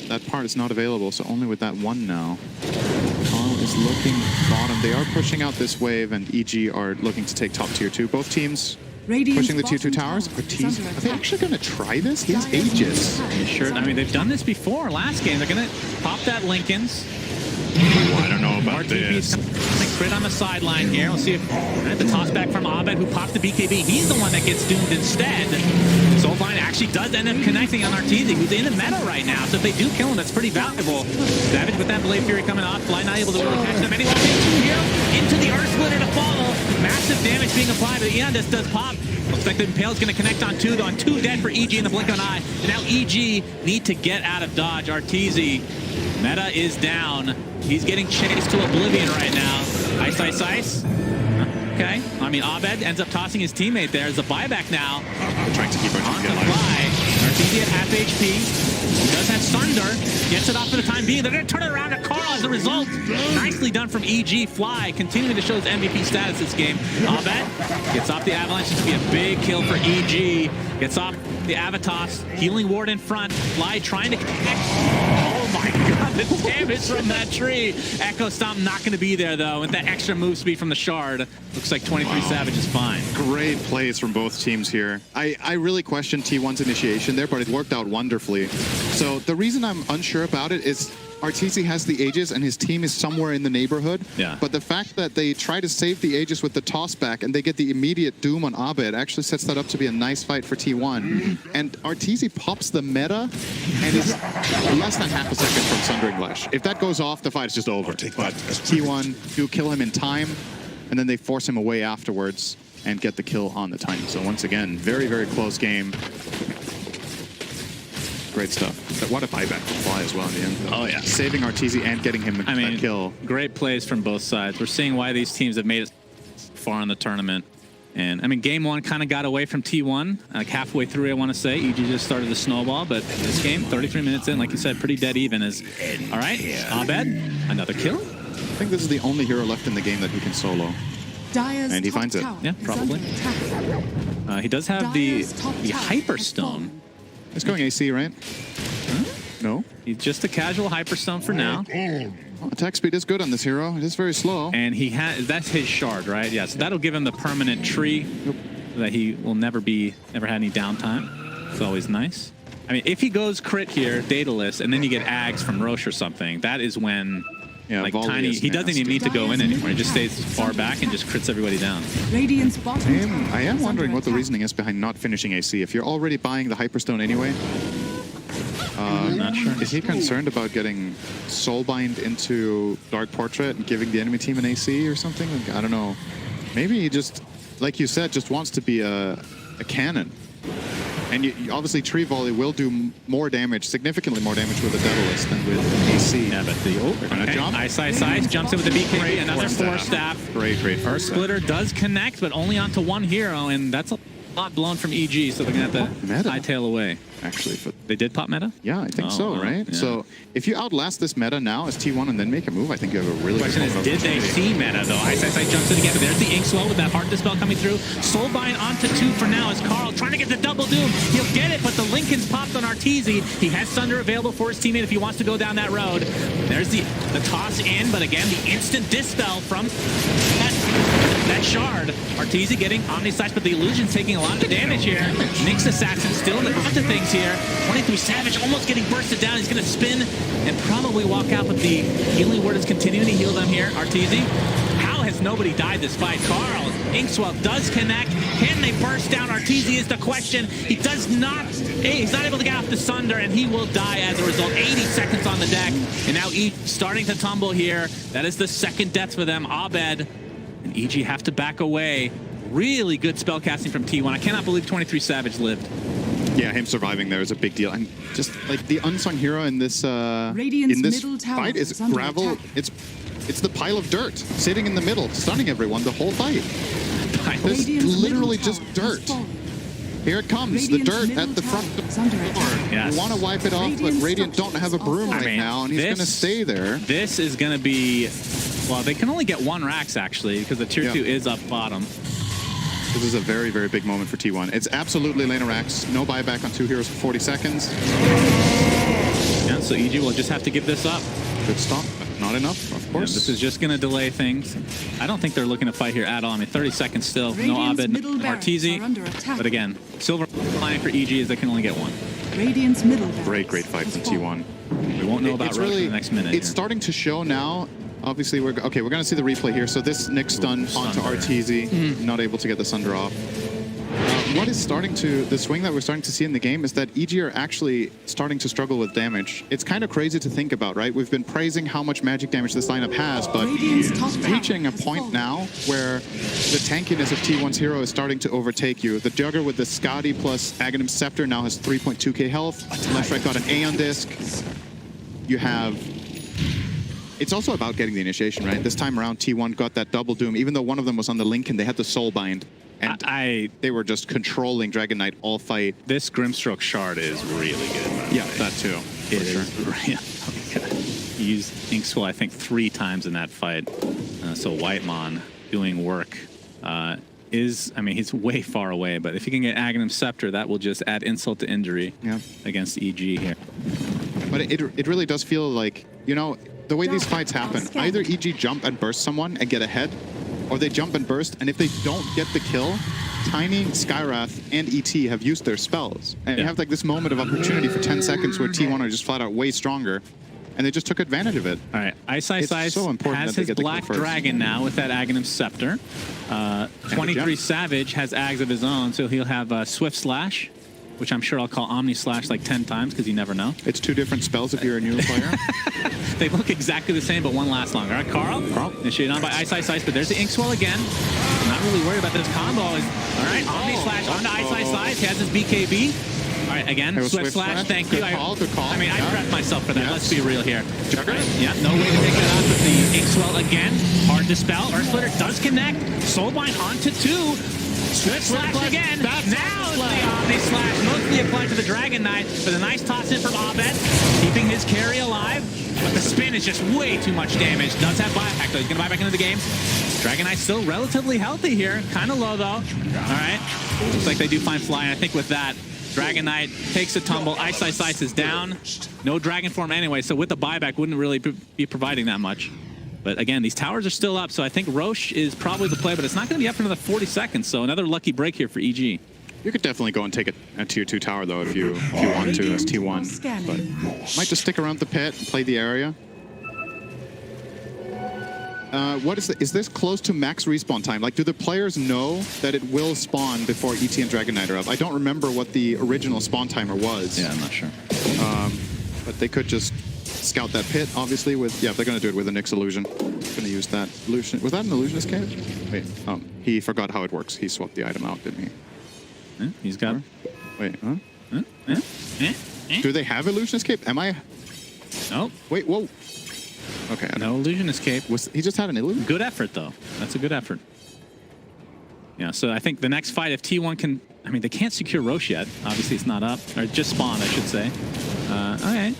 That part is not available, so only with that one now. Carl is looking bottom. They are pushing out this wave, and EG are looking to take top tier 2. Both teams Radiant's pushing the tier 2 bottom towers. tower is Ortiz, under are they attack. actually going to try this? He has Aegis. Sure. I mean, they've done this before. Last game, they're gonna pop that Lincoln's. I don't know about RTP's crit on the sideline here. We'll see if the toss back from Abed, who popped the BKB. He's the one that gets doomed instead. Soulblind actually does end up connecting on Arteezy, who's in the meta right now. So if they do kill him, that's pretty valuable. Savage with that Blade Fury coming off. Fly not able to really catch them. And he walks into the Earth Splitter to follow. Massive damage being applied, but Eondis does pop. Looks like the Impale's going to connect on 2, though. On 2 dead for EG in the blink of an eye. And now EG need to get out of dodge. Arteezy, meta is down. He's getting chased to oblivion right now. Ice, ice, ice. Okay. I mean, Abed ends up tossing his teammate there. There's a buyback now. Trying to keep On the fly. Arteezy at half HP. He does have Sunder. Gets it off for the time being. They're going to turn it around to Carl as a result. Nicely done from EG. Fly continuing to show his MVP status this game. Abed gets off the Avalanche. It's going to be a big kill for EG. Gets off the Avatos. Healing ward in front. Fly trying to connect. Oh my god, the damage from that tree. Echo Stomp not going to be there though. With that extra move speed from the Shard. Looks like 23 Savage is fine. Great plays from both teams here. I really questioned T1's initiation there, but it worked out wonderfully. So the reason I'm unsure about it is Arteezy has the Aegis and his team is somewhere in the neighborhood. Yeah. But the fact that they try to save the Aegis with the toss back and they get the immediate doom on Abed actually sets that up to be a nice fight for T1. And Arteezy pops the meta and is less than half a second from Sundering Lash. If that goes off, the fight is just over. take But that as T1 do kill him in time, and then they force him away afterwards and get the kill on the time. So once again, very, very close game. Great stuff. But what a buyback from Fly as well in the end, though. Oh, yeah. Saving Arteezy and getting him a kill. Great plays from both sides. We're seeing why these teams have made it far in the tournament. And, I mean, game 1 kind of got away from T1. Like halfway through, I want to say. EG just started the snowball. But this game, 33 minutes in, like you said, pretty dead even. All right, Abed, another kill? I think this is the only hero left in the game that he can solo. Dyer's And he top finds it. tower Yeah, is probably. under attack. He does have the Dyer's top tower Hyper has Stone. fallen. It's going AC, right? No? He's just a casual Hyperstone for now. Well, attack speed is good on this hero. It is very slow. And he has, that's his shard, right? Yeah, so that'll give him the permanent tree that he will never have any downtime. It's always nice. I mean, if he goes crit here, Daedalus, and then you get Ags from Roche or something, that is when, like, volley Tiny, is he doesn't even need to go in anymore. He just stays far back and just crits everybody down. Radiant's bottom tower I am is wondering under what the attack. reasoning is behind not finishing AC. If you're already buying the Hyperstone anyway, Not sure. is he concerned about getting Soulbind into Dark Portrait and giving the enemy team an AC or something? Like, I don't know. Maybe he just, like you said, just wants to be a cannon. And you obviously Tree Volley will do more damage, significantly more damage with a Daedalus than with AC. Yeah, but the Gonna jump. Ice, ice, ice, jumps in with the BKB, another Force Staff. Great Earth Force Splitter does connect, but only onto one hero, and that's a lot blown from EG, so they're going to have to Meta. hightail away. Actually, but They did pop meta? yeah, I think Oh, so, wow. right? Yeah. So if you outlast this meta now as T1 and then make a move, I think you have a really Question good is, moment did they opportunity. see meta, though? Ice, ice, ice jumps in again, but there's the Ink Swell with that Heart Dispel coming through. Soulbind onto 2 for now as Carl trying to get the double doom. He'll get it, but the Lincoln's popped on Arteezy. He has Thunder available for his teammate if he wants to go down that road. There's the toss in, but again, the instant Dispel from that Shard. Arteezy getting Omni-Slash, but the Illusion's taking a lot of damage here. Nyx Assassin still in the front of things here. 23 Savage almost getting bursted down. He's going to spin and probably walk out, but the healing word is continuing to heal them here. Arteezy, how has nobody died this fight? Carl, Inkswell does connect. Can they burst down? Arteezy is the question. He does not, he's not able to get off the Sunder, and he will die as a result. 80 seconds on the deck, and now E starting to tumble here. That is the second death for them. Abed and EG have to back away. Really good spell casting from T1. I cannot believe 23 Savage lived. Yeah, him surviving there is a big deal. And just like the unsung hero in this Radiant's middle tower fight is is under gravel. attack. It's the pile of dirt sitting in the middle, stunning everyone the whole fight. There's Radiant's literally middle just tower has dirt. fallen. Here it comes, Radiant's the dirt middle at the tower front is under door. attack. Yes. You want to wipe it off, but Radiant's Radiant don't have a broom structures right are now, and he's going to stay there. This is going to be, well, they can only get 1 Rax actually, because the tier Yeah. 2 is up bottom. This is a very, very big moment for T1. It's absolutely Lane Rax. No buyback on 2 heroes for 40 seconds. Yeah, so EG will just have to give this up. Good stop. Not enough, of Yeah, course. this is just going to delay things. I don't think they're looking to fight here at all. I mean, 30 seconds still. No Radiant's Abed, middle no barracks Arteezy. are under attack. But again, silver line for EG is they can only get one. Radiant's middle barracks Great fight has from fallen. T1. We won't know about It's Roche really, in the next minute. It's here. starting to show now. Obviously, we're going to see the replay here. So this Nick stun onto Sunder. Arteezy, not able to get the Sunder off. What is starting to, the swing that we're starting to see in the game is that EG are actually starting to struggle with damage. It's kind of crazy to think about, right? We've been praising how much magic damage this lineup has, but Radiant's top tower reaching a has point fallen. now where the tankiness of T1's hero is starting to overtake you. The Jugger with the Skadi plus Aghanim Scepter now has 3.2k health. Left right got an Aeon Disc. You have... It's also about getting the initiation, right? This time around, T1 got that double Doom. Even though one of them was on the Lincoln, they had the Soul Bind. And they were just controlling Dragon Knight all fight. This Grimstroke shard is really good. By the Yeah, way. that too. It for is really good. He used Inkswell, I think, 3 times in that fight. So Whitemon doing work is, I mean, he's way far away, but if he can get Aghanim Scepter, that will just add insult to injury against EG here. But it really does feel like, you know, the way these fights happen, either EG jump and burst someone and get ahead, or they jump and burst, and if they don't get the kill, Tiny, Skywrath, and ET have used their spells. And you have like this moment of opportunity for 10 seconds where T1 are just flat out way stronger, and they just took advantage of it. All right, Ice It's so important has that they his get the kill Black first. Dragon now with that Aghanim Scepter. 23 Savage has Ags of his own, so he'll have Swift Slash, which I'm sure I'll call Omni Slash like 10 times because you never know. It's 2 different spells if you're a new player. They look exactly the same, but one lasts longer. All right, Carl. Initiated on by Ice, but there's the Inkswell again. I'm not really worried about this combo. All right, Omni Slash onto Ice. He has his BKB. All right, again, Swift Slash, thank you. Good call. I mean, I prepped myself for that. Yes. Let's be real here. Jugger? Yeah, no way to take that out with the Inkswell again. Hard to spell. Earth Splitter does connect. Soulbind onto 2. Swift Slash again. Now it's the Omni Slash, mostly applied to the Dragon Knight, but a nice toss in from Abed, keeping his carry alive. But the spin is just way too much damage. Does have buyback though. He's gonna buy back into the game. Dragon Knight's still relatively healthy here. Kind of low though. All right. Looks like they do find Fly. I think with that, Dragon Knight takes a tumble. Ice is down. No Dragon Form anyway, so with the buyback wouldn't really be providing that much. But again, these towers are still up, so I think Roche is probably the play, but it's not going to be up for another 40 seconds, so another lucky break here for EG. You could definitely go and take a tier 2 tower though if you want to as T1. But might just stick around the pit and play the area. What is this close to max respawn time? Like, do the players know that it will spawn before ET and Dragon Knight are up? I don't remember what the original spawn timer was. Yeah, I'm not sure. But they could just scout that pit, obviously, with... Yeah, they're going to do it with a Nyx Illusion. Going to use that illusion. Was that an Illusionist cave? Wait, he forgot how it works. He swapped the item out, didn't he? Yeah, he's got... Wait, huh? Do they have Illusionist Cape? Am I... Nope. Wait, whoa. Okay. No Illusion Escape. He just had an Illusion? Good effort, though. That's a good effort. Yeah, so I think the next fight, if T1 can... I mean, they can't secure Roche yet. Obviously, it's not up. Or just spawned, I should say. Okay.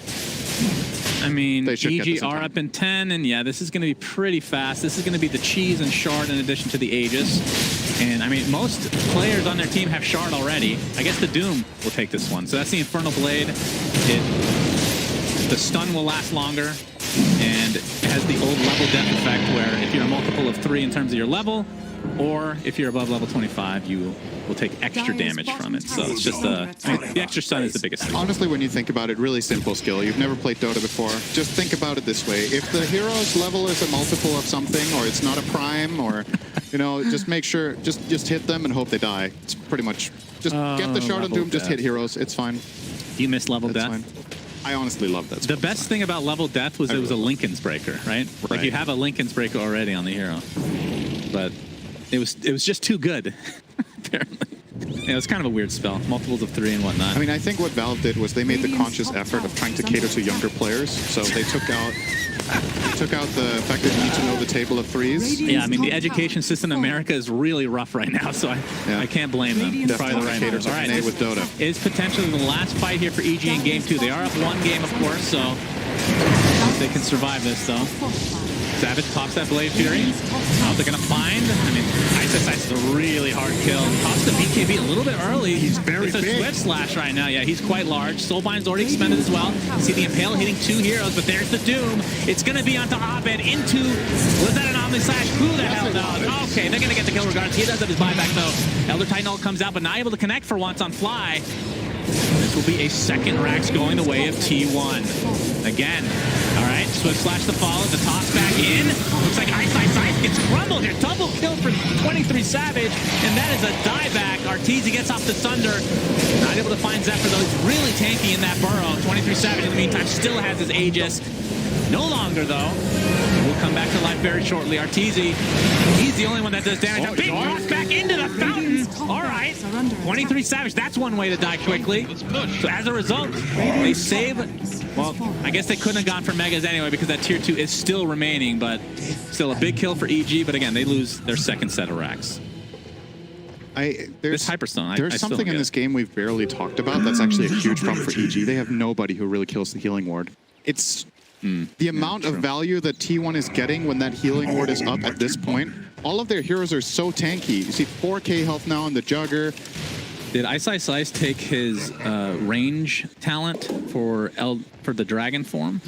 I mean, EG are up in 10, and yeah, this is going to be pretty fast. This is going to be the Cheese and Shard in addition to the Aegis. And, I mean, most players on their team have Shard already. I guess the Doom will take this one. So that's the Infernal Blade. The stun will last longer, and it has the old level death effect where if you're a multiple of 3 in terms of your level, or if you're above level 25, you will take extra damage from it. So it's just the extra stun is the biggest thing. Honestly, when you think about it, really simple skill. You've never played Dota before. Just think about it this way. If the hero's level is a multiple of something, or it's not a prime, or, you know, just make sure, just hit them and hope they die. It's pretty much, just get the Shard on Doom, just hit heroes. It's fine. You missed level death? Fine. I honestly love that. The best thing about level death was it was a Lincoln's Breaker, right? Like you have a Lincoln's Breaker already on the hero. But it was just too good, apparently. Yeah, it was kind of a weird spell. Multiples of 3 and whatnot. I mean, I think what Valve did was they made the conscious effort of trying to cater to younger players. So they took out the fact that you need to know the table of 3s. Yeah, I mean, the education system in America is really rough right now, so I can't blame them. It's probably the right move. All right, this with Dota is potentially the last fight here for EG in Game 2. They are up 1 game, of course, so if they can survive this, though. Savage pops that Blade Fury. Oh, they're gonna find. I mean, Ice is a really hard kill. Pops the BKB a little bit early. He's very big. It's a Swift Slash right now. Yeah, he's quite large. Soulbind's already expended as well. You see the Impale hitting 2 heroes, but there's the Doom. It's gonna be onto Abed into. Was that an Omni Slash? Who the hell knows? Okay, they're gonna get the kill regardless. He does have his buyback though. Elder Titanol comes out, but not able to connect for once on Fly. This will be a second Rax going the way of T1. Again. All right, Swift Slash the follow, the toss back in. Looks like Ice gets crumbled here. Double kill for 23 Savage, and that is a dieback. Arteezy gets off the Sunder. Not able to find Zephyr, though. He's really tanky in that burrow. 23 Savage, in the meantime, still has his Aegis. No longer, though. We'll come back to life very shortly. Arteezy, he's the only one that does damage. A big cross back into the fountain. All right, 23 Savage. That's one way to die quickly. So as a result, they save. Well, I guess they couldn't have gone for Megas anyway because that tier 2 is still remaining, but still a big kill for EG. But again, they lose their second set of racks. There's Hyperstone. There's something in this game we've barely talked about that's actually a huge problem for EG. They have nobody who really kills the healing ward. It's the amount of value that T1 is getting when that healing ward is up at this point. All of their heroes are so tanky. You see 4K health now on the Jugger. Did Ice take his range talent for the dragon form?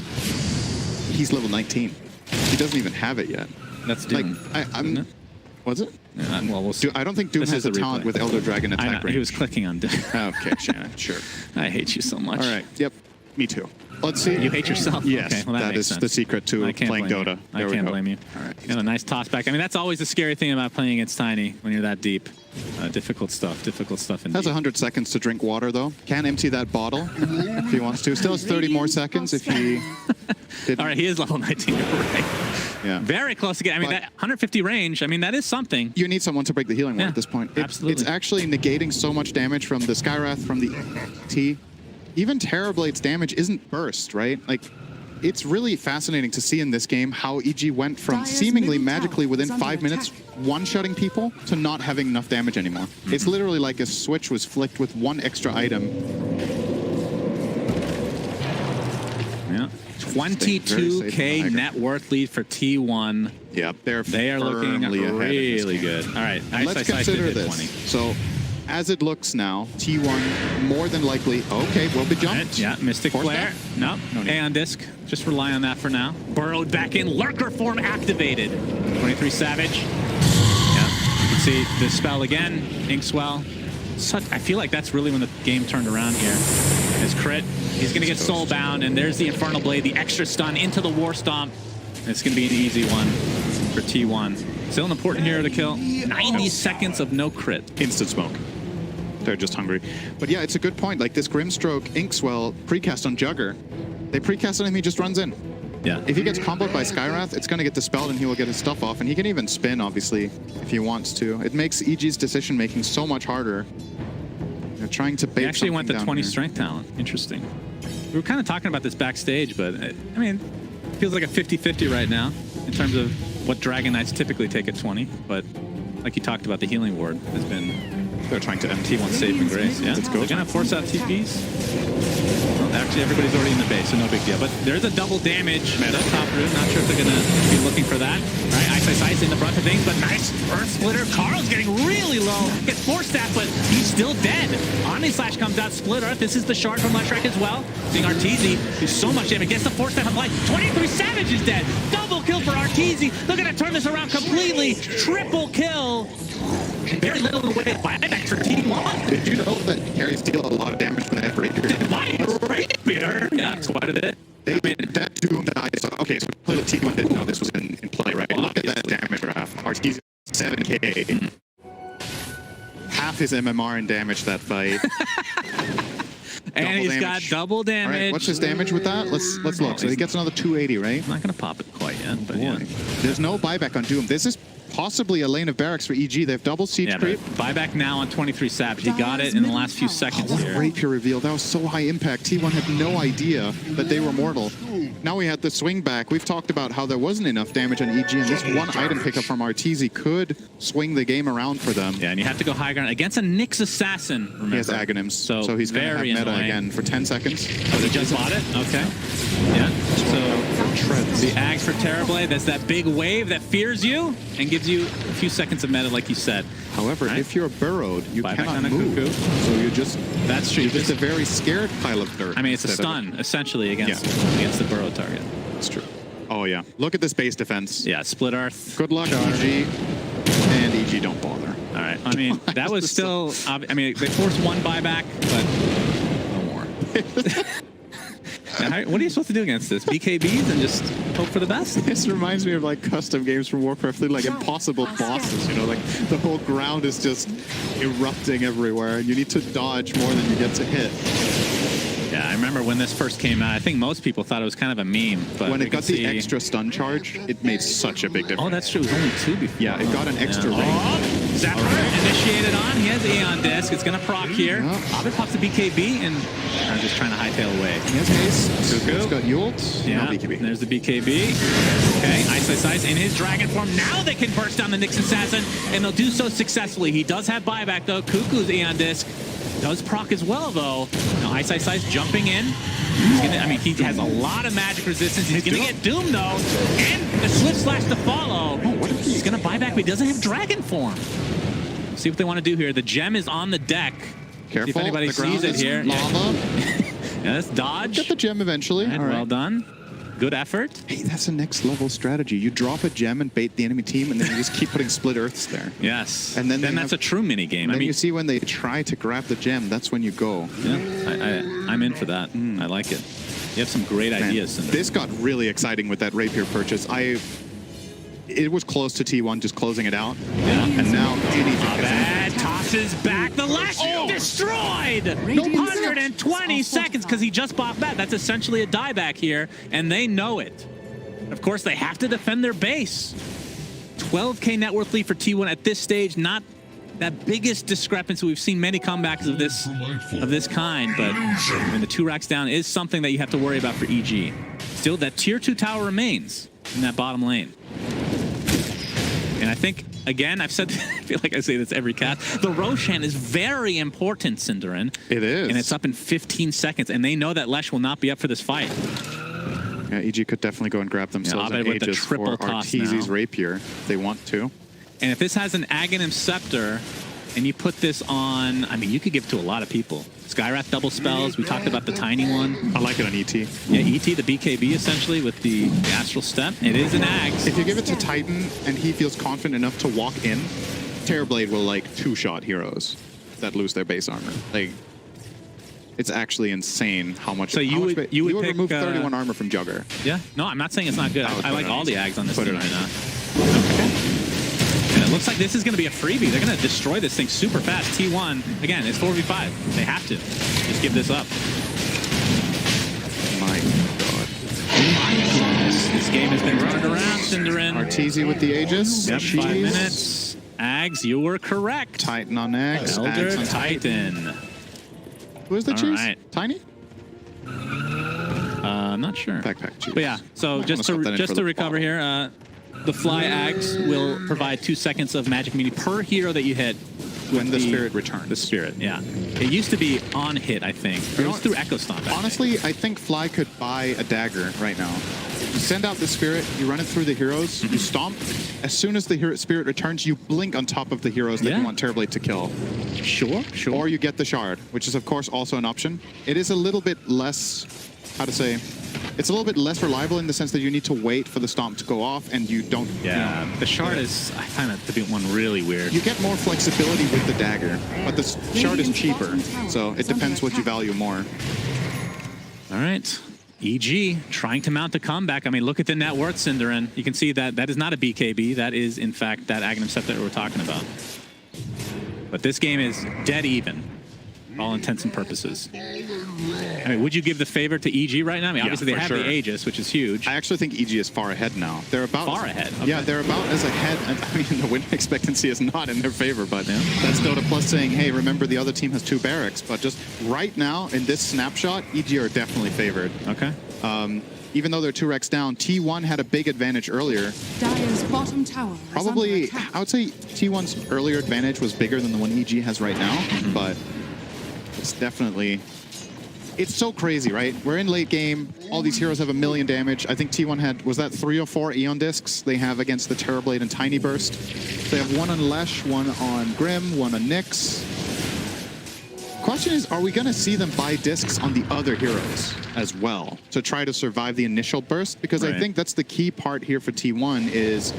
He's level 19. He doesn't even have it yet. That's Doom. Like, was it? Well, we'll see. I don't think Doom has a talent with Elder Dragon attack range. He was clicking on Doom. Okay, Shannon, sure. I hate you so much. All right, yep, me too. Let's see. You hate yourself? Yes, okay, well, that is sense. the secret to playing Dota. I can't blame you. All right. And a nice toss back. I mean, that's always the scary thing about playing against Tiny when you're that deep. Difficult stuff indeed. Has 100 seconds to drink water, though. Can empty that bottle if he wants to. Still has 30 more seconds if he didn't. All right, he is level 19, right? Yeah. Very close again. I mean, that 150 range, I mean, that is something. You need someone to break the healing ward at this point. Absolutely. It's actually negating so much damage from the Skywrath, from the T. Even Terrorblade's damage isn't burst, right? Like, it's really fascinating to see in this game how EG went from seemingly magically within 5 minutes one-shotting people to not having enough damage anymore. It's literally like a switch was flicked with one extra item. Yeah. 22K net worth lead for T1. Yeah, they are looking really good. All right, let's consider this. 20. So, as it looks now, T1 more than likely, okay, will be jumped. Right, yeah, Mystic Flare. No Aeon Disc. Just rely on that for now. Burrowed back in. Lurker form activated. 23 Savage. Yeah, you can see the spell again. Inkswell. I feel like that's really when the game turned around here. His crit. He's going to get soulbound, and there's the Infernal Blade, the extra stun into the War Stomp. It's going to be an easy one for T1. Still an important hero to kill. 90 seconds of no crit. Instant smoke. They're just hungry. But yeah, it's a good point. Like this Grimstroke Inkswell precast on Jugger. They precast on him, he just runs in. Yeah. If he gets comboed by Skywrath, it's going to get dispelled and he will get his stuff off. And he can even spin, obviously, if he wants to. It makes EG's decision-making so much harder. They're trying to bait. He actually went to 20 here. strength talent. Interesting. We were kind of talking about this backstage, but I mean, it feels like a 50-50 right now in terms of what Dragon Knights typically take at 20. But like you talked about, the healing ward has been. They're trying to empty T1 save and grace. Yeah, let's go. They're gonna force out TPs. Well, actually, everybody's already in the base, so no big deal. But there's a double damage meta top room. Not sure if they're gonna be looking for that. All right, Ice in the front of things, but nice Earth Splitter. Carl's getting really low. Gets forced that, but he's still dead. Omni Slash comes out, Split Earth. This is the shard from Leshrac as well. Seeing Arteezy do so much damage. Gets the force step applied. 23 Savage is dead. Double kill for Arteezy. They're gonna turn this around completely. Triple kill. Very little in the way of buyback for T1. Did you know that he carries deal a lot of damage when they have Rapier? Rapier? Yeah, it's quite a bit. That Doom died. So, okay, so clearly T1 didn't know this was in play, right? Look at that damage graph. Arteezy 7K. Half his MMR in damage that fight. And he's got double damage. All right, what's his damage with that? Let's look. So he gets another 280, right? I'm not going to pop it quite yet, but yeah. There's no buyback on Doom. This is possibly a lane of barracks for EG. They have double siege creep. Buyback now on 23 Savage. He got it in the last few seconds what here. A Rapier reveal. That was so high impact. T1 had no idea that they were mortal. Now we had the swing back. We've talked about how there wasn't enough damage on EG, and this one item pickup from Arteezy could swing the game around for them. Yeah, and you have to go high ground against a Nyx Assassin, remember. He has Aghanims, so he's going to have meta again for 10 seconds. Oh, they just bought it? Okay. Yeah. So treads. The Ags for Terrorblade, that's that big wave that fears you and gives you a few seconds of meta, like you said. However, Right. if you're burrowed, you Buyback cannot on a move. cuckoo. So you're just That's true. you're just a very scared pile of dirt. I mean, it's a instead of stun, essentially, against the burrow target. It's true. Oh yeah. Look at this base defense. Yeah, Split Earth. Good luck, EG. And EG don't bother. All right. I mean, that was still... I mean, they forced one buyback, but no more. Now, what are you supposed to do against this? BKBs and just hope for the best? This reminds me of like custom games from Warcraft 3, like impossible bosses, you know, like the whole ground is just erupting everywhere and you need to dodge more than you get to hit. Yeah, I remember when this first came out, I think most people thought it was kind of a meme. But When we it can got the see- extra stun charge, it made such a big difference. Oh, that's true. It was only 2 before. Yeah, it got an extra range. Oh, Zapper initiated on. He has Aeon Disc. It's going to proc here. Yeah. Ovid pops the BKB, and I'm just trying to hightail away. He has Ace. Cuckoo. It's got Ult. Yeah, No BKB. there's the BKB. Okay, Ice in his dragon form. Now they can burst down the Nyx Assassin, and they'll do so successfully. He does have buyback, though. Cuckoo's Aeon Disc does proc as well, though. Now Ice jumping in. He's gonna, I mean, he has a lot of magic resistance. He's going to get doomed, though. And the Swift Slash to follow. Oh, what if He's going to buy back, but he doesn't have dragon form. See what they want to do here. The gem is on the deck. Careful. See if anybody the ground sees it is here. Lava. Yeah, let's dodge. Get the gem eventually. All right, All right. well done. Good effort. Hey, that's a next level strategy. You drop a gem and bait the enemy team, and then you just keep putting split earths there. Yes. And then they that's have- a true mini game. And I then mean, you see when they try to grab the gem, that's when you go. yeah, I'm in for that. I like it. You have some great Man, ideas. Cinder. this got really exciting with that rapier purchase. It was close to T1 just closing it out. Yeah. And now anything can Bad tosses back. The lash destroyed. 120 seconds because he just bought back. That's essentially a dieback here, and they know it. Of course, they have to defend their base. 12K net worth lead for T1 at this stage. Not that biggest discrepancy. We've seen many comebacks of this kind, but I mean, the 2 racks down is something that you have to worry about for EG. Still, that tier 2 tower remains in that bottom lane. And I think, again, I've said, I feel like I say this every cast, the Roshan is very important, Cinderin. It is. And it's up in 15 seconds, and they know that Lesh will not be up for this fight. Yeah, EG could definitely go and grab themselves Abed an with the Aegis triple for toss Arteezy's now. rapier if they want to. And if this has an Aghanim Scepter, and you put this on, I mean, you could give it to a lot of people. Skywrath double spells, we talked about the tiny one. I like it on ET. Yeah, ET, the BKB essentially with the Astral Step. It is an Ags. If you give it to Titan and he feels confident enough to walk in, Terrorblade will like 2-shot heroes that lose their base armor. Like, it's actually insane how much. So you would pick, remove 31 armor from Jugger. Yeah, no, I'm not saying it's not good. I would I put like it on all the easy. Ags on this Put team it on right now. easy. Okay. And it looks like this is going to be a freebie. They're going to destroy this thing super fast. T1, again, it's 4v5. They have to. Just give this up. My God. This game has been turned around, Cinderin. Arteezy with the Aegis. Yep, Cheese. 5 minutes. Ags, you were correct. Titan on X. Elder Ags on Titan. Who's the All cheese? right. Tiny? I'm not sure. Backpack cheese. But yeah, so Might just wanna swap that in to for the recover bottle. here, the Fly Ags will provide 2 seconds of magic immunity per hero that you hit. When the spirit returns. The spirit, yeah. It used to be on hit, I think. Or it was through Echo Stomp. I think. Honestly, I think Fly could buy a dagger right now. You send out the spirit, you run it through the heroes, you stomp. As soon as the spirit returns, you blink on top of the heroes that Yeah. you want Terrorblade to kill. Sure. Or you get the shard, which is of course also an option. It is a little bit less, how to say, it's a little bit less reliable in the sense that you need to wait for the stomp to go off and you don't, Yeah, you know, the shard is, I find that to be one really weird. you get more flexibility with the dagger, but the shard is cheaper, so it depends what you value more. All right. EG trying to mount a comeback. I mean, look at the net worth, Cinderin. You can see that that is not a BKB. That is, in fact, that Aghanim Scepter that we're talking about. But this game is dead even, for all intents and purposes. I mean, would you give the favor to EG right now? I mean, Yeah, obviously they for have sure. the Aegis, which is huge. I actually think EG is far ahead now. They're about Far ahead? Okay. Yeah, they're about as ahead. I mean, the win expectancy is not in their favor, but that's Dota Plus saying, hey, remember the other team has 2 barracks. But just right now, in this snapshot, EG are definitely favored. Okay. Even though they're 2 racks down, T1 had a big advantage earlier. Dire's bottom tower is under Probably, attack. I would say T1's earlier advantage was bigger than the one EG has right now, but it's definitely it's so crazy, right? We're in late game. All these heroes have 1,000,000 damage. I think T1 had, was that 3 or 4 Aeon Discs they have against the Terrorblade and Tiny Burst. They have one on Lesh, one on Grim, one on Nyx. Question is, are we going to see them buy discs on the other heroes as well to try to survive the initial burst? Because I think that's the key part here for T1 is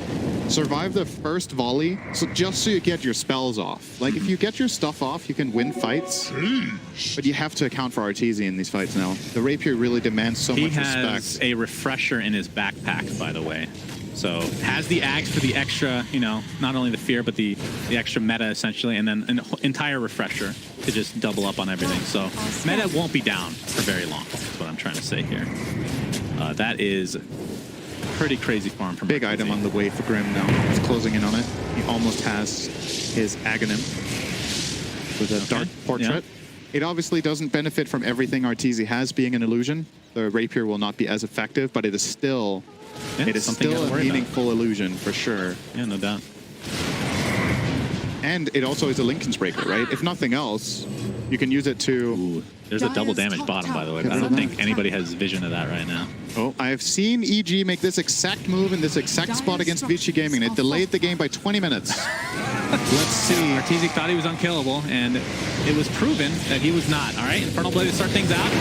survive the first volley, so just so you get your spells off. Like, if you get your stuff off, you can win fights, but you have to account for RTZ in these fights now. The Rapier really demands so much respect. He has a refresher in his backpack, by the way. So has the Axe for the extra, you know, not only the fear, but the extra meta, essentially, and then an entire refresher to just double up on everything. So meta won't be down for very long. That's what I'm trying to say here. That is pretty crazy farm from Big item on the way for Grim now. He's closing in on it. He almost has his Aghanim with a Dark Portrait. Yeah. It obviously doesn't benefit from everything Arteezy has being an illusion. The Rapier will not be as effective, but it is still... Yeah, it is still a meaningful illusion, for sure. Yeah, no doubt. And it also is a Linken's Breaker, right? If nothing else, you can use it to... Ooh, there's a double damage bottom, by the way. But I don't think anybody has vision of that right now. Oh, I've seen EG make this exact move in this exact spot against Vici Gaming, and it delayed the game by 20 minutes. Let's see. Arteezy thought he was unkillable, and it was proven that he was not. All right, Infernal Blade to start things out.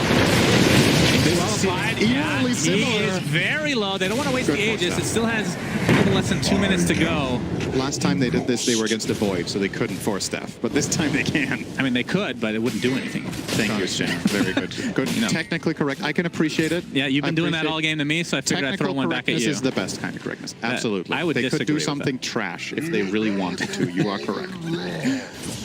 Well applied. Yeah, he is very low. They don't want to waste the Aegis. It still has a little less than 2 minutes to go. Last time they did this, they were against the Void, so they couldn't force death. But this time they can. I mean, they could, but it wouldn't do anything. Thank you, Shane. Very good. Good. You know. Technically correct. I can appreciate it. Yeah, you've been doing that all game to me, so I figured I'd throw one back at you. This is the best kind of correctness. Absolutely. I would they disagree could do with something that. trash if they really wanted to. You are correct.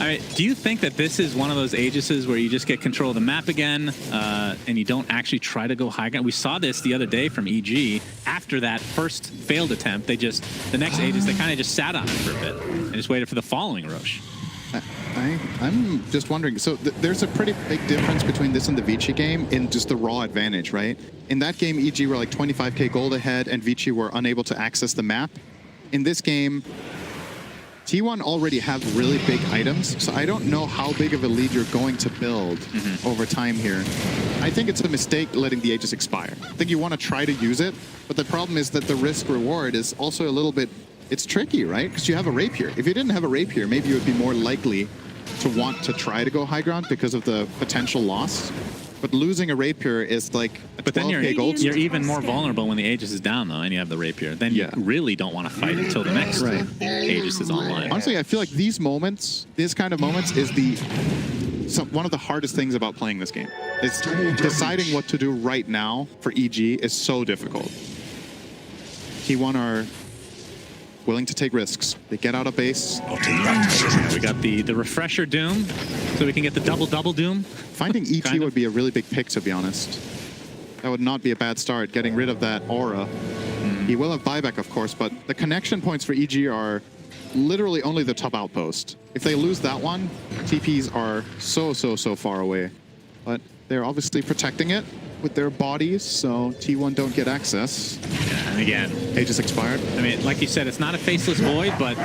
I mean, do you think that this is one of those Aegises where you just get control of the map again and you don't actually try to go high ground? We saw this the other day from EG. After that first failed attempt, they just, the next Aegis, they kind of just sat on it for a bit and just waited for the following Roche. I'm just wondering, so there's a pretty big difference between this and the Vici game in just the raw advantage, right? In that game, EG were like 25k gold ahead and Vici were unable to access the map. In this game, T1 already have really big items, so I don't know how big of a lead you're going to build over time here. I think it's a mistake letting the Aegis expire. I think you want to try to use it, but the problem is that the risk-reward is also a little bit, it's tricky, right? Because you have a Rapier. If you didn't have a Rapier, maybe you would be more likely to want to try to go high ground because of the potential loss. But losing a Rapier is like a 12k gold. You're even more vulnerable when the Aegis is down, though, and you have the Rapier. Then you really don't want to fight until the next Aegis is online. Honestly, I feel like these moments, this kind of moments, is one of the hardest things about playing this game. It's deciding what to do right now for EG is so difficult. T1 are willing to take risks. They get out of base. We got the refresher Doom, so we can get the double Doom. Finding ET would be a really big pick, to be honest. That would not be a bad start, getting rid of that aura. He will have buyback, of course, but the connection points for EG are literally only the top outpost. If they lose that one, TPs are so far away. But they're obviously protecting it with their bodies, so T1 don't get access. Yeah, and again, Aegis expired. I mean, like you said, it's not a faceless void, but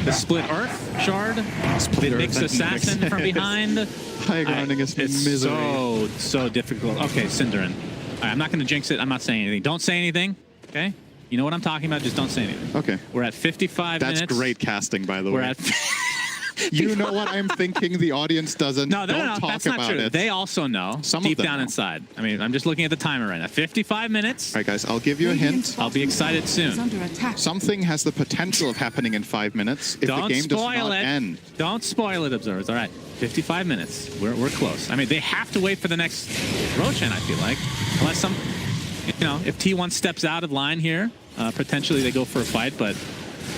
the split Earth shard, the Nyx assassin from behind. High grounding is misery. So difficult. Okay, Cinderin. All right, I'm not going to jinx it. I'm not saying anything. Don't say anything, okay? You know what I'm talking about. Just don't say anything. Okay. We're at 55 minutes. That's great casting, by the way. We're at... You know what I'm thinking? The audience doesn't. No, don't talk that's not about true. it. They also know, deep down inside. I mean, I'm just looking at the timer right now. 55 minutes. All right, guys, I'll give you a hint. I'll be excited soon. Something has the potential of happening in 5 minutes if the game does not end. Don't spoil it, observers. All right, 55 minutes. We're close. I mean, they have to wait for the next Roshan, I feel like. Unless some, you know, if T1 steps out of line here, potentially they go for a fight, but...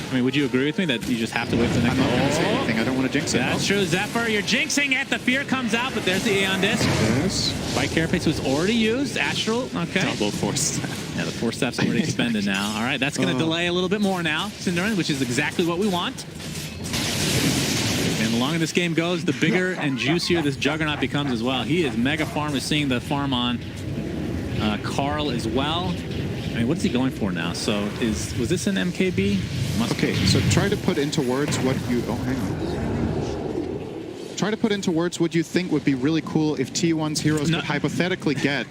I mean, would you agree with me that you just have to wait for the next... I'm not going to say anything. I don't want to jinx it. That's true, Zephyr. You're jinxing it. The fear comes out, but there's the Aeon Disc. Yes. Spike Carapace was already used. Astral, okay. Double Force Staff. Yeah, the Force Staff's already expended now. All right, that's going to delay a little bit more now, Cinderin, which is exactly what we want. And the longer this game goes, the bigger and juicier this Juggernaut becomes as well. He is mega farm. We're seeing the farm on Carl as well. I mean, what's he going for now? So was this an MKB? Okay, so try to put into words what you... Oh, hang on. try to put into words what you think would be really cool if T1's heroes could hypothetically get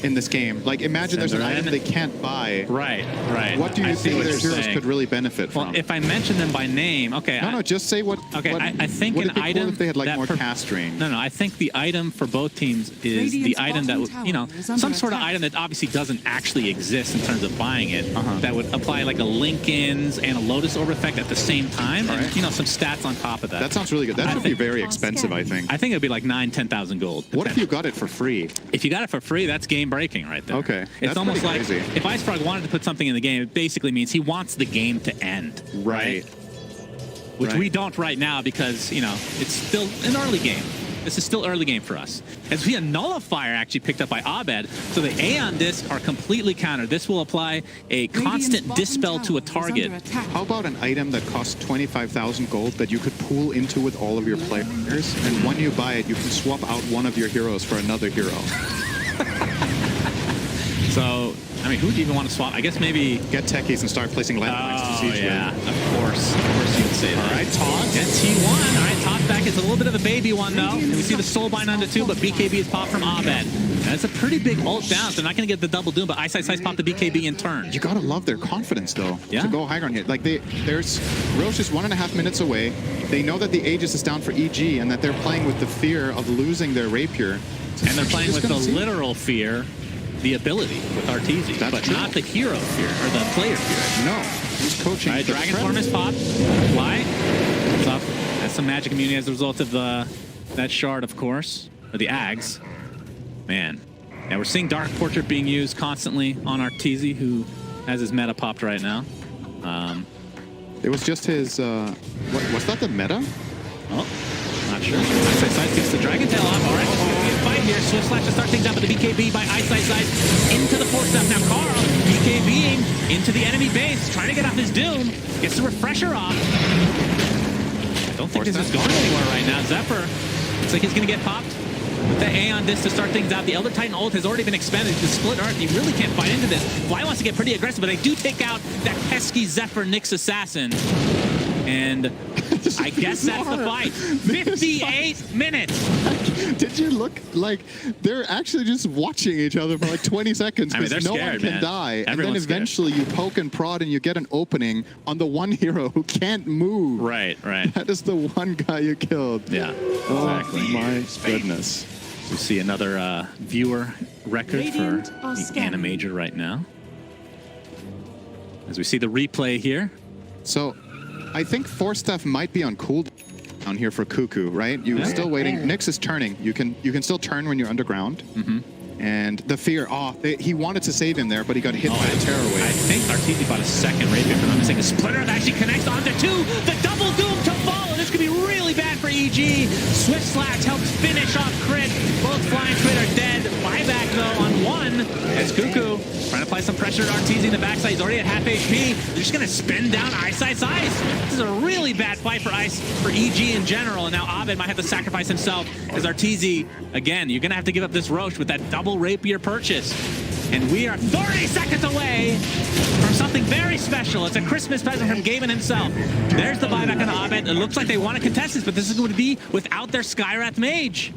in this game. Like, imagine there's an item they can't buy. Right, right. What do you think their heroes could really benefit from? Well, if I mention them by name, okay. No, just say what. Okay, what, I think would an it be item cool if they had like that more cast range. No, I think the item for both teams is the Radiant's item that would, bottom you know, tower is under some sort of attack. item that obviously doesn't actually exist in terms of buying it. That would apply like a Linkens and a Lotus Orb effect at the same time, and Right. you know, some stats on top of that. That sounds really good. That should be very expensive, I think. I think it would be like 9,000-10,000 gold. What if you got it for free? If you got it for free, that's game breaking right there. Okay, It's that's almost pretty like crazy. if IceFrog wanted to put something in the game, it basically means he wants the game to end. Right. Which Right. we don't right now because, you know, it's still an early game. This is still early game for us. As we see a nullifier actually picked up by Abed, so the Aeon Disc are completely countered. This will apply a constant dispel to a target. How about an item that costs 25,000 gold that you could pool into with all of your players, and when you buy it, you can swap out one of your heroes for another hero? So, I mean, who do you even want to swap? I guess maybe... Get techies and start placing landmines to Oh, siege yeah. with. Of course you would say that. All right, Toss. And T1. All right, Toss back is a little bit of a baby one, though. And we see the Soulbind onto 2, but BKB is popped from Abed. That's a pretty big ult down. So they're not going to get the double doom, but Ice popped the BKB in turn. You gotta love their confidence, though, Yeah. to go high ground here. Like, there's Roche is 1.5 minutes away. They know that the Aegis is down for EG, and that they're playing with the fear of losing their rapier. And they're playing with the literal fear, the ability with Arteezy, That's but true. not the hero fear, or the player fear. No, he's coaching. All right, the Dragon Predator. Form is popped. Fly. What's up? That's some magic immunity as a result of that shard, of course. Or the Ags. Man. Yeah, we're seeing Dark Portrait being used constantly on Arteezy, who has his meta popped right now. It was just his, was that the meta? Oh, not sure. Ice gets the Dragon Tail off. All right, it's going to be a fight here. Swift Slash to start things out with the BKB by Ice into the force step. Now Carl BKBing into the enemy base, trying to get off his Doom. Gets the Refresher off. I don't think this is going anywhere right now. Zephyr, looks like he's going to get popped. With the Aeon Disc to start things out, the Elder Titan ult has already been expanded to split Earth. He really can't fight into this. Fly wants to get pretty aggressive, but they do take out that pesky Zephyr Nyx assassin. And I guess that's the fight. 58 minutes. Did you look like they're actually just watching each other for like 20 seconds I mean, because they're no scared, one can man. die. Everyone's and then eventually you poke and prod and you get an opening on the one hero who can't move. Right. That is the one guy you killed. Yeah, Oh exactly. my goodness. We see another viewer record Radiant for are the scanning. AniMajor right now. As we see the replay here. So I think Force Staff might be on cooldown here for Cuckoo, right? You're still waiting. Nyx is turning. You can still turn when you're underground. And the fear, he wanted to save him there, but he got hit by a tear I wave. think Arteezy bought a second rapier for them. It's like a splitter that actually connects onto 2. The double doom to fall, and this could be really bad for EG. Swift Slash helps finish off Crit. Both Flying Crit are dead. Buyback though on 1. As Cuckoo trying to apply some pressure to Arteezy in the backside. He's already at half HP. They're just gonna spin down Ice. This is a really bad fight for Ice, for EG in general. And now Abed might have to sacrifice himself as Arteezy, again, you're gonna have to give up this Roche with that double rapier purchase. And we are 30 seconds away from something very special. It's a Christmas present from Gavin himself. There's the buyback on Abed. It looks like they want to contest this, but this is going to be without their Skywrath Mage.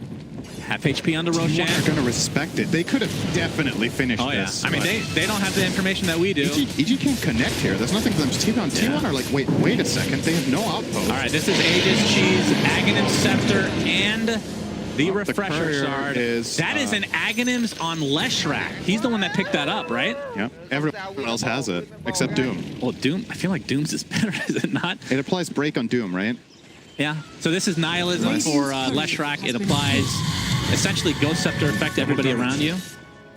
Half HP on the Roshan. They're going to respect it. They could have definitely finished Oh, yeah. this. I mean, they don't have the information that we do. EG can't connect here. There's nothing for them to T1 on. T1 are like, wait a second. They have no outpost. All right, this is Aegis, Cheese, Aghanim Scepter, and the Refresher courier Shard. is, That is an Aghanims on Leshrac. He's the one that picked that up, right? Yep. Everyone else has it, except Doom. Well, Doom, I feel like Doom's is better, is it not? It applies break on Doom, right? Yeah. So this is Nihilism for Leshrac. It applies essentially Ghost Scepter effect to everybody around you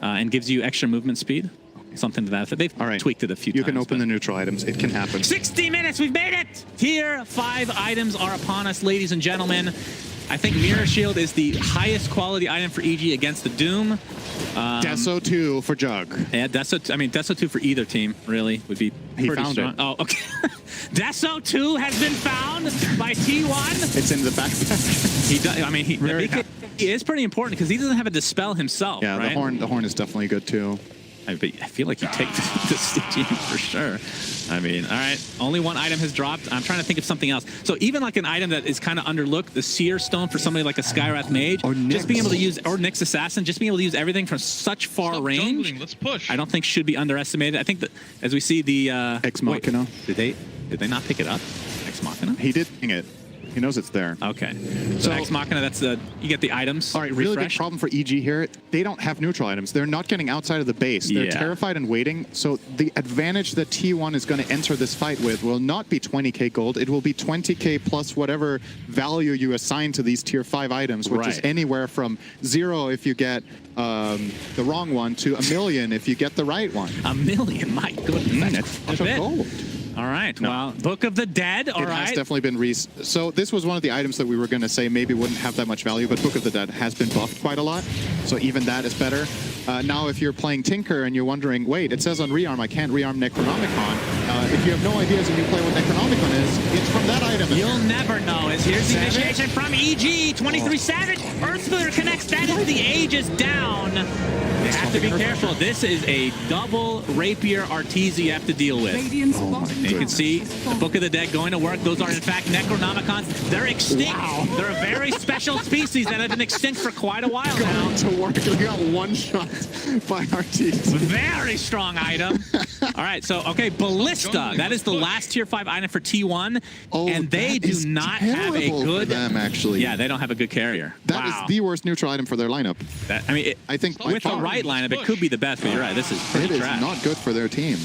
and gives you extra movement speed. Something to that effect. They've tweaked it a few times. You can open the neutral items. It can happen. 60 minutes. We've made it. Tier 5 items are upon us, ladies and gentlemen. I think Mirror Shield is the highest quality item for EG against the Doom. Deso 2 for Jug. Yeah, Deso 2 for either team, really, would be He pretty found strong. it. Oh, okay. Deso 2 has been found by T1. It's in the backpack. He does. I mean, he is pretty important because he doesn't have a Dispel himself, Yeah, right? the horn is definitely good too. I feel like you take the Stygian for sure. I mean, all right, only one item has dropped. I'm trying to think of something else. So even like an item that is kind of underlooked, the Seer Stone for somebody like a Skywrath Mage, Or just being Nyx. able to use, or Nyx Assassin, just being able to use everything from such far Stop range, jungling, let's push. I don't think should be underestimated. I think that as we see the Ex Machina. wait, did they not pick it up? Ex Machina? He did ping it. He knows it's there. Okay. So Ex Machina, that's the, you get the items. All right, really big refreshed. problem for EG here. They don't have neutral items. They're not getting outside of the base. They're Yeah. terrified and waiting. So the advantage that T1 is going to enter this fight with will not be 20k gold. It will be 20k plus whatever value you assign to these tier 5 items, which is Right. anywhere from 0 if you get the wrong one to 1 million if you get the right one. $1 million, my goodness. That's That's a bit. gold. All right, well, Book of the Dead, all It right. has definitely been so this was one of the items that we were going to say maybe wouldn't have that much value, but Book of the Dead has been buffed quite a lot, so even that is better. Now, if you're playing Tinker and you're wondering, wait, it says on rearm I can't rearm Necronomicon. If you have no ideas and you play what Necronomicon is, it's from that item. You'll never know. As here's the initiation from EG. 23 Savage. Earthsplitter connects. That is the Aegis down. You have to be careful. This is a double Rapier Arteezy you have to deal with. Radiant's bottom And you can tower see has the fallen. Book of the Dead going to work. Those are, in fact, Necronomicons. They're extinct. Wow. They're a very special species that have been extinct for quite a while now. Going to work. We got one shot by Arteezy. Very strong item. All right, so, okay, Ballista. That is the last tier 5 item for T1. Oh, and they that do is not have a terrible for good... them, actually. Yeah, they don't have a good carrier. That is wow. the worst neutral item for their lineup. That, I mean, it, I think by with the far. right lineup, it could be the best, but you're right. This is pretty It is trash. not good for their team.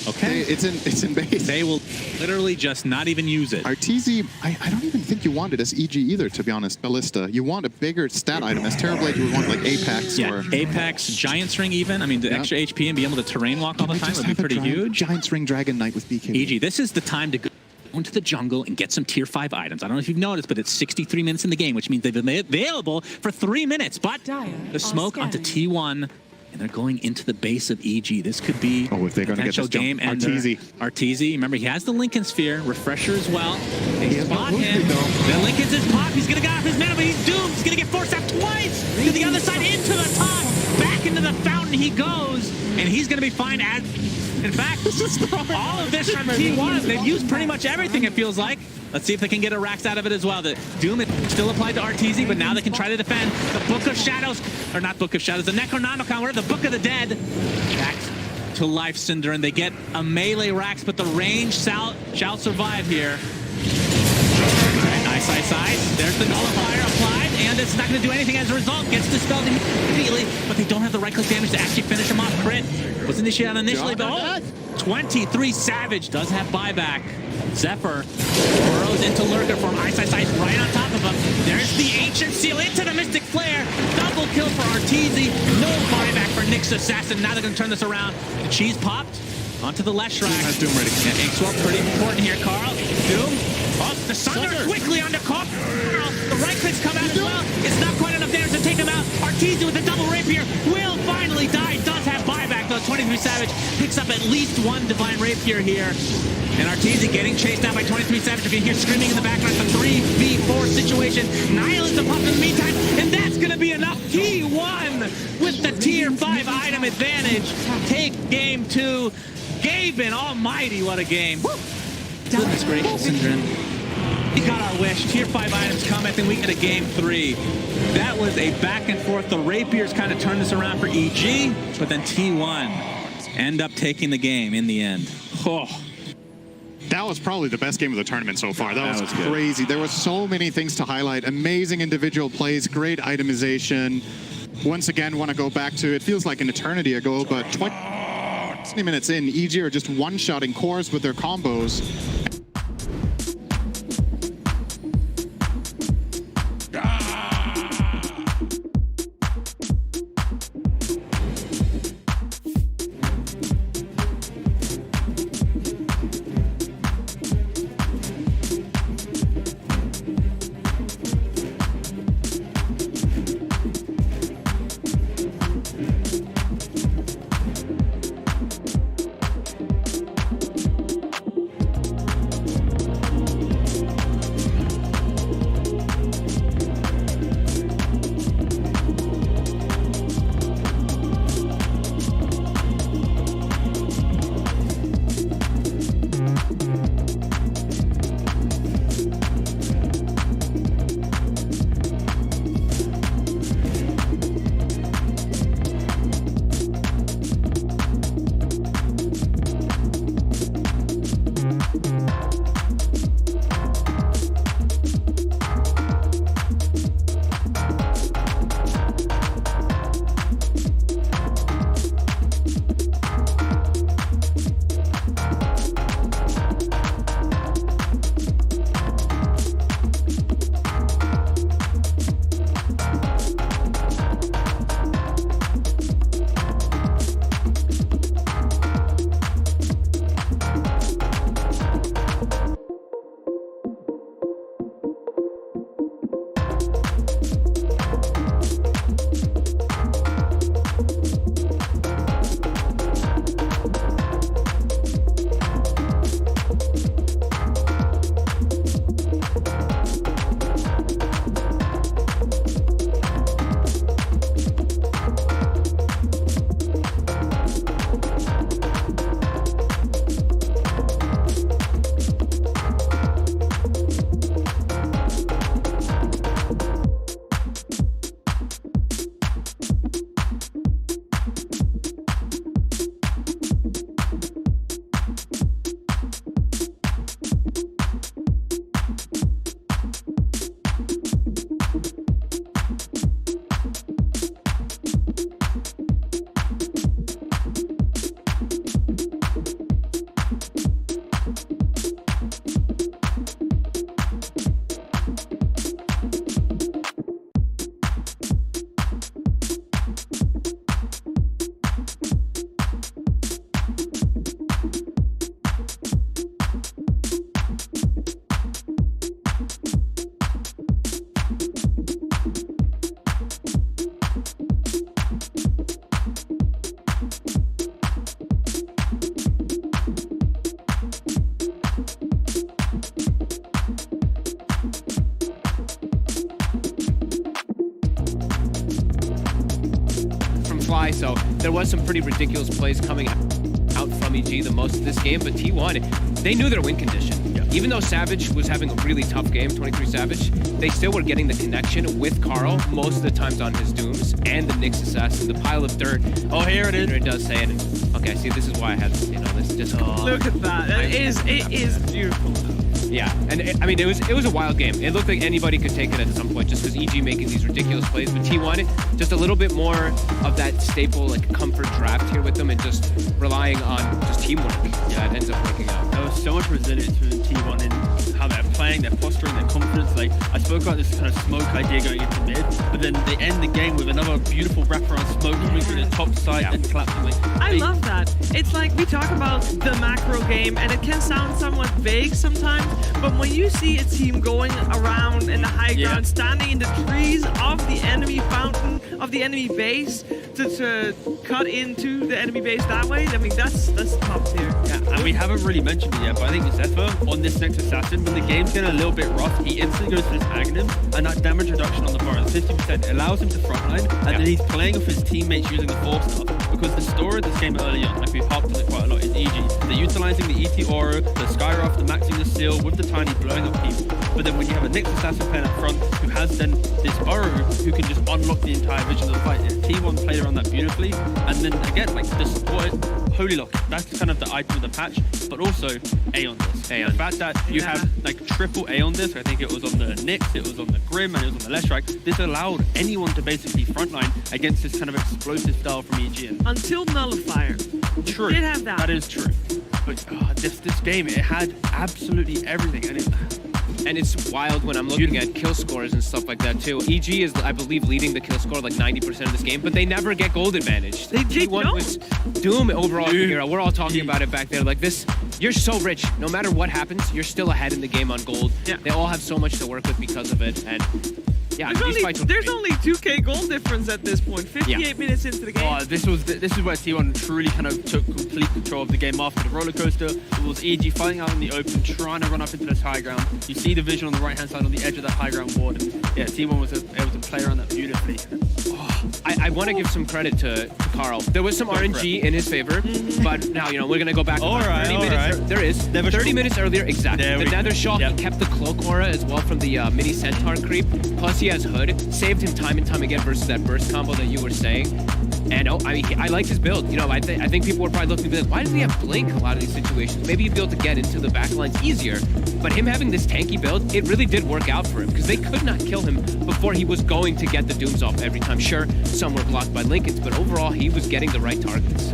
Okay. It's in base. They will literally just not even use it. Arteezy, I don't even think you want it as EG either, to be honest. Ballista, you want a bigger stat item. As Terrorblade, you would want like Apex Yeah, or... Apex, Giant's Ring even. I mean, the Yep. extra HP and be able to terrain walk all the They time just would be have a pretty huge. Giant's Ring Dragon Knight with BK. EG, this is the time to go into the jungle and get some tier 5 items. I don't know if you've noticed, but it's 63 minutes in the game, which means they've been available for 3 minutes. But Dire the are smoke onto scanning. T1, and they're going into the base of EG. This could be Oh, if they're gonna get potential this jump. game ender. Arteezy. Arteezy, remember, he has the Lincoln Sphere, Refresher as well. They has no spot movement, him. though. The Lincoln's his pop. He's going to get off his mana, but he's doomed. He's going to get forced out twice to the other side, into the top. Back into the fountain he goes, and he's going to be fine as... In fact, all of this from T1, they've used pretty much everything, it feels like. Let's see if they can get a Rax out of it as well. The Doom is still applied to Arteezy, but now they can try to defend the Book of Shadows, or not Book of Shadows, the Necronomicon, or the Book of the Dead. Back to life Cinder, and they get a melee Rax, but the range shall survive here. All right, nice. There's the Nullifier applied, and it's not going to do anything as a result. Gets dispelled immediately, but they don't have the right-click damage to actually finish him off. Crit was initiated initially, but 23 Savage does have buyback. Zephyr burrows into Lurker form. Ice right on top of him. There's the Ancient Seal into the Mystic Flare. Double kill for Arteezy. No buyback for Nyx Assassin. Now they're going to turn this around. The cheese popped onto the left rack. Has Doom ready. Yeah, Inkswell pretty important here, Carl. Doom. Oh, the Sunder quickly onto Carl. The right clicks come out as well. It's not quite enough damage to take him out. Arteezy with the double rapier will finally die. Does have buyback though. 23 Savage picks up at least one Divine Rapier here. And Arteezy getting chased down by 23 Savage. You can hear screaming in the background. It's a 3v4 situation. Nihilism up in the meantime. And that's going to be enough. T1 with the tier 5 item advantage. Take game 2. Gaben almighty, what a game. Goodness gracious, Syndrin. We got our wish. Tier 5 items come. I think we get a game 3. That was a back and forth. The Rapiers kind of turned this around for EG, but then T1 end up taking the game in the end. Oh. That was probably the best game of the tournament so far. That was good. crazy. There were so many things to highlight. Amazing individual plays, great itemization. Once again, want to go back to, it feels like an eternity ago, but 20 minutes in, EG are just one-shotting cores with their combos. high, so there was some pretty ridiculous plays coming out from EG the most of this game, but T1, they knew their win condition. Even though Savage was having a really tough game, 23 Savage, they still were getting the connection with Carl most of the times on his Dooms and the Nyx Assassin, the pile of dirt. Oh, here it is. It does say it. Okay, see, this is why I had, this just... Look at that. It is beautiful. Yeah, and I mean, it was a wild game. It looked like anybody could take it at some point just because EG making these ridiculous plays, but T1, just a little bit more of that staple, like, comfort draft here with them and just relying on just teamwork. Yeah, it ends up working out. There was so much resilience from T1 in how they're playing, their posturing, their confidence. Like, I spoke about this kind of smoke idea going into mid, but then they end the game with another beautiful wraparound smoke coming through the top side and collapsing. Like, I love that. It's like we talk about the macro game, and it can sound somewhat vague sometimes, but when you see a team going around in the high ground, standing in the trees of the enemy fountain, of the enemy base, to cut into the enemy base that way, I mean, that's top tier. Yeah, and we haven't really mentioned it yet, but I think Zephyr on this next assassin, when the game's getting a little bit rough, he instantly goes for his Magnum, and that damage reduction on the bar, 50%, allows him to frontline, and then he's playing with his teammates using the 4-star, because the story of this game early on, like we've harped on it quite a lot, is EG. They're utilizing the ET Aura, the Skyruff, the maxing the seal with the tiny blowing up people. But then when you have a Nyx Assassin playing up front who has then this Aura who can just unlock the entire vision of the fight, T1 played around that beautifully. And then again, like the support, Holy Lock, that's kind of the item of the patch, but also A on this. The fact that you have like triple A on this, I think it was on the Nyx, it was on the Grim, and it was on the Leshrac, this allowed anyone to basically frontline against this kind of explosive style from EG. Until Nullifier. True. Did have that. That is true. But this game, it had absolutely everything. And it's wild when I'm looking at kill scores and stuff like that too. EG is, I believe, leading the kill score like 90% of this game, but they never get gold advantage. T1 was Doom overall hero. We're all talking about it back there. Like this, you're so rich. No matter what happens, you're still ahead in the game on gold. Yeah. They all have so much to work with because of it. And yeah, there's only 2k gold difference at this point. 58 minutes into the game. Oh, this is where T1 truly kind of took complete control of the game after the roller coaster. It was EG fighting out in the open, trying to run up into this high ground. You see the vision on the right hand side on the edge of that high ground ward, and yeah, T1 was able to play around that beautifully. I want to give some credit to Carl. There was some RNG in his favor, but now we're gonna go back. 30 minutes. There is 30 minutes earlier, exactly. The Nether Shot kept the cloak aura as well from the mini Centaur creep. Plus he has Hood, saved him time and time again versus that burst combo that you were saying. And I mean, I like his build. I think people were probably looking to be like, why does he have Blink a lot of these situations? Maybe he'd be able to get into the backlines easier. But him having this tanky build, it really did work out for him because they could not kill him before he was going to get the Dooms off every time. Sure, some were blocked by Lincolns, but overall he was getting the right targets.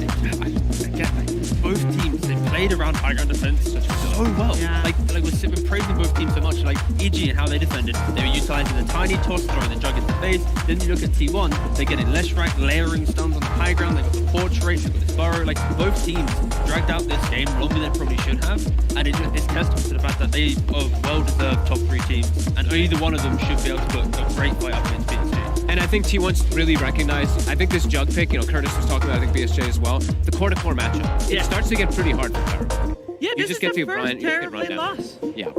Both teams, they played around high ground defense so well. Yeah. Like we're praising both teams so much. Like EG and how they defended, they were utilizing the tiny toss, throwing the jug into face. Then you look at T1, they're getting Leshrac, layering stuns on the high ground. They got the portrait, they got this burrow. Like both teams dragged out this game longer than they probably should have, and it's testament to the fact that they are well-deserved top 3 teams, and either one of them should be able to put a great fight up against PSG. And I think T1's really recognized, I think this jug pick, Curtis was talking about, I think BSJ as well, the core-to-core matchup. It starts to get pretty hard for Terra. Yeah, this is the first terribly loss. Yeah.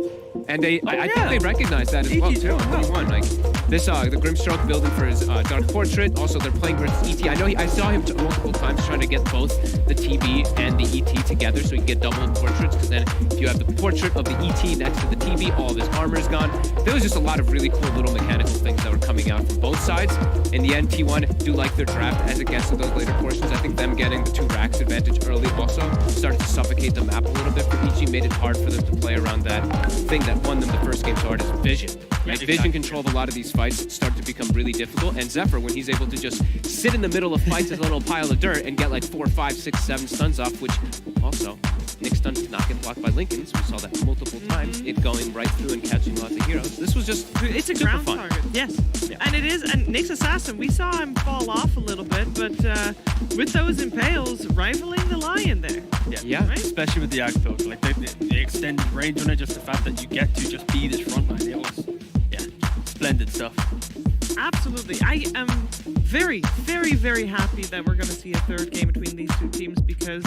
And I think they recognize that as well, too. T1, like, this, the Grimstroke building for his Dark Portrait. Also, they're playing versus ET. I saw him multiple times trying to get both the TB and the ET together so he can get double portraits, because then if you have the portrait of the ET next to the TB, all of his armor is gone. There was just a lot of really cool little mechanical things that were coming out from both sides. In the end, T1 do like their draft as it gets to those later portions. I think them getting the 2 racks advantage early also started to suffocate the map a little bit for EG, made it hard for them to play around that thing that won them the first game so hard is vision. Right? Vision control of a lot of these fights start to become really difficult, and Zephyr, when he's able to just sit in the middle of fights as a little pile of dirt and get like 4, 5, 6, 7 stuns off, which also Nyx stun did not get blocked by Lincolns. We saw that multiple times, it going right through and catching lots of heroes. This was just it's a ground target. Yes. Yeah. And it is, and Nyx Assassin, we saw him fall off a little bit, but with those impales, rifling the lion there. Yeah. Right? Especially with the Ag build, like the extended range on it, just the fact that you get to just be this frontline, it was, splendid stuff. Absolutely. I am very, very, very happy that we're going to see a third game between these 2 teams, because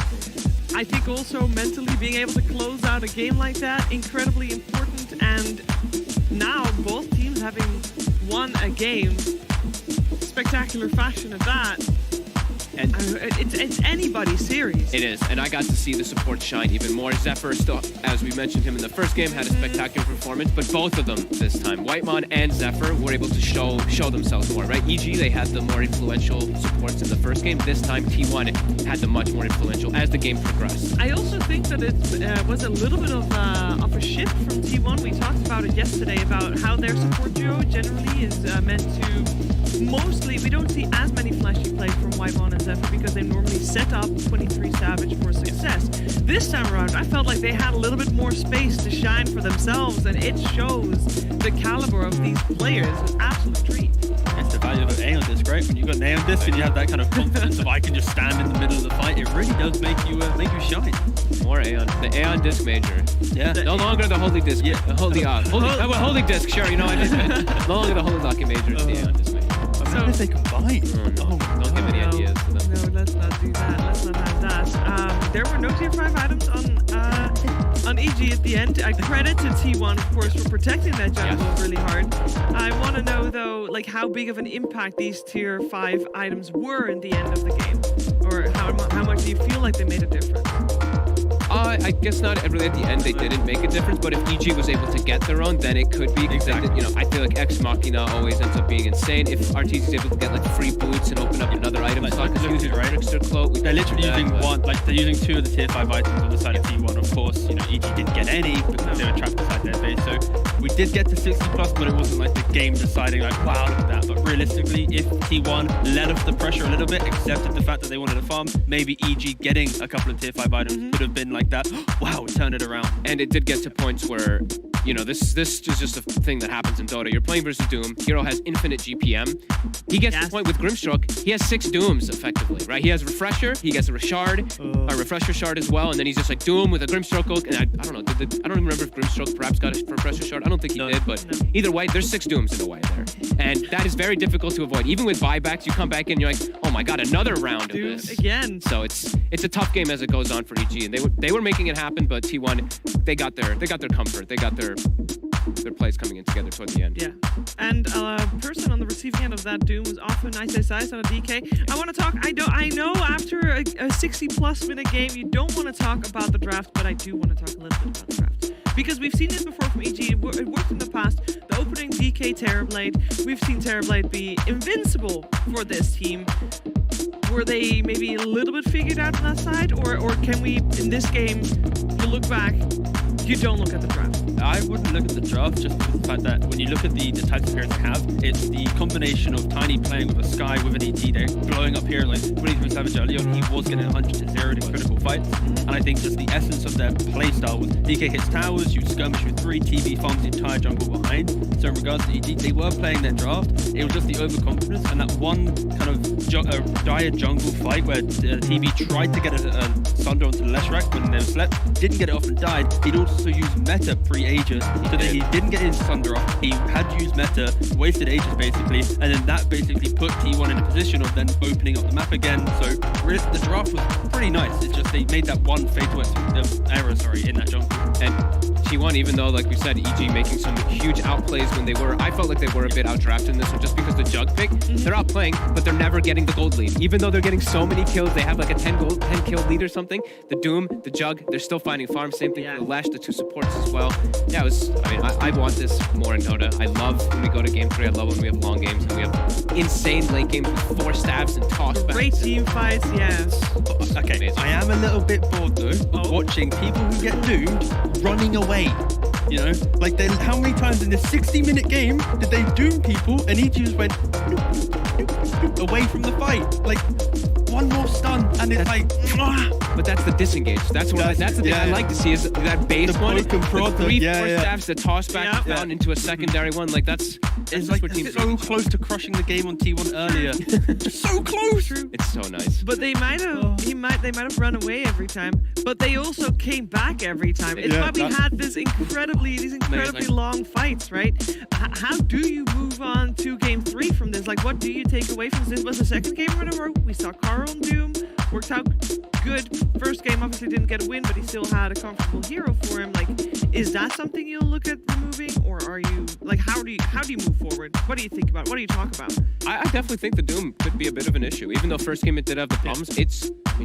I think also mentally being able to close out a game like that, incredibly important, and now both teams having won a game, spectacular fashion at that, And it's anybody's series. it is, and I got to see the support shine even more. Zephyr still, as we mentioned him in the first game, had a spectacular performance, but both of them this time, Whitemon and Zephyr, were able to show themselves more, right? EG, they had the more influential supports in the first game. This time, T1 had the much more influential as the game progressed. I also think that it was a little bit of a shift from T1. We talked about it yesterday about how their support duo generally is meant to mostly, we don't see as many flashy plays from Whitemon and Zephyr because they normally set up 23 Savage for success. This time around, I felt like they had a little bit more space to shine for themselves, and it shows the caliber of these players. It's an absolute treat. It's the value of an Aeon Disc, right? When you've got an Aeon Disc and you have that kind of confidence of I can just stand in the middle of the fight, it really does make you shine. More Aeon. The Aeon Disc Major. Yeah. No longer the Holy Disc. Yeah. Holy Disc, sure, you know what I mean? No longer the Holy Lucky Major, it's the Aeon Disc Major. Imagine if they combine. Don't give any ideas to them. No, let's not do that. Let's not have that. There were no tier 5 items on EG at the end. Credit to T1, of course, for protecting that jungle really hard. I want to know, though, like how big of an impact these tier 5 items were in the end of the game, or how much do you feel like they made a difference? I guess not really at the end they didn't make a difference, but if EG was able to get their own, then it could be. Exactly. You know, I feel like Ex Machina always ends up being insane. If RTZ is able to get like free boots and open up another item slot, because using Trickster Cloak, they're literally using one, like they're using 2 of the tier 5 items on the side of T1. Of course, you know, EG didn't get any because they were trapped inside their base. So we did get to 60 plus, but it wasn't like the game deciding like, wow, look at that. But realistically, if T1 let off the pressure a little bit, accepted the fact that they wanted to farm, maybe EG getting a couple of tier 5 items could have been like that. Wow, we turned it around. And it did get to points where, you know, this is just a thing that happens in Dota. You're playing versus Doom. Hero has infinite GPM. He gets to the point with Grimstroke. He has 6 Dooms effectively, right? He has Refresher. He gets a Reshard, a Refresher Shard as well, and then he's just like Doom with a Grimstroke ult. And I don't know. I don't even remember if Grimstroke perhaps got a Refresher Shard. I don't think he did, but either way, there's 6 Dooms in a way there, and that is very difficult to avoid. Even with buybacks, you come back in, and you're like, oh my god, another round of this again. So it's a tough game as it goes on for EG, and they were making it happen, but T1 they got their comfort. They got their plays coming in together toward the end. Yeah, and person on the receiving end of that Doom was off a nice size on a DK. I want to talk. I know after a 60+ minute game, you don't want to talk about the draft, but I do want to talk a little bit about the draft. Because we've seen this before from EG, it worked in the past. The opening DK Terrorblade, we've seen Terrorblade be invincible for this team. Were they maybe a little bit figured out on that side? Or can we, in this game, you look back, you don't look at the draft? I wouldn't look at the draft just for the fact that when you look at the types of heroes they have, it's the combination of Tiny playing with a Sky with an ET. They're blowing up here like 23 Savage earlier. He was getting 100 to 0 in critical fights. And I think just the essence of their playstyle was DK hits towers, you skirmish with 3, TB farms the entire jungle behind. So in regards to EG, they were playing their draft. It was just the overconfidence and that one kind of dire jungle fight where TB tried to get a Sunder onto the Leshrac when they were slept, didn't get it off and died. He'd also used meta pre-Aegis, so that he didn't get his Sunder off. He had to use meta, wasted Aegis basically, and then that basically put T1 in a position of then opening up the map again. So the draft was pretty nice. It's just they made that one fatal error, in that jungle. And T1, even though, like we said, EG making some huge outplays when I felt like they were a bit outdrafted in this one just because the Jug pick, they're outplaying, but they're never getting the gold lead. Even though they're getting so many kills, they have like a 10 kill lead or something. The Doom, the Jug, they're still finding farms. Same thing for the Lash, the 2 supports as well. Yeah, I want this more in Dota. I love when we go to game 3. I love when we have long games and we have insane late games with 4 stabs and tossbacks. Great team fights, Okay, amazing. I am a little bit bored though of watching people who get doomed running away. You know, like how many times in this 60-minute game did they doom people and each just went away from the fight? Like one more stun and it's like. But that's the disengage. That's the thing I like to see is that base the one, the 3, 4 stabs, the toss back down into a secondary one. Like that's like so close to crushing the game on T1 earlier. So close. It's so nice. But they might have run away every time. But they also came back every time. It's why we had these incredibly long fights, right? How do you move on to game 3 from this? Like, what do you take away from this? Was the second game in a row? We saw Carl and Doom. worked out good. First game obviously didn't get a win, but he still had a comfortable hero for him. Like, is that something you'll look at removing, or are you like, how do you move forward? What do you think about? What do you talk about? I definitely think the Doom could be a bit of an issue. Even though first game it did have the problems,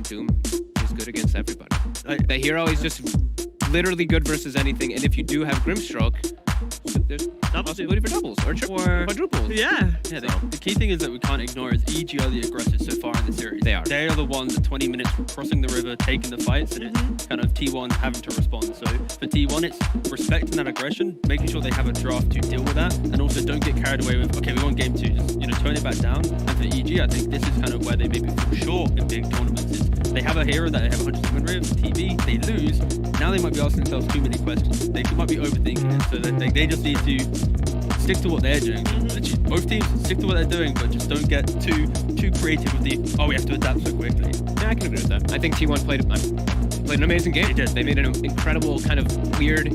Doom is good against everybody. The hero is just literally good versus anything, and if you do have Grimstroke, there's possibility for doubles or quadruples. Yeah. Yeah, the key thing is that we can't ignore is EG are the aggressors so far in the series. They are. They are the ones at 20 minutes crossing the river, taking the fights, and it's kind of T1 having to respond. So for T1, it's respecting that aggression, making sure they have a draft to deal with that, and also don't get carried away with, okay, we want game 2, just, turn it back down. And for EG, I think this is kind of where they maybe fall short in big tournaments. Is they have a hero that they have 100 win rate, TV, they lose. Now they might be asking themselves too many questions. They might be overthinking it, so that they just need to stick to what they're doing. Literally, both teams stick to what they're doing, but just don't get too creative with we have to adapt so quickly. Yeah, I can agree with that. I think T1 played an amazing game. They made an incredible kind of weird,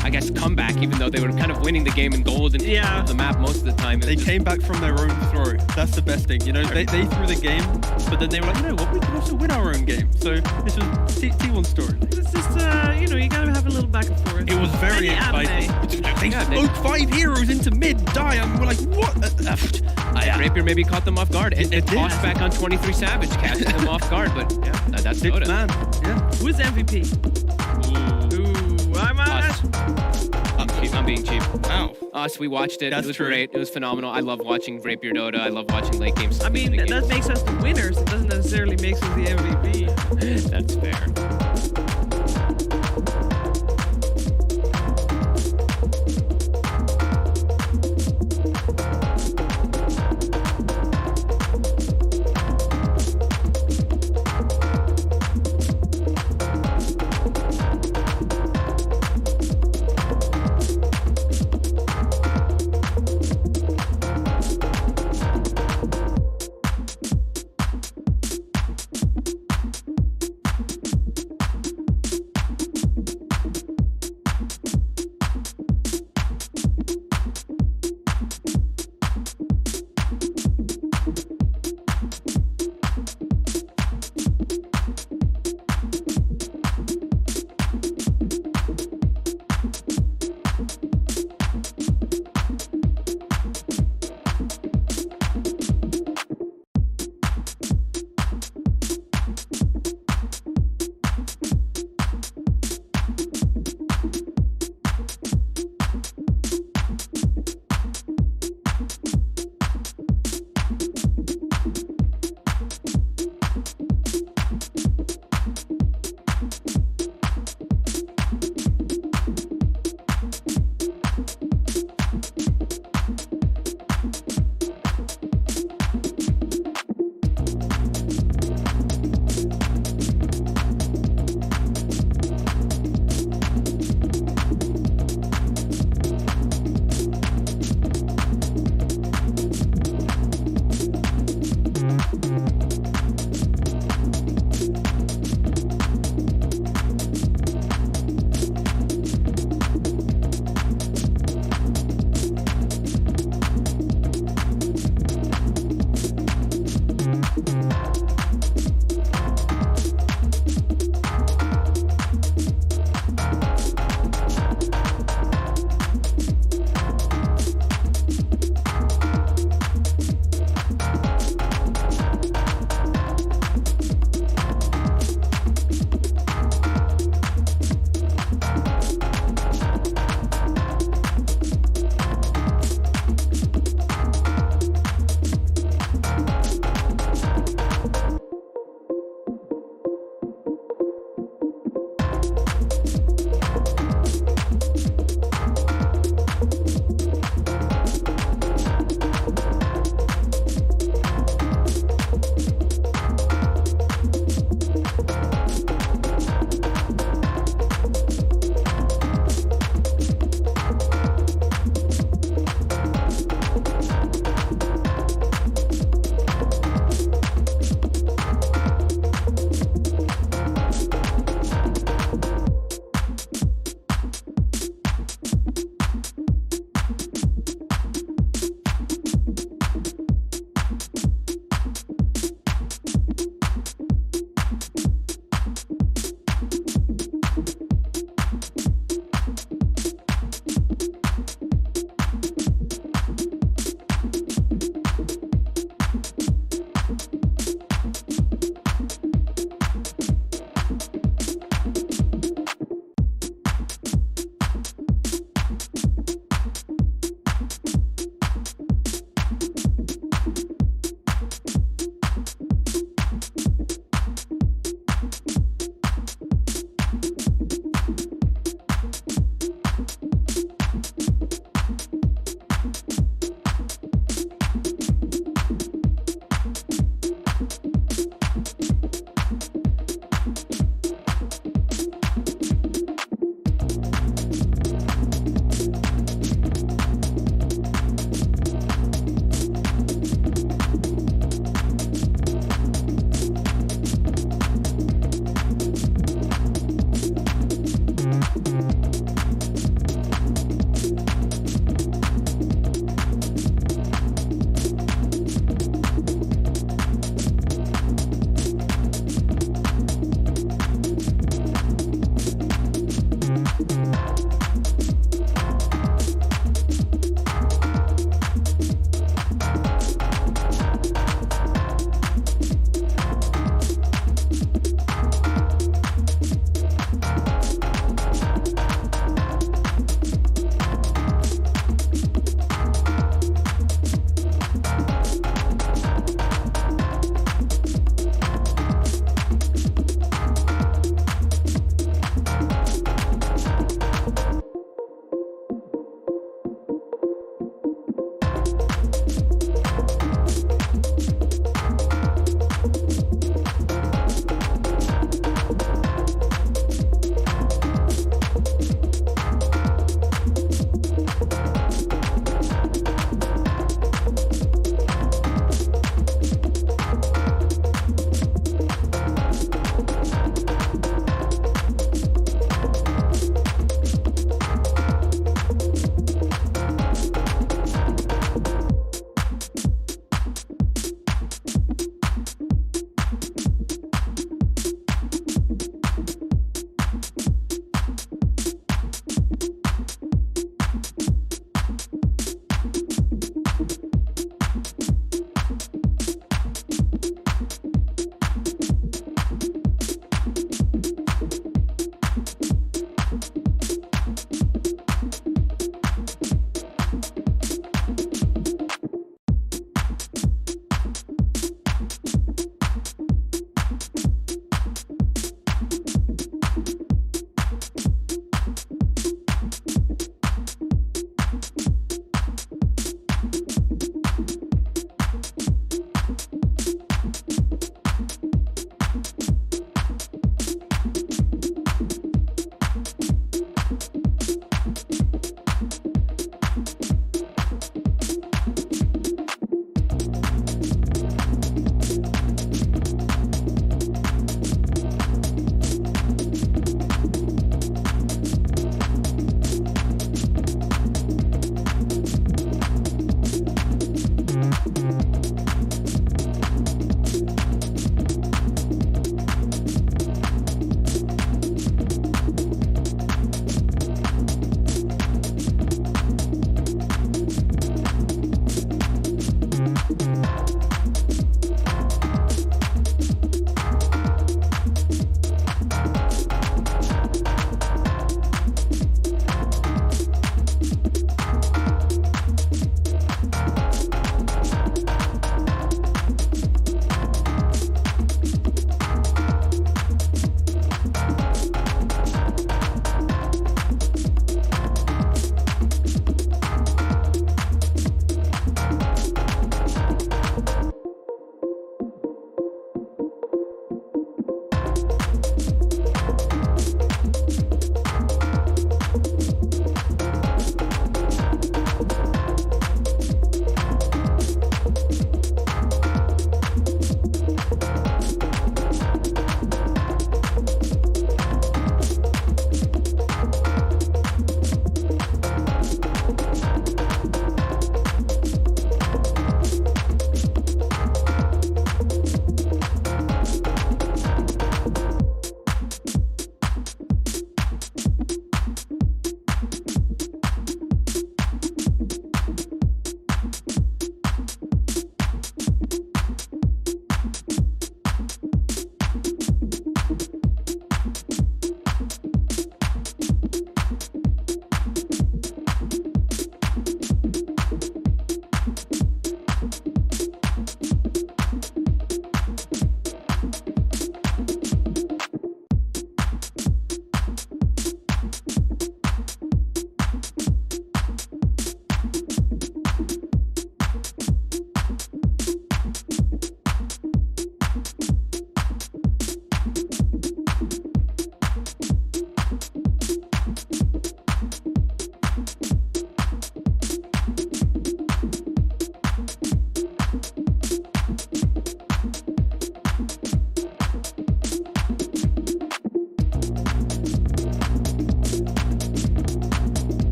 I guess, comeback, even though they were kind of winning the game in gold and the map most of the time. They came back from their own throw. That's the best thing. They threw the game, but then they were like, what, we can also win our own game. So this was T1's story. It's just, you gotta have a little back and forth. It was very exciting. They smoked 5 heroes into mid, die, and we're like, what? Rapier maybe caught them off guard. It tossed back on 23 Savage, catching them off guard, but that's Dota. Man. Yeah. Who's MVP? Ooh, I'm being cheap. Wow. Us, we watched it. That's it was true. great. It was phenomenal. I love watching Rapier Dota. I love watching late games. I mean, that makes us the winners. It doesn't necessarily make us the MVP. That's fair.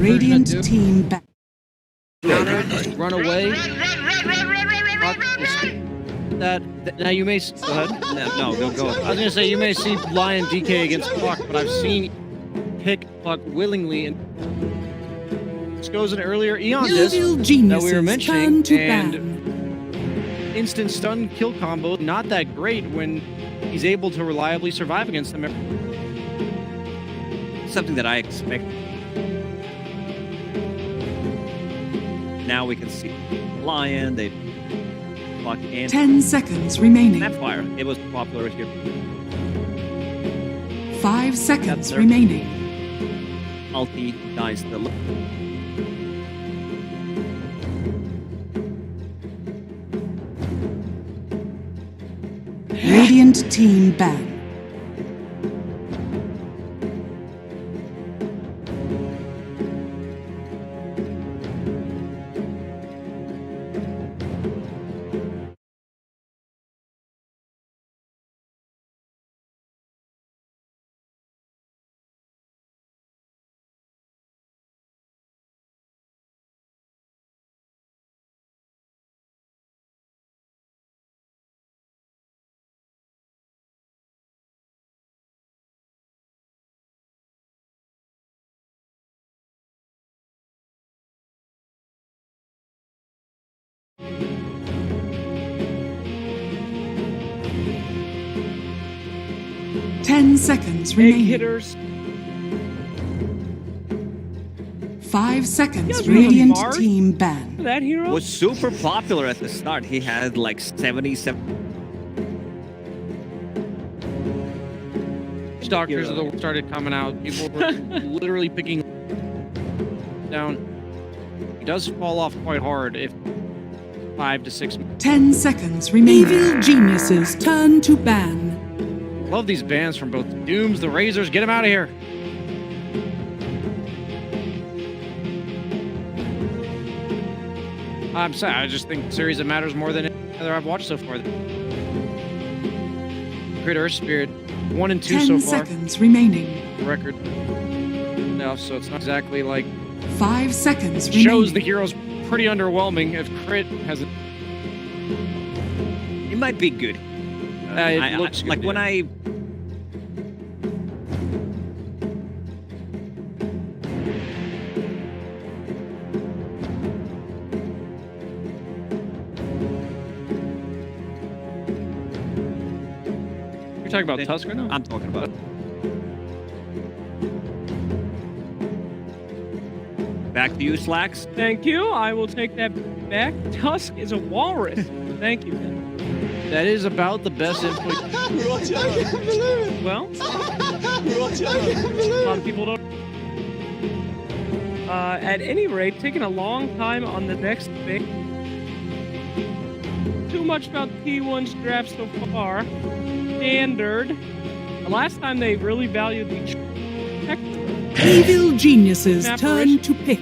Radiant team back. Run away. Now you may. Go ahead. No, go. I was gonna say you may see Lion DK against Puck, but I've seen pick Puck willingly, and this goes an earlier Eon disc Evil that geniuses we were mentioning, turn to and ban. instant stun kill combo not that great when he's able to reliably survive against them. Something that I expect. Now we can see Lion, they Puck and 10 seconds remaining. Snapfire. It was popular here. 5 seconds their- remaining. Ulti dies the Radiant team ban. Ten seconds Big remaining. hitters. 5 seconds. guys remember Radiant Mars? team ban. That hero? was super popular at the start. He had like 77. Stalkers of the world started coming out. People were literally picking down. He does fall off quite hard if 5 to 6. 10 seconds remaining. Evil geniuses turn to ban. Love these bans from both Dooms, the Razors. Get him out of here. I'm sorry. I just think series that matters more than any other I've watched so far. Critter Spirit 1 and 2 10 so far. seconds remaining. Record. No, so it's not exactly like 5 seconds shows remaining. the hero's pretty underwhelming. If Crit has a It might be good. it looks good, like when yeah. I. You're talking about Tusk right now? I'm talking about. Back to you, Slacks. Thank you. I will take that back. Tusk is a walrus. Thank you. That is about the best input. Well, a lot of people don't. At any rate, taking a long time on the next pick. Too much about T1's draft so far. Standard. The last time they really valued the tech. Evil geniuses Snap turn wrist. to pick.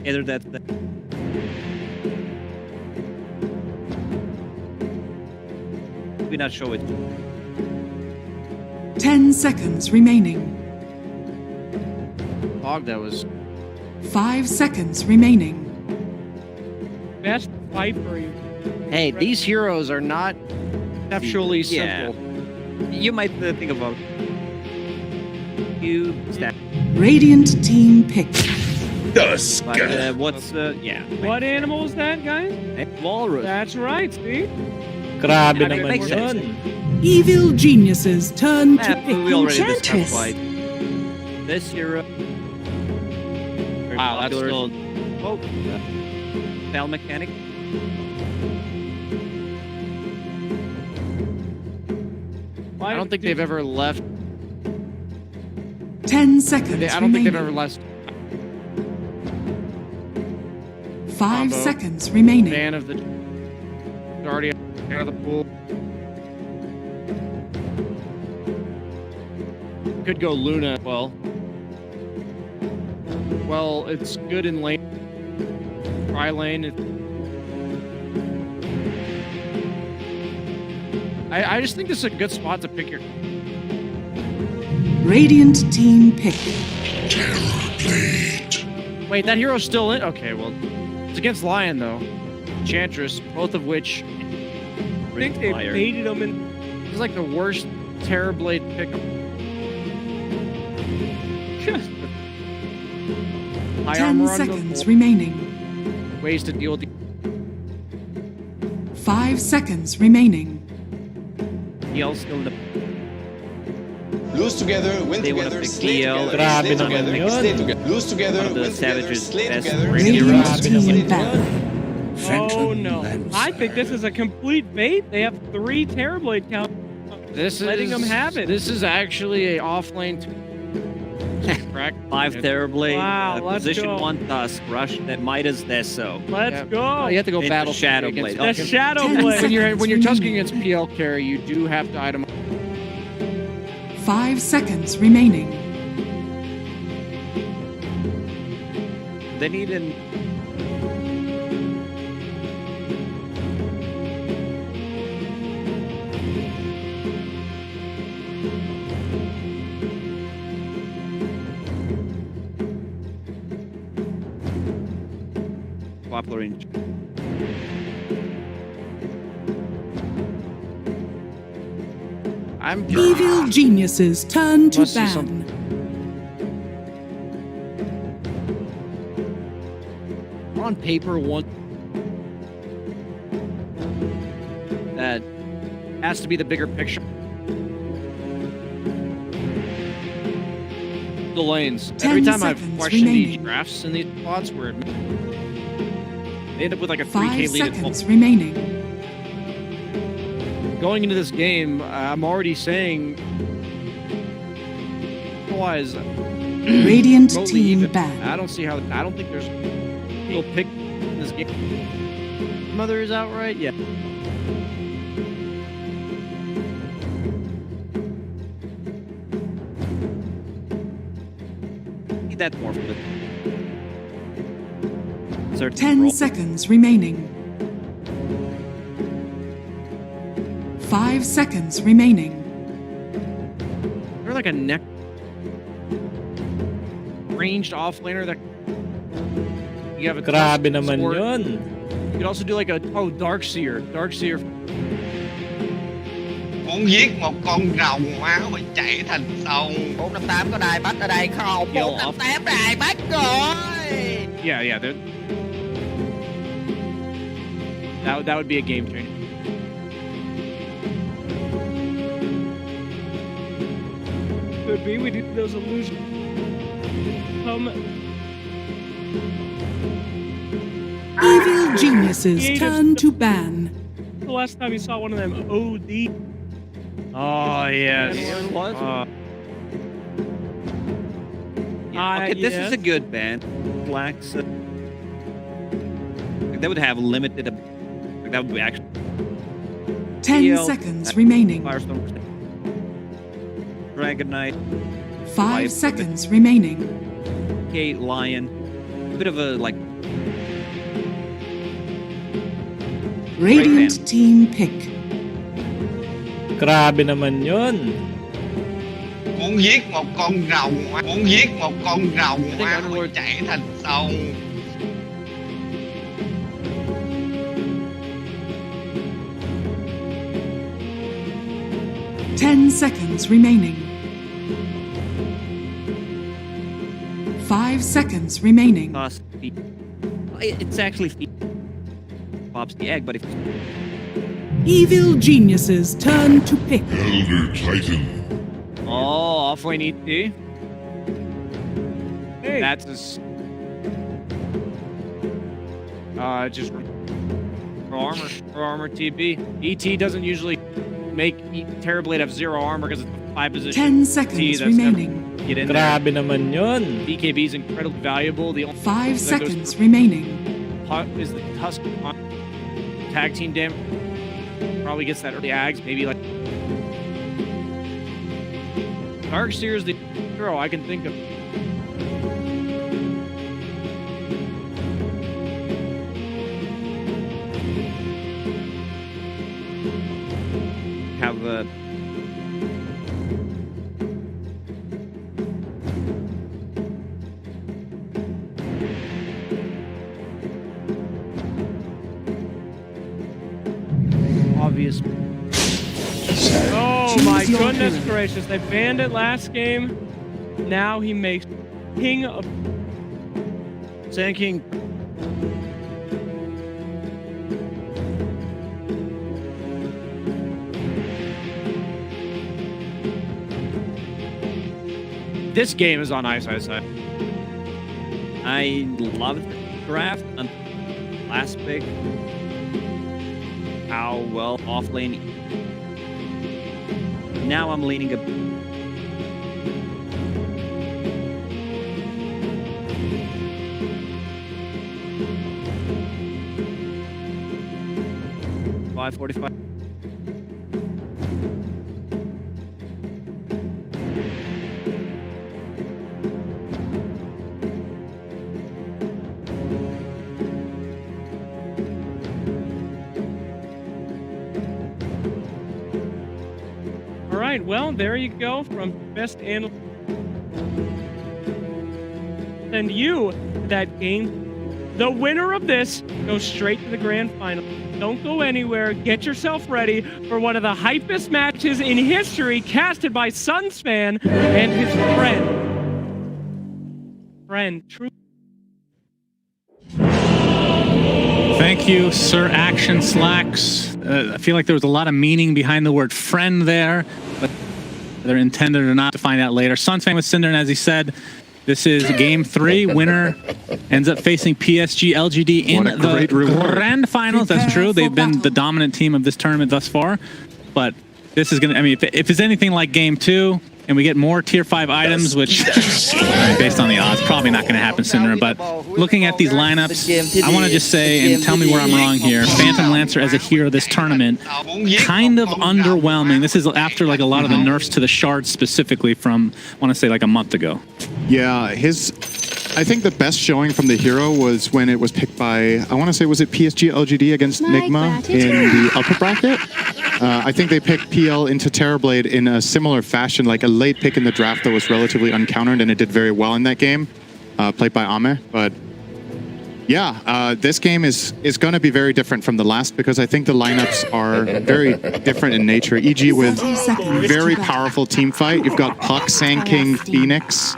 Either that. Maybe not show it. 10 seconds remaining. Fog that was 5 seconds remaining. Best fight for you. Hey, these heroes are not conceptually Yeah. simple. You might think about. You stat. Radiant team pick. Dusk. But what's yeah? What animal is that, guys? Walrus. That's right, see? Grabe naman makes sense. Evil geniuses turn to pick. We already discussed Enchantress. why. This hero. Very Wow, that's popular. still Oh, spell mechanic. I don't think they've ever left. 10 seconds I don't think they've remaining. ever left 5 combo. seconds remaining. Ban of the Guardian out of the pool. Could go Luna as well. Well, it's good in lane. Try lane. I just think this is a good spot to pick your. Radiant team pick. Wait, that hero's still in? Okay, well, it's against Lion, though. Enchantress, both of which... I think they baited him in. It's like the worst Terrorblade pickup. High 10 armor on seconds the remaining. ways to deal with the 5 seconds remaining. DL still in the. Lose together, win They wanna together, pick slay DL. together, Grabe slay naman together, yun. stay together. Lose together, One of the win together, Savage's slay best together. Radiant team back. Oh no! I think this is a complete bait. They have 3 Terrorblade count. This letting is, them have it. This is actually a offlane. 5 Terrorblade. Wow, let's Position go. 1 Tusk. Rush that might as this so. Let's go. Oh, you have to go Into battle Shadow against- Blade. The Shadow 10 Blade. When you're seconds tusking remaining. against PL carry, you do have to item. 5 seconds remaining. They need an. Wappler range. I'm Evil geniuses turn to Must see ban. something. On paper, one that has to be the bigger picture. The lanes. 10 Every time I've seconds questioned these remaining. drafts in these spots where they end up with like a 5 3K lead at seconds remaining. going into this game, I'm already saying otherwise Radiant remotely team even. back. I don't think there's a pick in this game. Mother is outright, yeah. Need that more for the. 10 seconds remaining. 5 seconds remaining. They're like a neck ranged offlaner that you have a Grabe naman support. yun. You could also do like a Darkseer. Darkseer. Muốn giết một con rồng máu phải chạy thành sông. 458 có đài bắt ở đây không? Kill 458 đài bắt rồi. Yeah. That would be a game changer. Could be. We do those illusions. Evil geniuses Creative turn to ban. The last time you saw one of them OD. Oh yes. Yeah, what? Ah, Okay, this yes. is a good band. Blacks. They would have limited. That would be actually 10 DL, seconds remaining. Firestone. Dragon Knight. 5 seconds remaining. K Lion. A bit of a like. Radiant team pick. Grabe naman yun. Muốn giết một con rồng, muốn giết một con rồng máu phải chạy thành sông. Ten seconds remaining. 5 seconds remaining. Toss feet. It's actually feet. Pops the egg, but if Evil geniuses turn to pick. Elder Titan. Oh, offlane ET. Hey. That's just for armor TB. ET doesn't usually make Terrorblade have 0 armor because it's a 5 position. 10 seconds that's never remaining. get in there. Grabe naman yun. BKB is incredibly valuable. The only 5 that goes seconds for- remaining. is the Tusk on tag team damage. Probably gets that early ags, maybe like Darkseer is the hero I can think of. obvious. Oh my goodness gracious! They banned it last game. Now he makes King of Sand King. This game is on ice. I loved the draft and last pick. How well off lane. Now I'm leaning a 545. All right, well, there you go from best analyst. And you, that game, the winner of this goes straight to the grand final. Don't go anywhere. Get yourself ready for one of the hypest matches in history, casted by Sunsfan and his friend, True. Thank you, Sir Action Slacks. I feel like there was a lot of meaning behind the word friend there, but they're intended or not to find out later. Sunsfan with Cinder, and as he said, this is game 3. Winner ends up facing PSG LGD in the grand finals. That's true. They've been the dominant team of this tournament thus far. But this is going to, I mean, if it's anything like game 2 and we get more tier 5 items, which based on the odds, probably not going to happen sooner. But looking at these lineups, I want to just say, and tell me where I'm wrong here, Phantom Lancer as a hero this tournament, kind of underwhelming. This is after like a lot of the nerfs to the shards specifically from, I want to say like a month ago. Yeah, I think the best showing from the hero was when it was picked by, I want to say, was it PSG LGD against Nigma in the upper bracket? I think they picked PL into Terrorblade in a similar fashion, like a late pick in the draft that was relatively uncountered, and it did very well in that game, played by Ame. But yeah, this game is going to be very different from the last because I think the lineups are very different in nature. EG with very powerful team fight. You've got Puck, Sand King, Phoenix.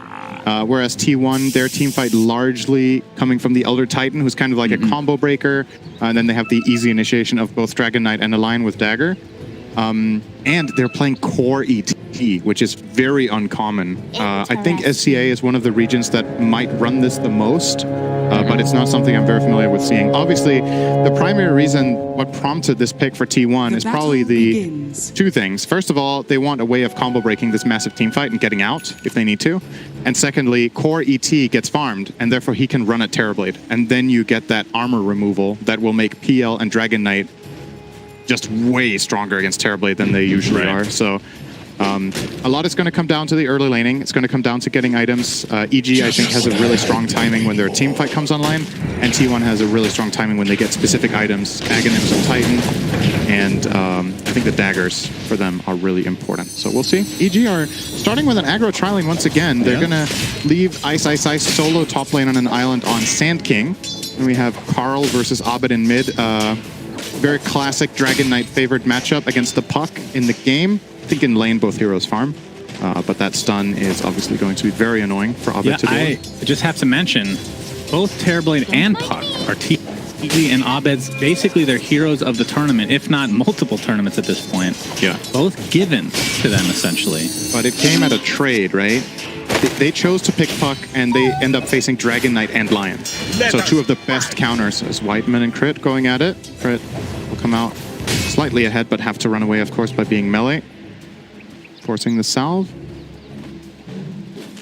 Whereas T1, their team fight largely coming from the Elder Titan, who's kind of like a combo breaker. And then they have the easy initiation of both Dragon Knight and Align with Dagger. And they're playing core ET, which is very uncommon. I think SCA is one of the regions that might run this the most, but it's not something I'm very familiar with seeing. Obviously, the primary reason what prompted this pick for T1 is probably the two things. First of all, they want a way of combo breaking this massive team fight and getting out if they need to. And secondly, core ET gets farmed, and therefore he can run at Terrorblade. And then you get that armor removal that will make PL and Dragon Knight just way stronger against Terrorblade than they usually are. So a lot is going to come down to the early laning. It's going to come down to getting items. EG, I think, has a really strong timing when their team fight comes online, and T1 has a really strong timing when they get specific items. Aghanims and Titan, and I think the daggers for them are really important. So we'll see. EG are starting with an aggro tri-lane once again. They're going to leave Ice solo top lane on an island on Sand King. And we have Carl versus Abed in mid. Very classic Dragon Knight favored matchup against the Puck in the game. I think in lane both heroes farm, but that stun is obviously going to be very annoying for Abed to do. I just have to mention, both Terrorblade and Puck are TG and Abed's basically their heroes of the tournament, if not multiple tournaments at this point. Yeah. Both given to them, essentially. But it came at a trade, right? They chose to pick Puck, and they end up facing Dragon Knight and Lion. So two of the best counters is Whiteman and Crit going at it. Crit will come out slightly ahead, but have to run away, of course, by being melee. Forcing the salve.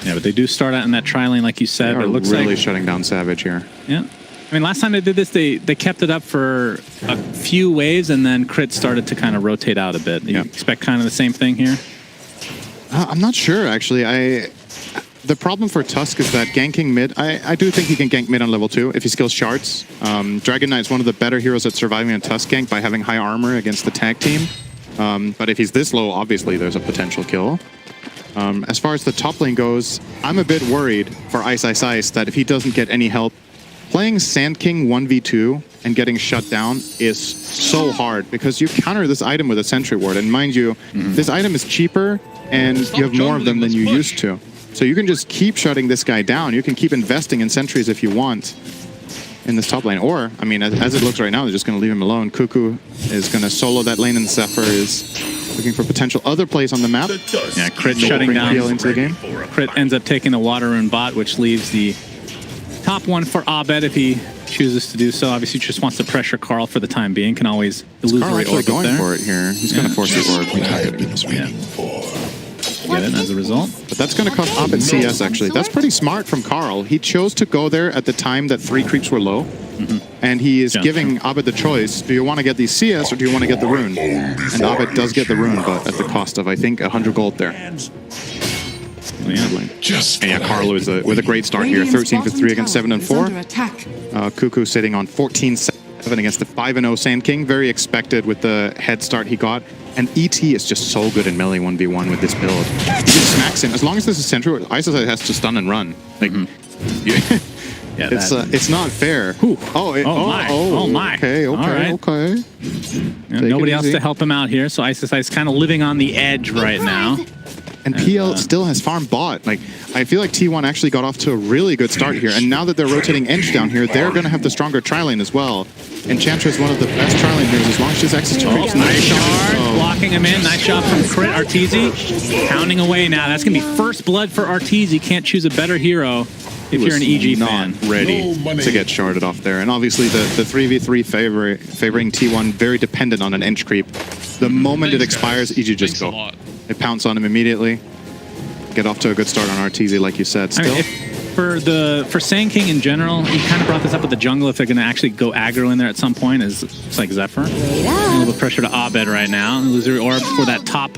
Yeah, but they do start out in that tri-lane, like you said. They are it looks really like shutting down Savage here. Yeah. I mean, last time they did this, they kept it up for a few waves, and then Crit started to kind of rotate out a bit. You expect kind of the same thing here? I'm not sure, actually. The problem for Tusk is that ganking mid, I do think he can gank mid on level 2 if he skills shards. Dragon Knight is one of the better heroes at surviving a Tusk gank by having high armor against the tag team. But if he's this low, obviously there's a potential kill. As far as the top lane goes, I'm a bit worried for Ice that if he doesn't get any help playing Sand King 1v2 and getting shut down is so hard because you counter this item with a Sentry Ward. And mind you, this item is cheaper and you have more of them than you used to. So you can just keep shutting this guy down. You can keep investing in sentries if you want in this top lane. Or, I mean, as it looks right now, they're just going to leave him alone. Cuckoo is going to solo that lane, and Zephyr is looking for potential other plays on the map. Yeah, Crit shutting down into the game. Crit ends up taking the Water Rune bot, which leaves the top one for Abed if he chooses to do so. Obviously, just wants to pressure Carl for the time being. Can always illusory orb going there. for it here. He's going to force the orb. Get it as a result. But that's going to cost Abed CS, actually. That's pretty smart from Carl. He chose to go there at the time that 3 creeps were low. And he is giving Abed the choice. Do you want to get the CS or do you want to get the rune? And Abed does get the rune, but at the cost of, I think, 100 gold there. Yeah, Carl with a great start here. 13 for 3 against 7 and 4. Cuckoo sitting on 14-7 against the 5-0 Sand King. Very expected with the head start he got. And ET is just so good in melee 1v1 with this build. He just smacks him. As long as this is central, Isosite has to stun and run. Like, yeah, it's not fair. Oh my. Okay. Yeah, nobody else to help him out here, so Isosite's kind of living on the edge right now. And PL still has farm bot. Like, I feel like T1 actually got off to a really good start here. And now that they're rotating Ench down here, they're going to have the stronger tri-lane as well. Enchantress is one of the best tri-lane heroes as long as she's access to creeps. Nice shot, blocking him in. Nice shot from Crit. Arteezy pounding away now. That's going to be first blood for Arteezy. Can't choose a better hero if you're an EG fan. Ready to get sharded off there. And obviously the 3v3 favoring T1, very dependent on an Ench creep. The moment it expires, EG just go. They pounce on him immediately. Get off to a good start on Arteezy, like you said. Still, I mean, for Sand King in general, he kind of brought this up with the jungle. If they're going to actually go aggro in there at some point, is it's like Zephyr. A little bit pressure to Abed right now. Illusory orb for that top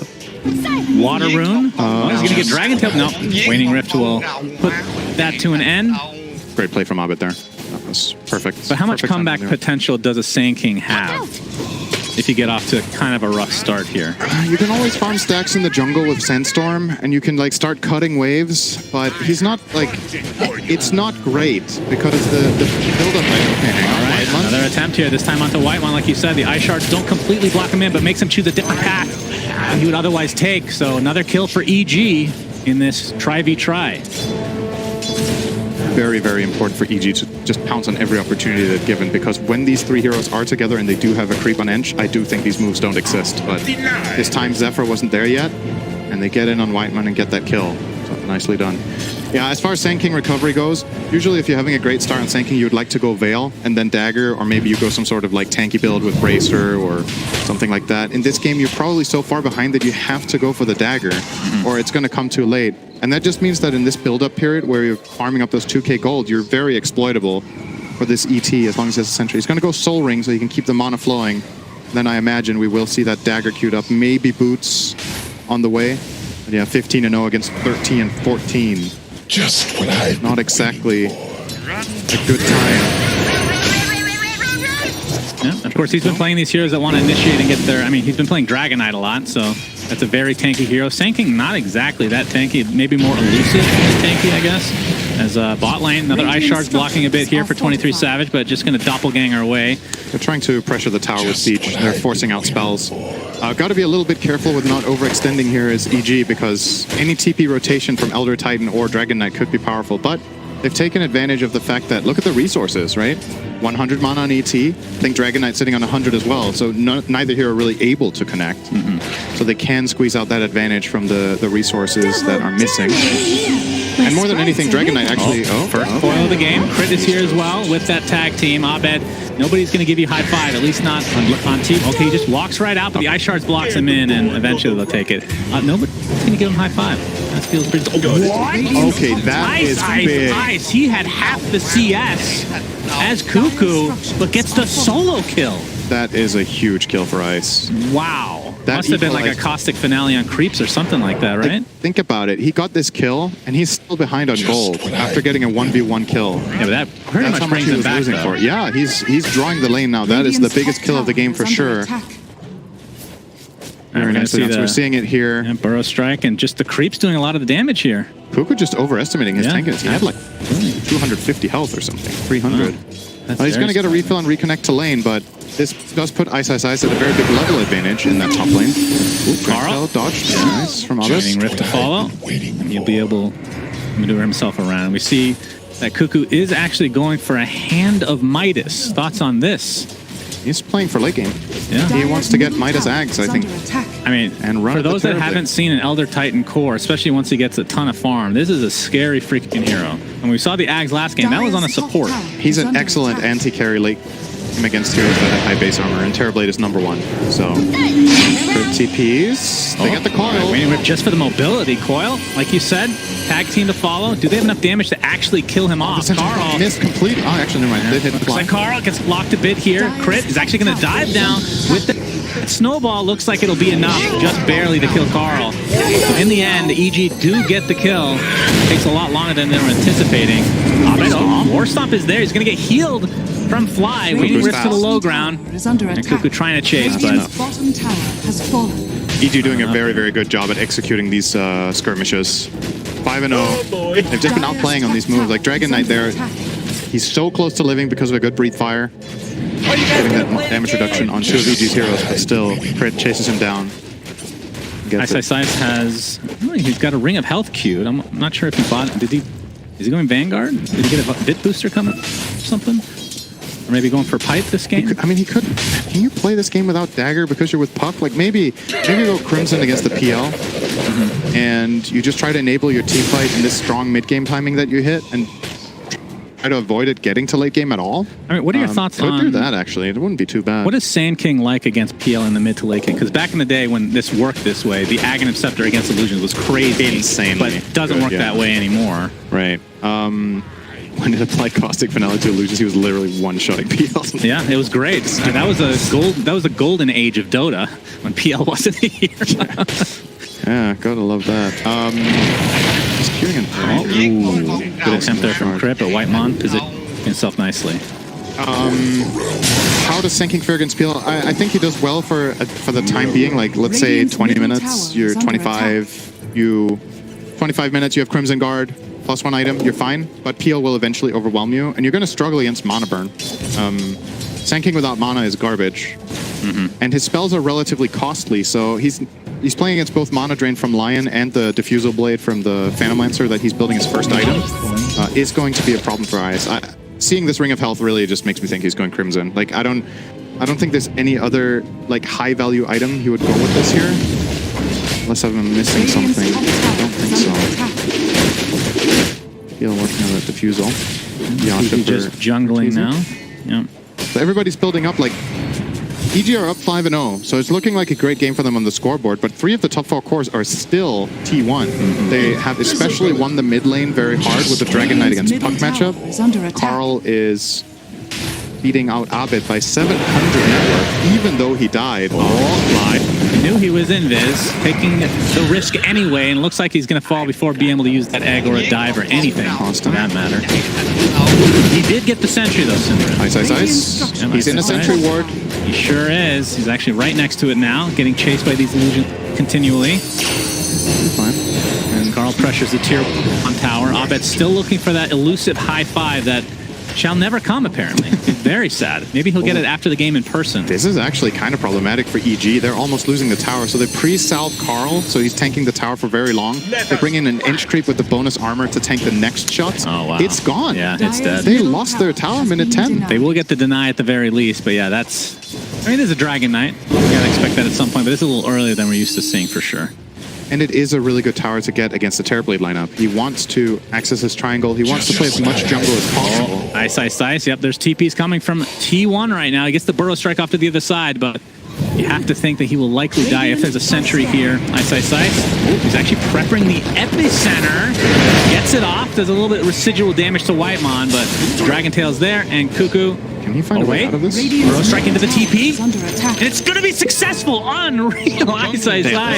Water Rune. He's going to get Dragon Tail. No, Waning Rift will put that to an end. Great play from Abed there. That was perfect. But how much comeback potential does a Sand King have if you get off to kind of a rough start here? You can always farm stacks in the jungle with Sandstorm, and you can like start cutting waves, but he's not like, it's not great because the build-up. Okay, hang on. Another attempt here, this time onto White One. Like you said, the Ice Shards don't completely block him in, but makes him choose a different path than he would otherwise take. So another kill for EG in this try-v-try. Very, very important for EG to just pounce on every opportunity they're given, because when these 3 heroes are together and they do have a creep on Ench, I do think these moves don't exist. But this time Zephyr wasn't there yet, and they get in on Whiteman and get that kill. So nicely done. Yeah, as far as Sand King recovery goes, usually if you're having a great start on Sand King, you would like to go Veil and then Dagger, or maybe you go some sort of like tanky build with Bracer or something like that. In this game, you're probably so far behind that you have to go for the Dagger, or it's going to come too late. And that just means that in this build-up period where you're farming up those 2k gold, you're very exploitable for this ET as long as he has a sentry. He's going to go Soul Ring so he can keep the mana flowing. Then I imagine we will see that Dagger queued up. Maybe Boots on the way. But yeah, 15-0 against 13 and 14. Just when I... Not exactly a good time. Yeah, of course, he's been playing these heroes that want to initiate and get their... I mean, he's been playing Dragon Knight a lot, so that's a very tanky hero. Sand King, not exactly that tanky. Maybe more elusive than tanky, I guess. As bot lane, another Ice Shard blocking a bit here for 23 Savage, but just going to doppelganger away. They're trying to pressure the tower with Siege. They're forcing out spells. Got to be a little bit careful with not overextending here as EG, because any TP rotation from Elder Titan or Dragon Knight could be powerful. But they've taken advantage of the fact that, look at the resources, right? 100 mana on ET. I think Dragon Knight sitting on 100 as well. So neither hero are really able to connect. So they can squeeze out that advantage from the resources that are missing. And more than anything, Dragon Knight actually... First foil of the game. Crit is here as well with that tag team. Abed, nobody's going to give you high five, at least not on team. Okay, he just walks right out, but the Ice Shards blocks him in, and eventually they'll take it. Nobody's going to give him high five. That feels pretty good. What? Okay, that is big. Ice. He had half the CS as Cuckoo, but gets the solo kill. That is a huge kill for Ice. Wow. That must have been like a caustic finale on creeps or something like that, right? Think about it. He got this kill, and he's still behind on gold after getting a 1v1 kill. Yeah, but that pretty much brings him back, though. Yeah, he's drawing the lane now. That is the biggest kill of the game for sure. Very nicely done. So we're seeing it here. Yeah, burrow strike, and just the creep's doing a lot of the damage here. Kuku just overestimating his tank. He had like 250 health or something, 300. He's going to get a refill and reconnect to lane, but this does put Ice at a very big level advantage in that top lane. Carl dodged. Nice from Abyss. Rift to follow. And he'll be able to maneuver himself around. We see that Kuku is actually going for a Hand of Midas. Thoughts on this? He's playing for late game. Yeah. He wants to get Midas Ags, I think. I mean, and run for those that haven't seen an Elder Titan core, especially once he gets a ton of farm, this is a scary freaking hero. And we saw the Ags last game. That was on a support. He's an excellent anti-carry late game against heroes that have high base armor, and Terrorblade is #1. So, good TPs. They get the coil. Waiting just for the mobility. Coil, like you said, tag team to follow. Do they have enough damage to actually kill him off? Carl missed completely. Oh, actually, never mind. Yeah. They hit the Looks like Carl gets blocked a bit here. Crit is actually going to dive down with the snowball. Looks like it'll be enough, just barely, to kill Carl. So in the end, the EG do get the kill. Takes a lot longer than they were anticipating. War Stomp is there. He's going to get healed from Fly. Waiting Rift to the low ground. And Kuku trying to chase, but bottom tower has fallen. EG doing a very, very good job at executing these skirmishes. 5-0. They've just been outplaying on these moves. Like Dragon Knight there, he's so close to living because of a good Breathe Fire. Getting that damage reduction on 2 of EG's heroes, but still, Crit chases him down. Ice has, he's got a Ring of Health queued. I'm not sure if he bought it. Is he going Vanguard? Did he get a bit booster coming or something? Or maybe going for Pipe this game? He could. Can you play this game without Dagger because you're with Puck? Like maybe go Crimson against the PL, and you just try to enable your team fight in this strong mid-game timing that you hit, and try to avoid it getting to late game at all. I mean, what are your thoughts on... Could do that, actually. It wouldn't be too bad. What is Sand King like against PL in the mid to late game? Because back in the day when this worked this way, the Aghanim Scepter against Illusions was crazy. Insanely. But it doesn't work that way anymore. Right. When it applied Caustic Finale to Illusions, he was literally one-shotting PL. Yeah, it was great. That was a golden age of Dota when PL wasn't here. Yeah, gotta love that. Just queuing in. Good attempt there from Crip, but Whitemon positioned himself nicely. How does Sand King fare against PL? I think he does well for the time being. Like, let's say 20 minutes, you're 25, 25 minutes, you have Crimson Guard, +1 item, you're fine, but PL will eventually overwhelm you, and you're going to struggle against mana burn. Sand King without mana is garbage, and his spells are relatively costly, so he's playing against both mana drain from Lion and the Diffusal Blade from the Phantom Lancer that he's building his first item. Is going to be a problem for Ice. Seeing this Ring of Health really just makes me think he's going Crimson. Like, I don't think there's any other like high value item he would go with this here, unless I'm missing something. I don't think so. He'll working on that Diffusal. He's just jungling now. Yep. So everybody's building up. Like, EG are up 5-0, so it's looking like a great game for them on the scoreboard, but 3 of the top 4 cores are still T1. They have especially won the mid lane very hard with the Dragon Knight against Puck matchup. Carl is beating out Abed by 700 network, even though he died. He knew he was invis, taking the risk anyway, and looks like he's going to fall before being able to use that egg or a dive or anything, for that matter. He did get the sentry, though, Cinder. Ice. Yeah, he's in a sentry ward. He sure is. He's actually right next to it now, getting chased by these illusions continually. Fine. And Carl pressures the tier 1 tower. Abed's still looking for that elusive high 5 that shall never come, apparently. Very sad. Maybe he'll get it after the game in person. This is actually kind of problematic for EG. They're almost losing the tower, so they pre-salve Carl, so he's tanking the tower for very long. They bring in an inch creep with the bonus armor to tank the next shot. Oh, wow. It's gone. Yeah, it's dead. They lost their tower minute 10. They will get the deny at the very least, but yeah, that's... I mean, there's a Dragon Knight. We gotta expect that at some point, but it's a little earlier than we're used to seeing for sure. And it is a really good tower to get against the Terrorblade lineup. He wants to access his triangle. He wants to play as much jungle as possible. Ice. Yep, there's TPs coming from T1 right now. He gets the burrow strike off to the other side, but you have to think that he will likely die if there's a sentry here. Ice. He's actually prepping the epicenter. Gets it off. Does a little bit of residual damage to Whitemon, but Dragon Tail's there, and Kuku... Can he find a way out of this? Burrow strike into the TP. And it's going to be successful. Unreal. Ice.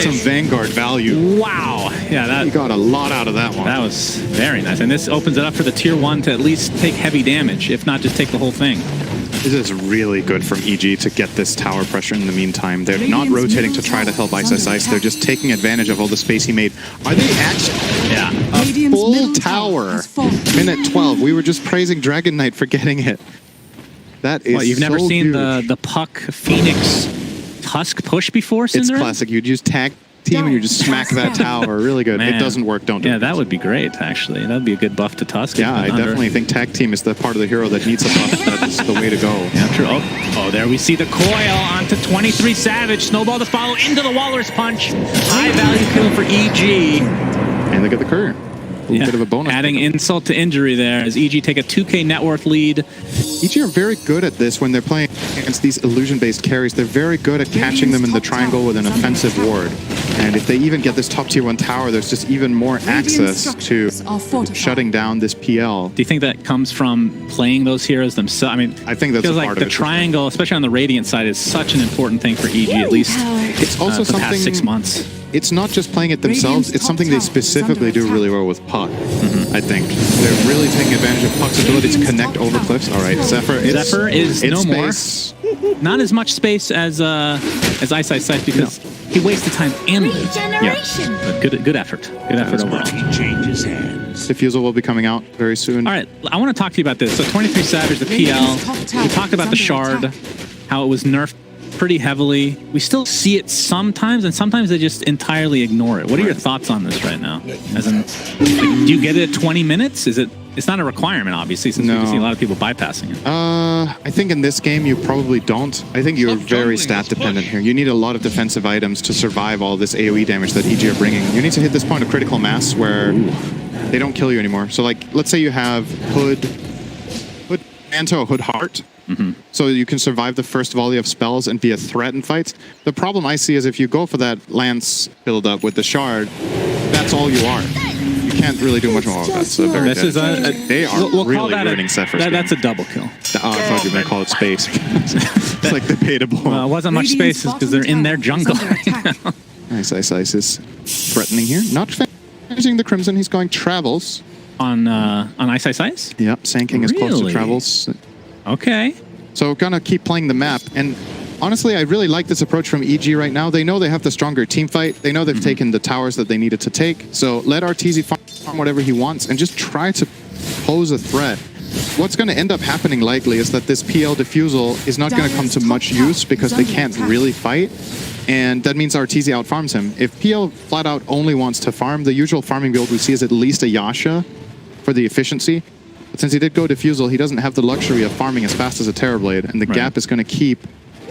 Some Vanguard value. Wow. Yeah, he got a lot out of that one. That was very nice. And this opens it up for the tier 1 to at least take heavy damage, if not just take the whole thing. This is really good from EG to get this tower pressure in the meantime. They're not rotating to try to help Ice. They're just taking advantage of all the space he made. Are they actually? Yeah. A full tower. Minute 12. We were just praising Dragon Knight for getting it. That is You've never so seen huge. the Puck Phoenix Tusk push before, Synderen? It's classic. You'd use tag team and you just smack that tower. Really good. Man. It doesn't work, don't do it. Yeah, that would be great, actually. That would be a good buff to Tusk. Yeah, I definitely think tag team is the part of the hero that needs a buff. That's the way to go. Yeah, true. Oh, there we see the coil onto 23 Savage. Snowball to follow into the Walrus Punch. High value kill for EG. And look at the curve. A little bit of a bonus. Adding insult to injury there as EG take a 2K net worth lead. EG are very good at this when they're playing against these illusion-based carries. They're very good at catching them in the triangle with an offensive ward. And if they even get this top tier 1 tower, there's just even more access to shutting down this PL. Do you think that comes from playing those heroes themselves? I mean, I think that's feels a like part the of it. triangle, especially on the Radiant side, is such an important thing for EG, at least it's also for the past something 6 months. It's not just playing it themselves, it's something they specifically do really well with Puck, I think. They're really taking advantage of Puck's ability to connect over cliffs. All right, Zephyr is no space. more. Not as much space as Ice because he wasted time and but good effort. Good effort overall. Diffusal will be coming out very soon. All right, I want to talk to you about this. So 23 Savage, the PL. We talked about the Shard, how it was nerfed pretty heavily. We still see it sometimes, and sometimes they just entirely ignore it. What are your thoughts on this right now? As in, like, do you get it at 20 minutes? It's not a requirement, obviously, since we see a lot of people bypassing it. I think in this game you probably don't. I think you're very stat dependent here. You need a lot of defensive items to survive all this AoE damage that EG are bringing. You need to hit this point of critical mass where they don't kill you anymore. So like, let's say you have Hood Manto, Hood Heart. So you can survive the first volley of spells and be a threat in fights. The problem I see is if you go for that Lance build-up with the Shard, that's all you are. You can't really do much more. That's a very they are really ruining Zephyr's game. That's a double kill. Oh, I thought you were going to call it space. It's like debatable. Well, it wasn't much space because they're in their jungle. Nice. Ice is threatening here. Not finishing the Crimson. He's going Travels. On Ice? Yep, Sanking is close to Travels. Okay. So gonna keep playing the map. And honestly, I really like this approach from EG right now. They know they have the stronger team fight. They know they've taken the towers that they needed to take. So let Arteezy farm whatever he wants and just try to pose a threat. What's going to end up happening likely is that this PL Diffusal is not going to come to much use because they can't really fight. And that means Arteezy outfarms him. If PL flat out only wants to farm, the usual farming build we see is at least a Yasha for the efficiency. But since he did go Diffusal, he doesn't have the luxury of farming as fast as a Terrorblade, and the gap is going to keep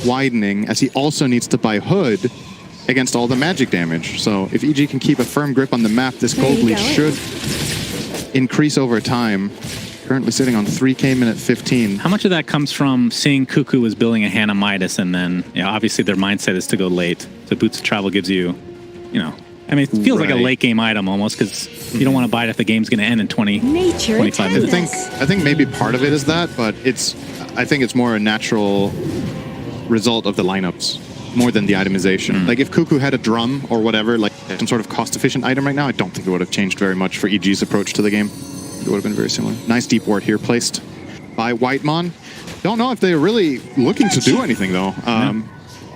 widening as he also needs to buy Hood against all the magic damage. So if EG can keep a firm grip on the map, this gold lead should increase over time. Currently sitting on 3K minute 15. How much of that comes from seeing Cuckoo was building a Hannah Midas, and then obviously their mindset is to go late. So Boots of Travel gives you, I mean, it feels like a late game item almost because you don't want to buy it if the game's going to end in 25 minutes. I think maybe part of it is that, but I think it's more a natural result of the lineups more than the itemization. Like if Cuckoo had a drum or whatever, like some sort of cost-efficient item right now, I don't think it would have changed very much for EG's approach to the game. It would have been very similar. Nice deep ward here placed by Whitemon. Don't know if they're really looking to do anything though.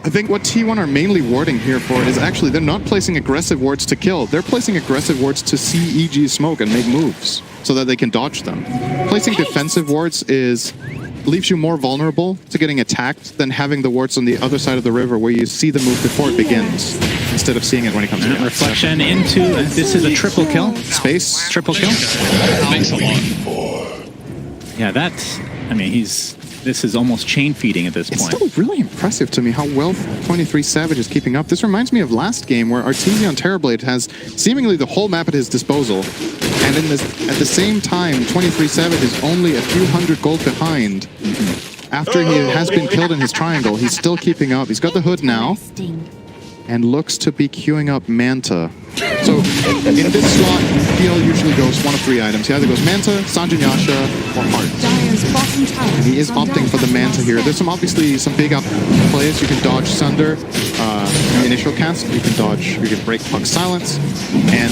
I think what T1 are mainly warding here for is actually they're not placing aggressive wards to kill. They're placing aggressive wards to see EG smoke and make moves so that they can dodge them. Placing defensive wards leaves you more vulnerable to getting attacked than having the wards on the other side of the river where you see the move before it begins instead of seeing it when it comes down. Reflection into, this is a triple kill. Space. Triple kill. Thanks a lot. Yeah, I mean, this is almost chain feeding at this point. It's still really impressive to me how well 23 Savage is keeping up. This reminds me of last game where Arteezy on Terrorblade has seemingly the whole map at his disposal. And at the same time, 23 Savage is only a few hundred gold behind. After he has been killed in his triangle, he's still keeping up. He's got the Hood now and looks to be queuing up Manta. So in this slot, PL usually goes one of three items. He either goes Manta, Sanjin Yasha, or Heart. And he is opting for the Manta here. There's obviously some big up plays. You can dodge Sunder. initial cast, you can dodge, you can break Puck's silence, and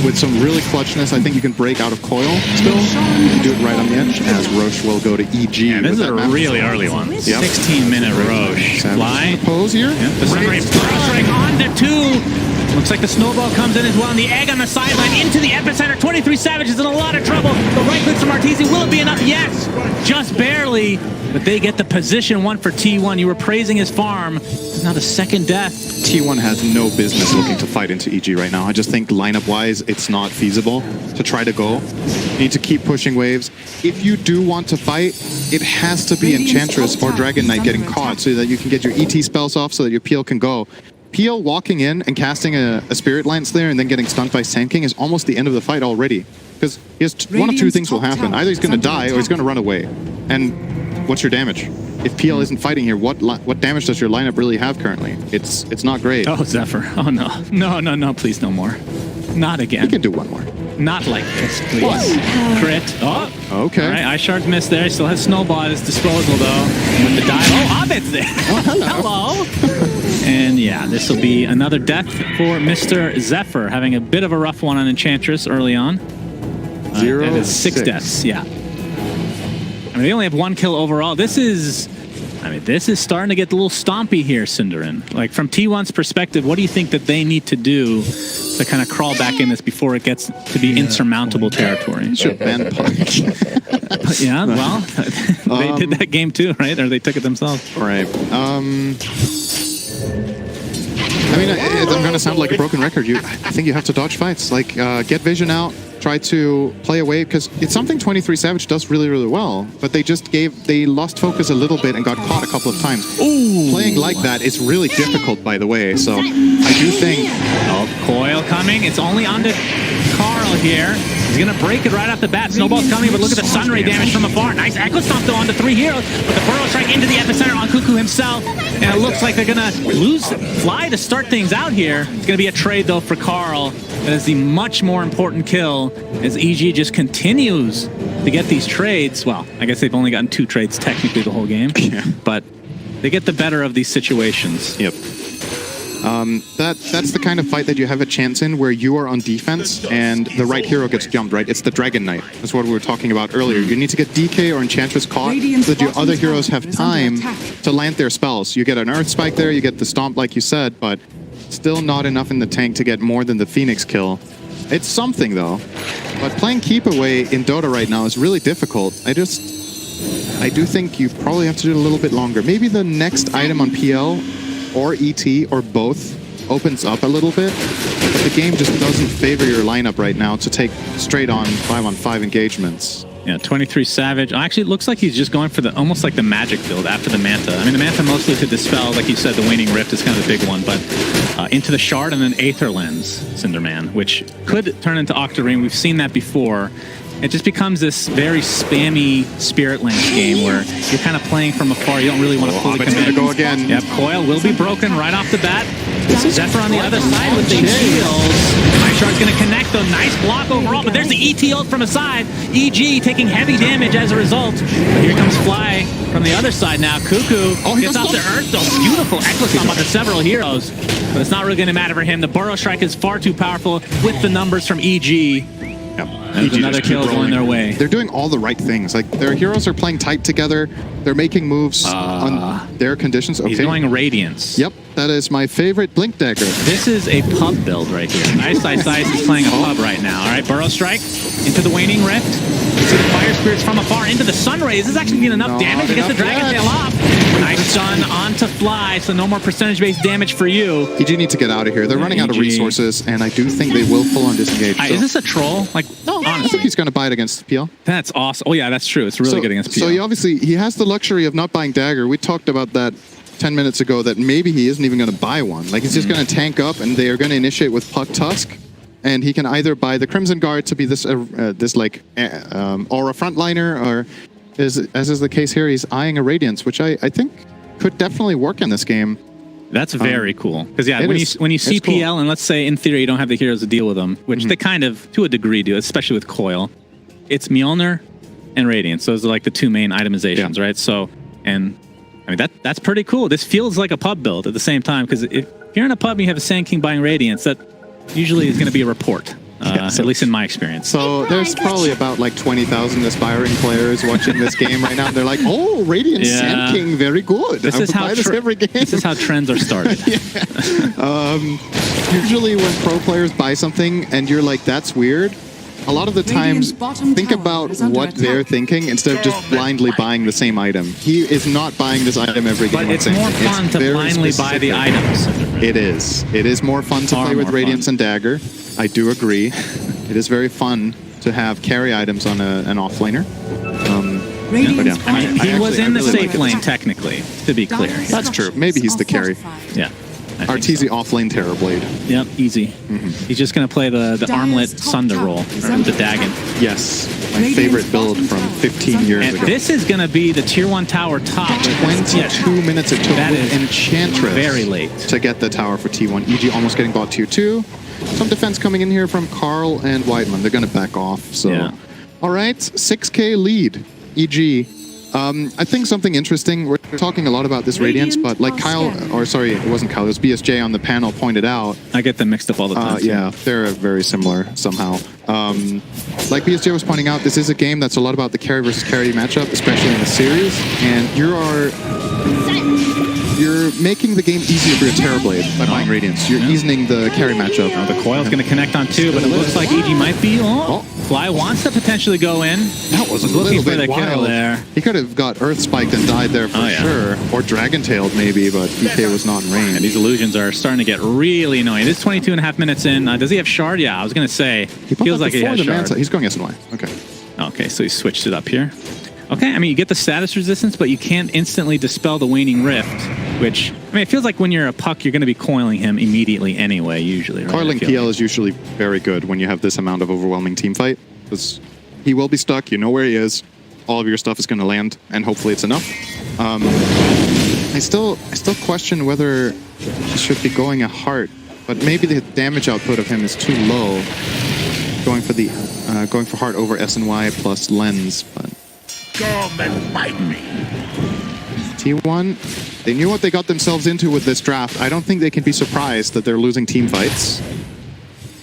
with some really clutchness, I think you can break out of coil still. You can do it right on the edge, as Roche will go to EG. Yeah, this is a really early one. Yep. 16-minute Roche. Fly. Pose here. Yep. The Sunray Strike on to 2. Looks like the snowball comes in as well, and the egg on the sideline into the epicenter. 23 Savage is in a lot of trouble. The right click from Arteezy. Will it be enough? Yes, just barely. But they get the position one for T1. You were praising his farm. It's now the second death. T1 has no business looking to fight into EG right now. I just think lineup-wise, it's not feasible to try to go. You need to keep pushing waves. If you do want to fight, it has to be Enchantress or Dragon Knight getting caught so that you can get your ET spells off so that your Peel can go. Peel walking in and casting a Spirit Lance there and then getting stunned by Sand King is almost the end of the fight already. Because one of two things will happen. Either he's going to die or he's going to run away. And what's your damage? If Peel isn't fighting here, what damage does your lineup really have currently? It's not great. Oh, Zephyr. Oh, no. No, please no more. Not again. You can do one more. Not like this, please. Crit. Oh, okay. All right, Ice Shard's missed there. He still has Snowball at his disposal, though. With the dive. Oh, Abed's there. Oh, hello. And yeah, this will be another death for Mr. Zephyr, having a bit of a rough one on Enchantress early on. 0, that is 6 deaths, yeah. I mean, they only have 1 kill overall. This is starting to get a little stompy here, Cinderin. Like, from T1's perspective, what do you think that they need to do to kind of crawl back in this before it gets to be insurmountable territory? Should ban Puck. Yeah, well, they did that game too, right? Or they took it themselves. Right. I mean, I'm going to sound like a broken record. I think you have to dodge fights. Like, get vision out, try to play away, because it's something 23 Savage does really, really well. But they lost focus a little bit and got caught a couple of times. Ooh. Playing like that is really difficult, by the way. So I do think... Oh, Coil coming. It's only onto Carl here. He's going to break it right off the bat. Snowball's coming, but look at the Sunray damage from afar. Nice Echo Stomp, though, onto 3 heroes. But the Burrow Strike into the epicenter on Cuckoo himself. And it looks like they're going to lose Fly to start things out here. It's going to be a trade, though, for Carl. That is the much more important kill as EG just continues to get these trades. Well, I guess they've only gotten 2 trades technically the whole game. Yeah. But they get the better of these situations. Yep. That's the kind of fight that you have a chance in where you are on defense and the right hero gets jumped, right? It's the Dragon Knight. That's what we were talking about earlier. You need to get DK or Enchantress caught so that your other heroes have time to land their spells. You get an Earth Spike there, you get the Stomp like you said, but still not enough in the tank to get more than the Phoenix kill. It's something though. But playing Keep Away in Dota right now is really difficult. I do think you probably have to do it a little bit longer. Maybe the next item on PL or ET or both opens up a little bit, but the game just doesn't favor your lineup right now to take straight on 5-on-5 engagements. Yeah, 23 Savage. Actually, it looks like he's just going for the almost like the magic build after the Manta. I mean, the Manta mostly to dispel, like you said, the Waning Rift is kind of the big one, but into the Shard and then Aether Lens, Cinderman, which could turn into Octarine. We've seen that before. It just becomes this very spammy Spirit Lance game where you're kind of playing from afar. You don't really want to fully commit. Gonna go again. Yep, Coil will be broken right off the bat. Zephyr on the other side with the heals. Ice Shard's going to connect, though. Nice block overall, but there's the ET ult from aside. EG taking heavy damage as a result. But here comes Fly from the other side now. Cuckoo gets off the Earth, though. Beautiful Echo Stomp onto several heroes. But it's not really going to matter for him. The Burrow Strike is far too powerful with the numbers from EG. There's another kill going their way. They're doing all the right things. Like, their heroes are playing tight together. They're making moves on their conditions. Okay. He's going Radiance. Yep, that is my favorite Blink Dagger. This is a pub build right here. Ice is playing a pub right now. All right, Burrow Strike into the Waning Rift. You see the Fire Spirits from afar into the Sunrays. This is actually getting enough damage to get the Dragon Tail off. Nice stun onto Fly, so no more percentage-based damage for you. You do need to get out of here. They're running out of resources, and I do think they will full on disengage. So. Is this a troll? Like, no, honestly. I think he's going to buy it against PL. That's awesome. Oh, yeah, that's true. It's really good against PL. So he has the luxury of not buying Dagger. We talked about that 10 minutes ago, that maybe he isn't even going to buy one. Like, he's just going to tank up, and they are going to initiate with Puck Tusk. And he can either buy the Crimson Guard to be this aura frontliner, or as is the case here, he's eyeing a Radiance, which I think could definitely work in this game. That's very cool. Because yeah, when you see PL, and let's say in theory you don't have the heroes to deal with them, which they kind of to a degree do, especially with Coil. It's Mjolnir and Radiance. Those are like the 2 main itemizations, right? So, and I mean, that's pretty cool. This feels like a pub build at the same time, because if you're in a pub and you have a Sand King buying Radiance, that usually is going to be a report, at least in my experience. So there's probably about like 20,000 aspiring players watching this game right now. They're like, oh, Radiant Sand King, very good. This is how every game. This is how trends are started. Usually when pro players buy something and you're like, that's weird, a lot of the times think about what they're thinking instead of just blindly buying the same item. He is not buying this item every game. But it's more fun to blindly buy the items. It is. It is more fun to play with Radiance and Dagger. I do agree. It is very fun to have carry items on an offlaner. But yeah, I mean, he was in the safe lane technically, to be clear. That's true. Maybe he's the carry. Yeah. Arteezy offlane Terrorblade. Yep, easy. He's just going to play the armlet Sunder roll, or the Dagon. Yes, my favorite build from 15 years ago. This is going to be the tier 1 tower top. 22 minutes it took with Enchantress very late to get the tower for T1. EG almost getting bought tier 2. Some defense coming in here from Carl and Weidman. They're going to back off. So, all right, 6K lead, EG. I think something interesting, we're talking a lot about this Radiance, but like Kyle, or sorry, it wasn't Kyle, it was BSJ on the panel pointed out. I get them mixed up all the time. Yeah, they're very similar somehow. Like BSJ was pointing out, this is a game that's a lot about the carry versus carry matchup, especially in the series, and you're making the game easier for your Terrorblade by buying Radiance. You're easing the carry matchup. The coil's going to connect on 2, but it looks like EG might be... Fly wants to potentially go in. That was a little bit wild. There. He could have got Earth Spiked and died there for sure. Or Dragon Tailed maybe, but PK was not in range. And these illusions are starting to get really annoying. This is 22.5 minutes in. Does he have Shard? Yeah, I was going to say. He feels like he has Shard. He's going SNY. Okay. Okay, so he switched it up here. Okay, I mean, you get the status resistance, but you can't instantly dispel the Waning Rift, which, I mean, it feels like when you're a puck, you're going to be coiling him immediately anyway, usually. Right? Coiling PL is usually very good when you have this amount of overwhelming team fight, because he will be stuck, you know where he is, all of your stuff is going to land, and hopefully it's enough. I still question whether he should be going a heart, but maybe the damage output of him is too low, going for heart over SNY plus lens, but... Come and bite me. T1, they knew what they got themselves into with this draft. I don't think they can be surprised that they're losing team fights.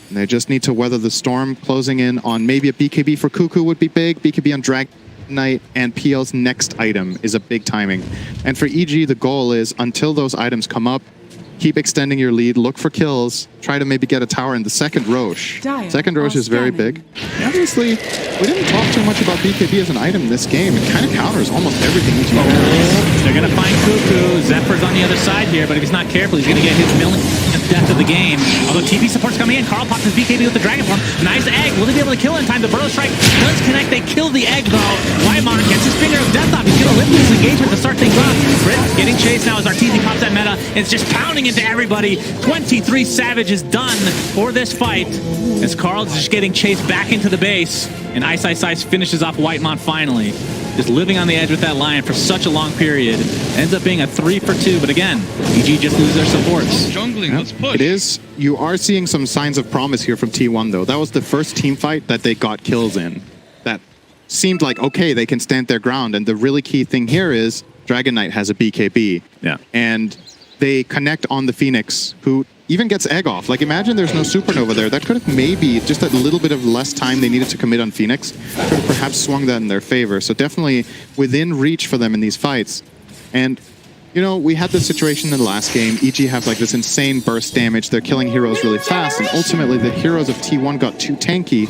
And they just need to weather the storm. Closing in on maybe a BKB for Cuckoo would be big. BKB on Dragon Knight and PL's next item is a big timing. And for EG, the goal is until those items come up, keep extending your lead, look for kills, try to maybe get a tower in the second Roche. Second Roche is very big. Obviously, we didn't talk too much about BKB as an item in this game. It kind of counters almost everything EG has. They're going to find Cuckoo. Zephyr's on the other side here, but if he's not careful, he's going to get his millionth death of the game. Although TP support's coming in, Carl pops his BKB with the Dragon Form. Nice egg. Will they be able to kill in time? The Burrow Strike does connect. They kill the egg, though. Weimar gets his finger of death off. He's going to lift this engagement to start things off. Brit getting chased now as Arteezy pops that meta. It's just pounding into everybody. 23 Savage is done for this fight as Carl's just getting chased back into the base, and Ice finishes off Whitemont finally. Just living on the edge with that Lion for such a long period. Ends up being a 3 for 2, but again, EG just lose their supports. Jungling, let's push. It is. You are seeing some signs of promise here from T1, though. That was the first team fight that they got kills in. That seemed like, okay, they can stand their ground. And the really key thing here is Dragon Knight has a BKB. Yeah. And they connect on the Phoenix, who even gets egg off. Like, imagine there's no Supernova there. That could have maybe, just a little bit of less time they needed to commit on Phoenix, could have perhaps swung that in their favor. So definitely within reach for them in these fights. And, you know, we had this situation in the last game. EG have like this insane burst damage. They're killing heroes really fast, and ultimately the heroes of T1 got too tanky.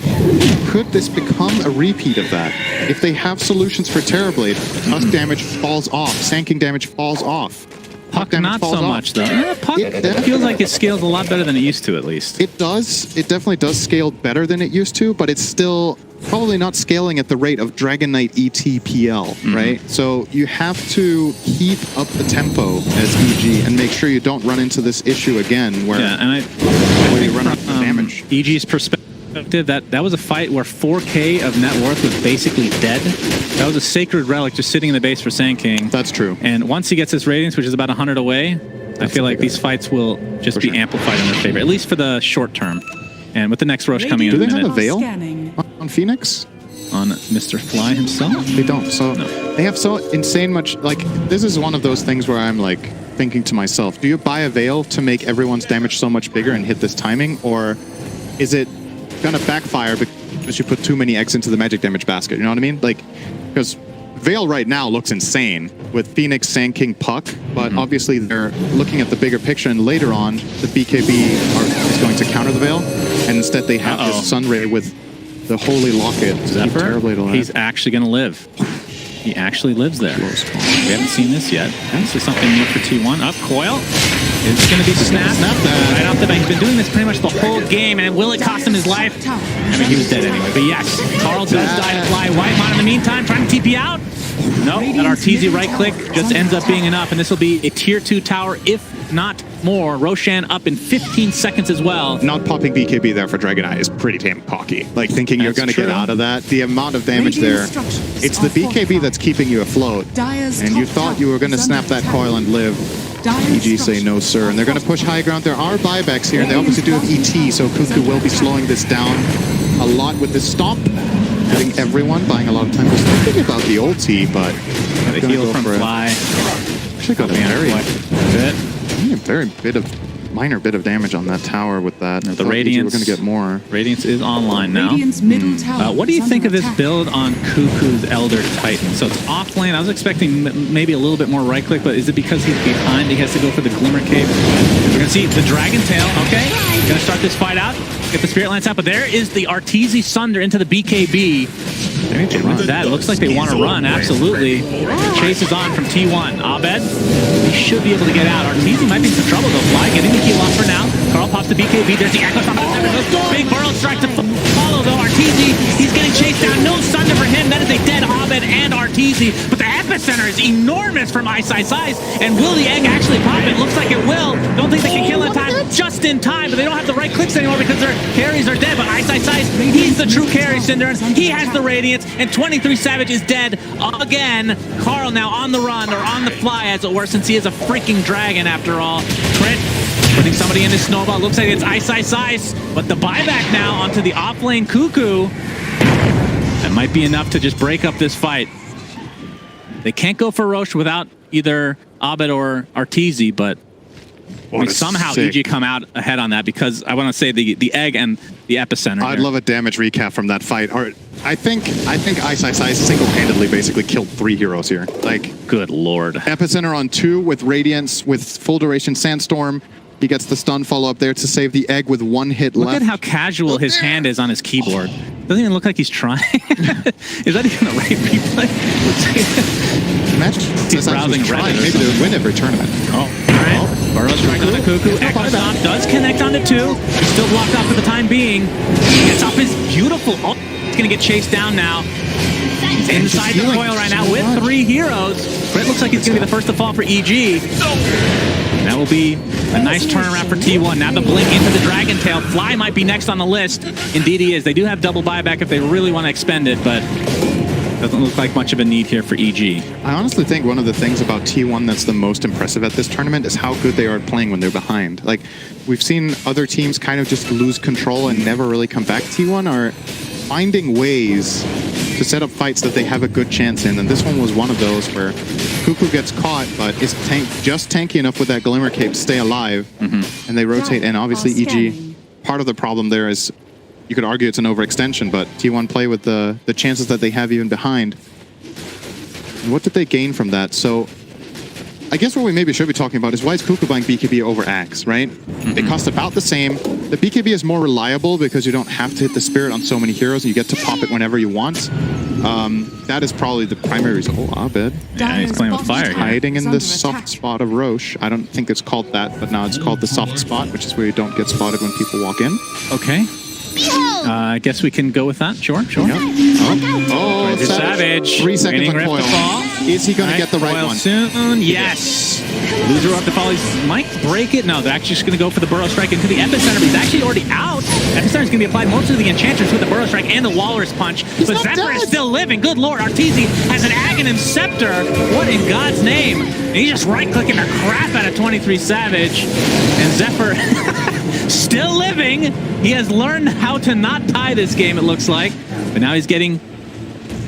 Could this become a repeat of that? If they have solutions for Terrorblade, Tusk damage falls off, Sanking damage falls off. Puck not so much, though. Puck feels like it scales a lot better than it used to, at least. It does. It definitely does scale better than it used to, but it's still probably not scaling at the rate of Dragon Knight ETPL, right? So you have to keep up the tempo as EG and make sure you don't run into this issue again where, where you run out of damage. EG's perspective, that was a fight where 4K of net worth was basically dead. That was a sacred relic just sitting in the base for Sand King. That's true. And once he gets his Radiance, which is about 100 away, I feel like these fights will just be amplified in their favor, at least for the short term. And with the next Roche coming in a minute. Do they have a veil on Phoenix? On Mr. Fly himself? They don't, so... No. they have so insane much, like, this is one of those things where I'm like thinking to myself, do you buy a Veil to make everyone's damage so much bigger and hit this timing, or is it gonna backfire because you put too many eggs into the magic damage basket? You know what I mean? Like, because Veil right now looks insane with Phoenix, Sand King, Puck, but obviously they're looking at the bigger picture, and later on the BKB is going to counter the Veil, and instead they have this Sunray with the Holy Locket. Zephyr, he's actually going to live. He actually lives there. We haven't seen this yet. This is something new for T1. Up, Coil is going to be snapped right off the bat. He's been doing this pretty much the whole game, and will it cost him his life? I mean, he was dead anyway, but yes, Carl does die to fly. Whitemon in the meantime trying to TP out. No, that Arteezy right click just ends up being enough, and this will be a tier 2 tower, if not more. Roshan up in 15 seconds as well. Not popping BKB there for Dragon Eye is pretty damn cocky. Like, thinking you're going to get out of that. The amount of damage there, it's the BKB that's keeping you afloat. And you thought you were going to snap that coil and live. EG say no, sir. And they're going to push high ground. There are buybacks here, and they obviously do have ET, so Cuckoo will be slowing this down a lot with this stomp. Hitting everyone, buying a lot of time. Just thinking about the ulti, but the heal from Fly. Actually got a minor bit of damage on that tower with that. The Radiance, we're going to get more. Radiance is online now. Middle tower what do you think of this build on Cuckoo's Elder Titan? So it's off lane. I was expecting maybe a little bit more right click, but is it because he's behind? He has to go for the Glimmer Cape. We're going to see the Dragon Tail. Okay, going to start this fight out. Get the Spirit Lance out, but there is the Arteezy Sunder into the BKB. That looks like they want to run, absolutely. Chase is on from T1. Abed, he should be able to get out. Arteezy might be in some trouble though. Fly getting the heal off for now. Carl pops the BKB. There's the Echo Stomp. Big Burrow strike to follow though. Arteezy, he's getting chased down. No Sunder for him. That is a dead Abed and Arteezy. But the epicenter is enormous from Ice. And will the egg actually pop it? Looks like it will. Don't think they can kill in time. Just in time, but they don't have the right clicks anymore because their carries are dead. But Ice, he's the true carry, Cinderin. He has the Radiance, and 23 Savage is dead again. Carl now on the run, or on the fly as it were, since he is a freaking dragon after all. Crit, putting somebody in his snowball. Looks like it's Ice. But the buyback now onto the off-lane Cuckoo. That might be enough to just break up this fight. They can't go for Roche without either Abed or Arteezy, but I mean, somehow EG come out ahead on that, because I want to say the egg and the epicenter. I'd love a damage recap from that fight. Or I think Ice single-handedly basically killed 3 heroes here. Like, good lord. Epicenter on 2 with Radiance with full duration Sandstorm. He gets the stun follow-up there to save the egg with 1 hit left. Look at how casual his hand is on his keyboard. Doesn't even look like he's trying. Is that even a right replay? Imagine he's browsing Reddit. Maybe they would win every tournament. Burrows right on the Cuckoo. Echo Stomp does connect onto 2. He's still blocked off for the time being. He gets off his beautiful ult. He's going to get chased down now. He's inside the coil right now with 3 heroes. Crit looks like it's going to be the first to fall for EG. That will be a nice turnaround for T1. Now the blink into the Dragon Tail. Fly might be next on the list. Indeed he is. They do have double buyback if they really want to expend it, but doesn't look like much of a need here for EG. I honestly think one of the things about T1 that's the most impressive at this tournament is how good they are at playing when they're behind. Like, we've seen other teams kind of just lose control and never really come back. T1 are finding ways to set up fights that they have a good chance in, and this one was one of those where Cuckoo gets caught, but is just tanky enough with that Glimmer Cape to stay alive, and they rotate, and obviously EG, part of the problem there is, you could argue it's an overextension, but T1 play with the chances that they have even behind. What did they gain from that? So I guess what we maybe should be talking about is why is Cuckoo buying BKB over Axe, right? They cost about the same. The BKB is more reliable because you don't have to hit the Spirit on so many heroes and you get to pop it whenever you want. That is probably the primary reason. Oh, Abed. Yeah, he's playing with fire. Hiding in the soft spot of Roche. I don't think it's called that, but now it's called the soft spot, which is where you don't get spotted when people walk in. Okay. I guess we can go with that. Sure. Yep. Oh, Savage. 3 seconds on coil. Is he going to get the right one? Soon. Yes. Loser up to fall. He might break it. No, they're actually just going to go for the Burrow Strike into the Epicenter, but he's actually already out. Epicenter is going to be applied mostly to the Enchantress with the Burrow Strike and the Walrus Punch. But Zephyr is still living. Good lord. Arteezy has an Aghanim Scepter. What in God's name? And he's just right-clicking the crap out of 23 Savage. And Zephyr still living. He has learned how to not tie this game, it looks like. But now he's getting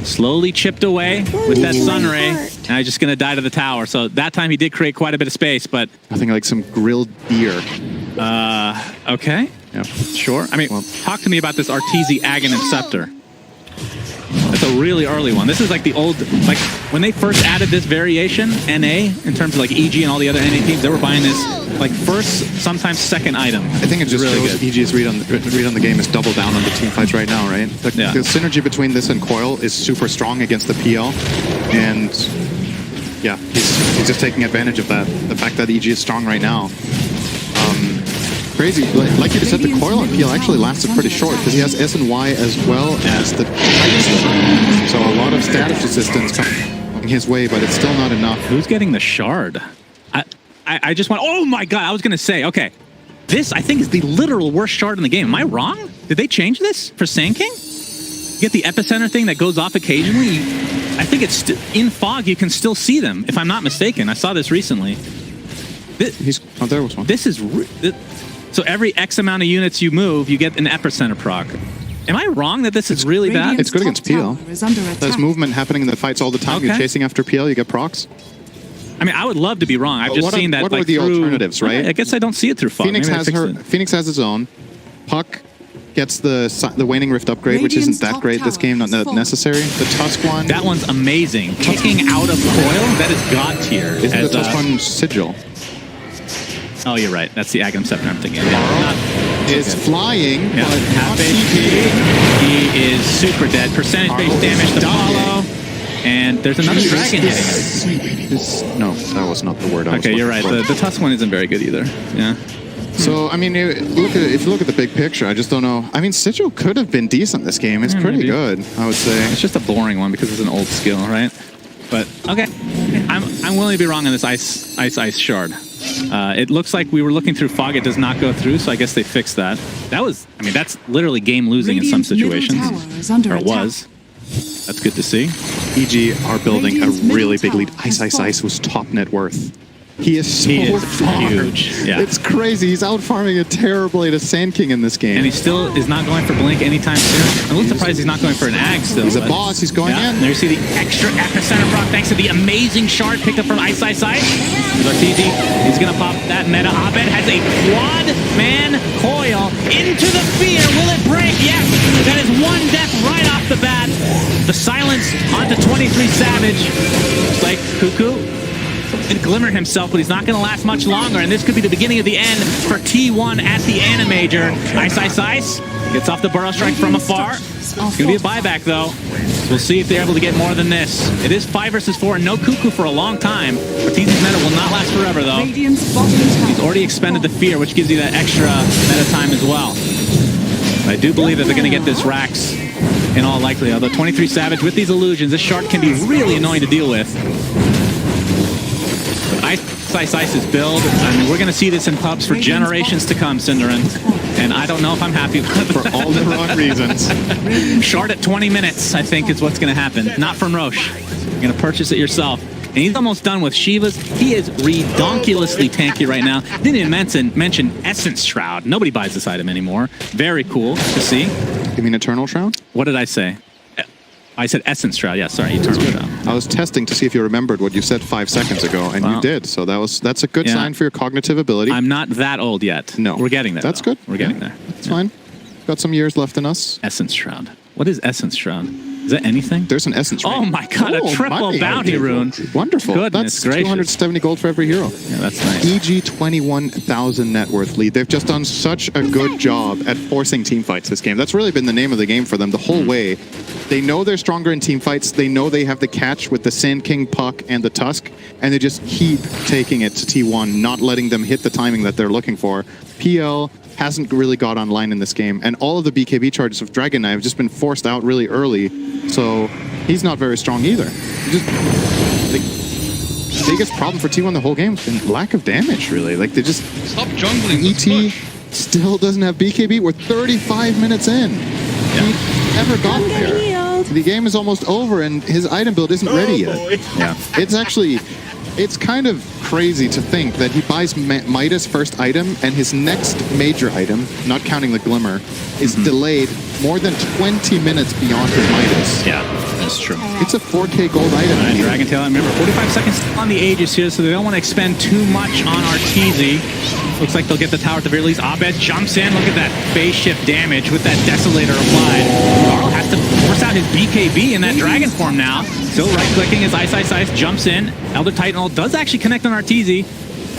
slowly chipped away with that sun ray. And I'm just going to die to the tower. So that time he did create quite a bit of space, but... Nothing like some grilled deer. Okay. Yeah. Sure. I mean, talk to me about this Arteezy Aghanim Scepter. That's a really early one. This is like the old, like when they first added this variation, NA, in terms of like EG and all the other NA teams, they were buying this like first, sometimes second item. I think it just really shows good. EG's read on the game is double down on the team fights right now, right? The synergy between this and Coil is super strong against the PL, and yeah, he's just taking advantage of that. The fact that EG is strong right now. Crazy. Like you said, the Coil on PL actually lasted pretty short because he has S and Y as well as the Titan. So a lot of status resistance coming his way, but it's still not enough. Who's getting the shard? I just went, oh my god, I was going to say, okay, this I think is the literal worst shard in the game. Am I wrong? Did they change this for Sand King? You get the epicenter thing that goes off occasionally. I think it's in fog, you can still see them, if I'm not mistaken. I saw this recently. There was one. This is... So every X amount of units you move, you get an epicenter proc. Am I wrong that this is really bad? It's good against PL. There's movement happening in the fights all the time. Okay. You're chasing after PL, you get procs. I mean, I would love to be wrong. I've just seen that. What like, are the alternatives, right? I guess I don't see it through fog. Phoenix has his own. Puck gets the Waning Rift upgrade, which isn't that great this game, not necessary. The Tusk one. That one's amazing. Kicking out of Coil, that is god tier. Isn't the Tusk one Sigil? Oh, you're right. That's the Aghanim Scepter I'm thinking. Is flying, but half HP. He is super dead. Percentage-based damage to follow. And there's another dragon hitting him. No, that was not the word I was Okay, you're right. The Tusk one isn't very good either. Yeah. So, I mean, if you look at the big picture, I just don't know. I mean, Sigil could have been decent this game. It's pretty good, I would say. It's just a boring one because it's an old skill, right? But, okay. I'm willing to be wrong on this ice shard. It looks like we were looking through fog. It does not go through, so I guess they fixed that. That was, I mean, that's literally game losing in some situations. Or it was. That's good to see. EG are building a really big lead. Ice was top net worth. He is so huge. Yeah. It's crazy. He's out farming it terribly to Sand King in this game. And he still is not going for Blink anytime soon. I'm a little surprised he's not going for an Ag still. He's a boss. He's going in. And there you see the extra epicenter proc thanks to the amazing shard picked up from Ice. He's going to pop that meta. Abed has a quad-man Coil into the fear. Will it break? Yes. That is one death right off the bat. The silence onto 23 Savage. Looks like Cuckoo and Glimmer himself, but he's not going to last much longer, and this could be the beginning of the end for T1 at the AniMajor. Ice gets off the Burrow Strike from afar. It's going to be a buyback, though. We'll see if they're able to get more than this. It is 5 versus 4, and no Cuckoo for a long time. Arteezy's meta will not last forever, though. He's already expended the fear, which gives you that extra meta time as well. But I do believe that they're going to get this Rax in all likelihood. Although 23 Savage with these illusions, this shard can be really annoying to deal with. Ice's build. I mean, we're going to see this in pubs for generations to come, Cinderin. And I don't know if I'm happy about it. For all the wrong reasons. Shard at 20 minutes, I think, is what's going to happen. Not from Roche. You're going to purchase it yourself. And he's almost done with Shivas. He is redonkulously tanky right now. Didn't even mention Essence Shroud. Nobody buys this item anymore. Very cool to see. You mean Eternal Shroud? What did I say? I said Essence Shroud. Yeah, sorry, Eternal Shroud. I was testing to see if you remembered what you said 5 seconds ago, and you did. So that's a good sign for your cognitive ability. I'm not that old yet. No. We're getting there. That's good. We're getting there. That's fine. Got some years left in us. Essence Shroud. What is Essence Shroud? Is that anything? There's an Essence Shroud. Oh my god, a triple bounty rune. Wonderful. Goodness that's 270 gold for every hero. Yeah, that's nice. EG 21,000 net worth lead. They've just done such a good job at forcing team fights this game. That's really been the name of the game for them the whole way. They know they're stronger in team fights. They know they have the catch with the Sand King, Puck, and the Tusk, and they just keep taking it to T1, not letting them hit the timing that they're looking for. PL hasn't really got online in this game, and all of the BKB charges of Dragon Knight have just been forced out really early, so he's not very strong either. The biggest problem for T1 the whole game has been lack of damage, really. Like, they just... Stop jungling. ET still doesn't have BKB. We're 35 minutes in. Yeah. He never got there. The game is almost over, and his item build isn't ready yet. Yeah. It's actually... It's kind of crazy to think that he buys Midas' first item, and his next major item, not counting the Glimmer, is delayed more than 20 minutes beyond his Midas. Yeah. That's true. It's a 4K gold item. All right, Dragon Tail. Remember, 45 seconds on the Aegis here, so they don't want to expend too much on Arteezy. Looks like they'll get the tower at the very least. Abed jumps in. Look at that phase shift damage with that Desolator applied. Carl has to force out his BKB in that Dragon form now. Still right-clicking his Ice, jumps in. Elder Titan ult does actually connect on Arteezy,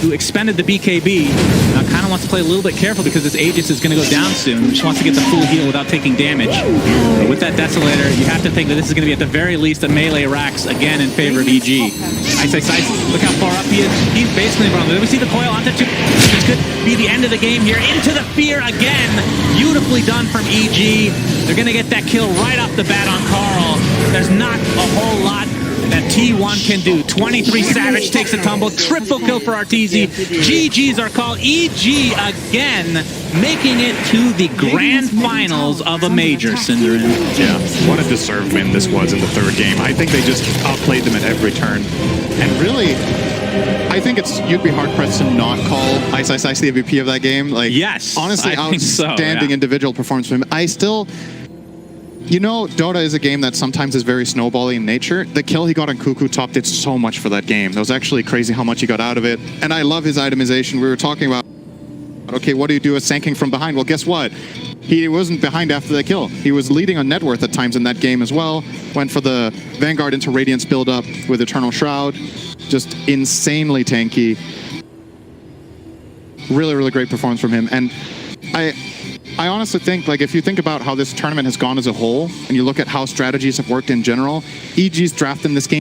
who expended the BKB. Now kind of wants to play a little bit careful because this Aegis is going to go down soon. Just wants to get the full heal without taking damage. But with that Desolator, you have to think that this is going to be at the very least a melee Rax again in favor of EG. Ice, look how far up he is. He's basically wrong. We see the coil onto two. This could be the end of the game here. Into the fear again. Beautifully done from EG. They're going to get that kill right off the bat on Carl. There's not a whole lot that T1 can do. 23 Savage takes a tumble. Triple kill for Arteezy. GG's are called. EG again making it to the grand finals of a major, Cinderin. Yeah, what a deserved win this was in the third game. I think they just outplayed them at every turn. And really, I think you'd be hard-pressed to not call Ice the MVP of that game. Like, yes, honestly, outstanding individual performance from him. I still... You know, Dota is a game that sometimes is very snowbally in nature. The kill he got on Cuckoo Top did so much for that game. It was actually crazy how much he got out of it. And I love his itemization. We were talking about, okay, what do you do with sanking from behind? Well, guess what? He wasn't behind after the kill. He was leading on net worth at times in that game as well. Went for the Vanguard into Radiance build-up with Eternal Shroud. Just insanely tanky. Really, really great performance from him. And I honestly think, like, if you think about how this tournament has gone as a whole, and you look at how strategies have worked in general, EG's draft in this game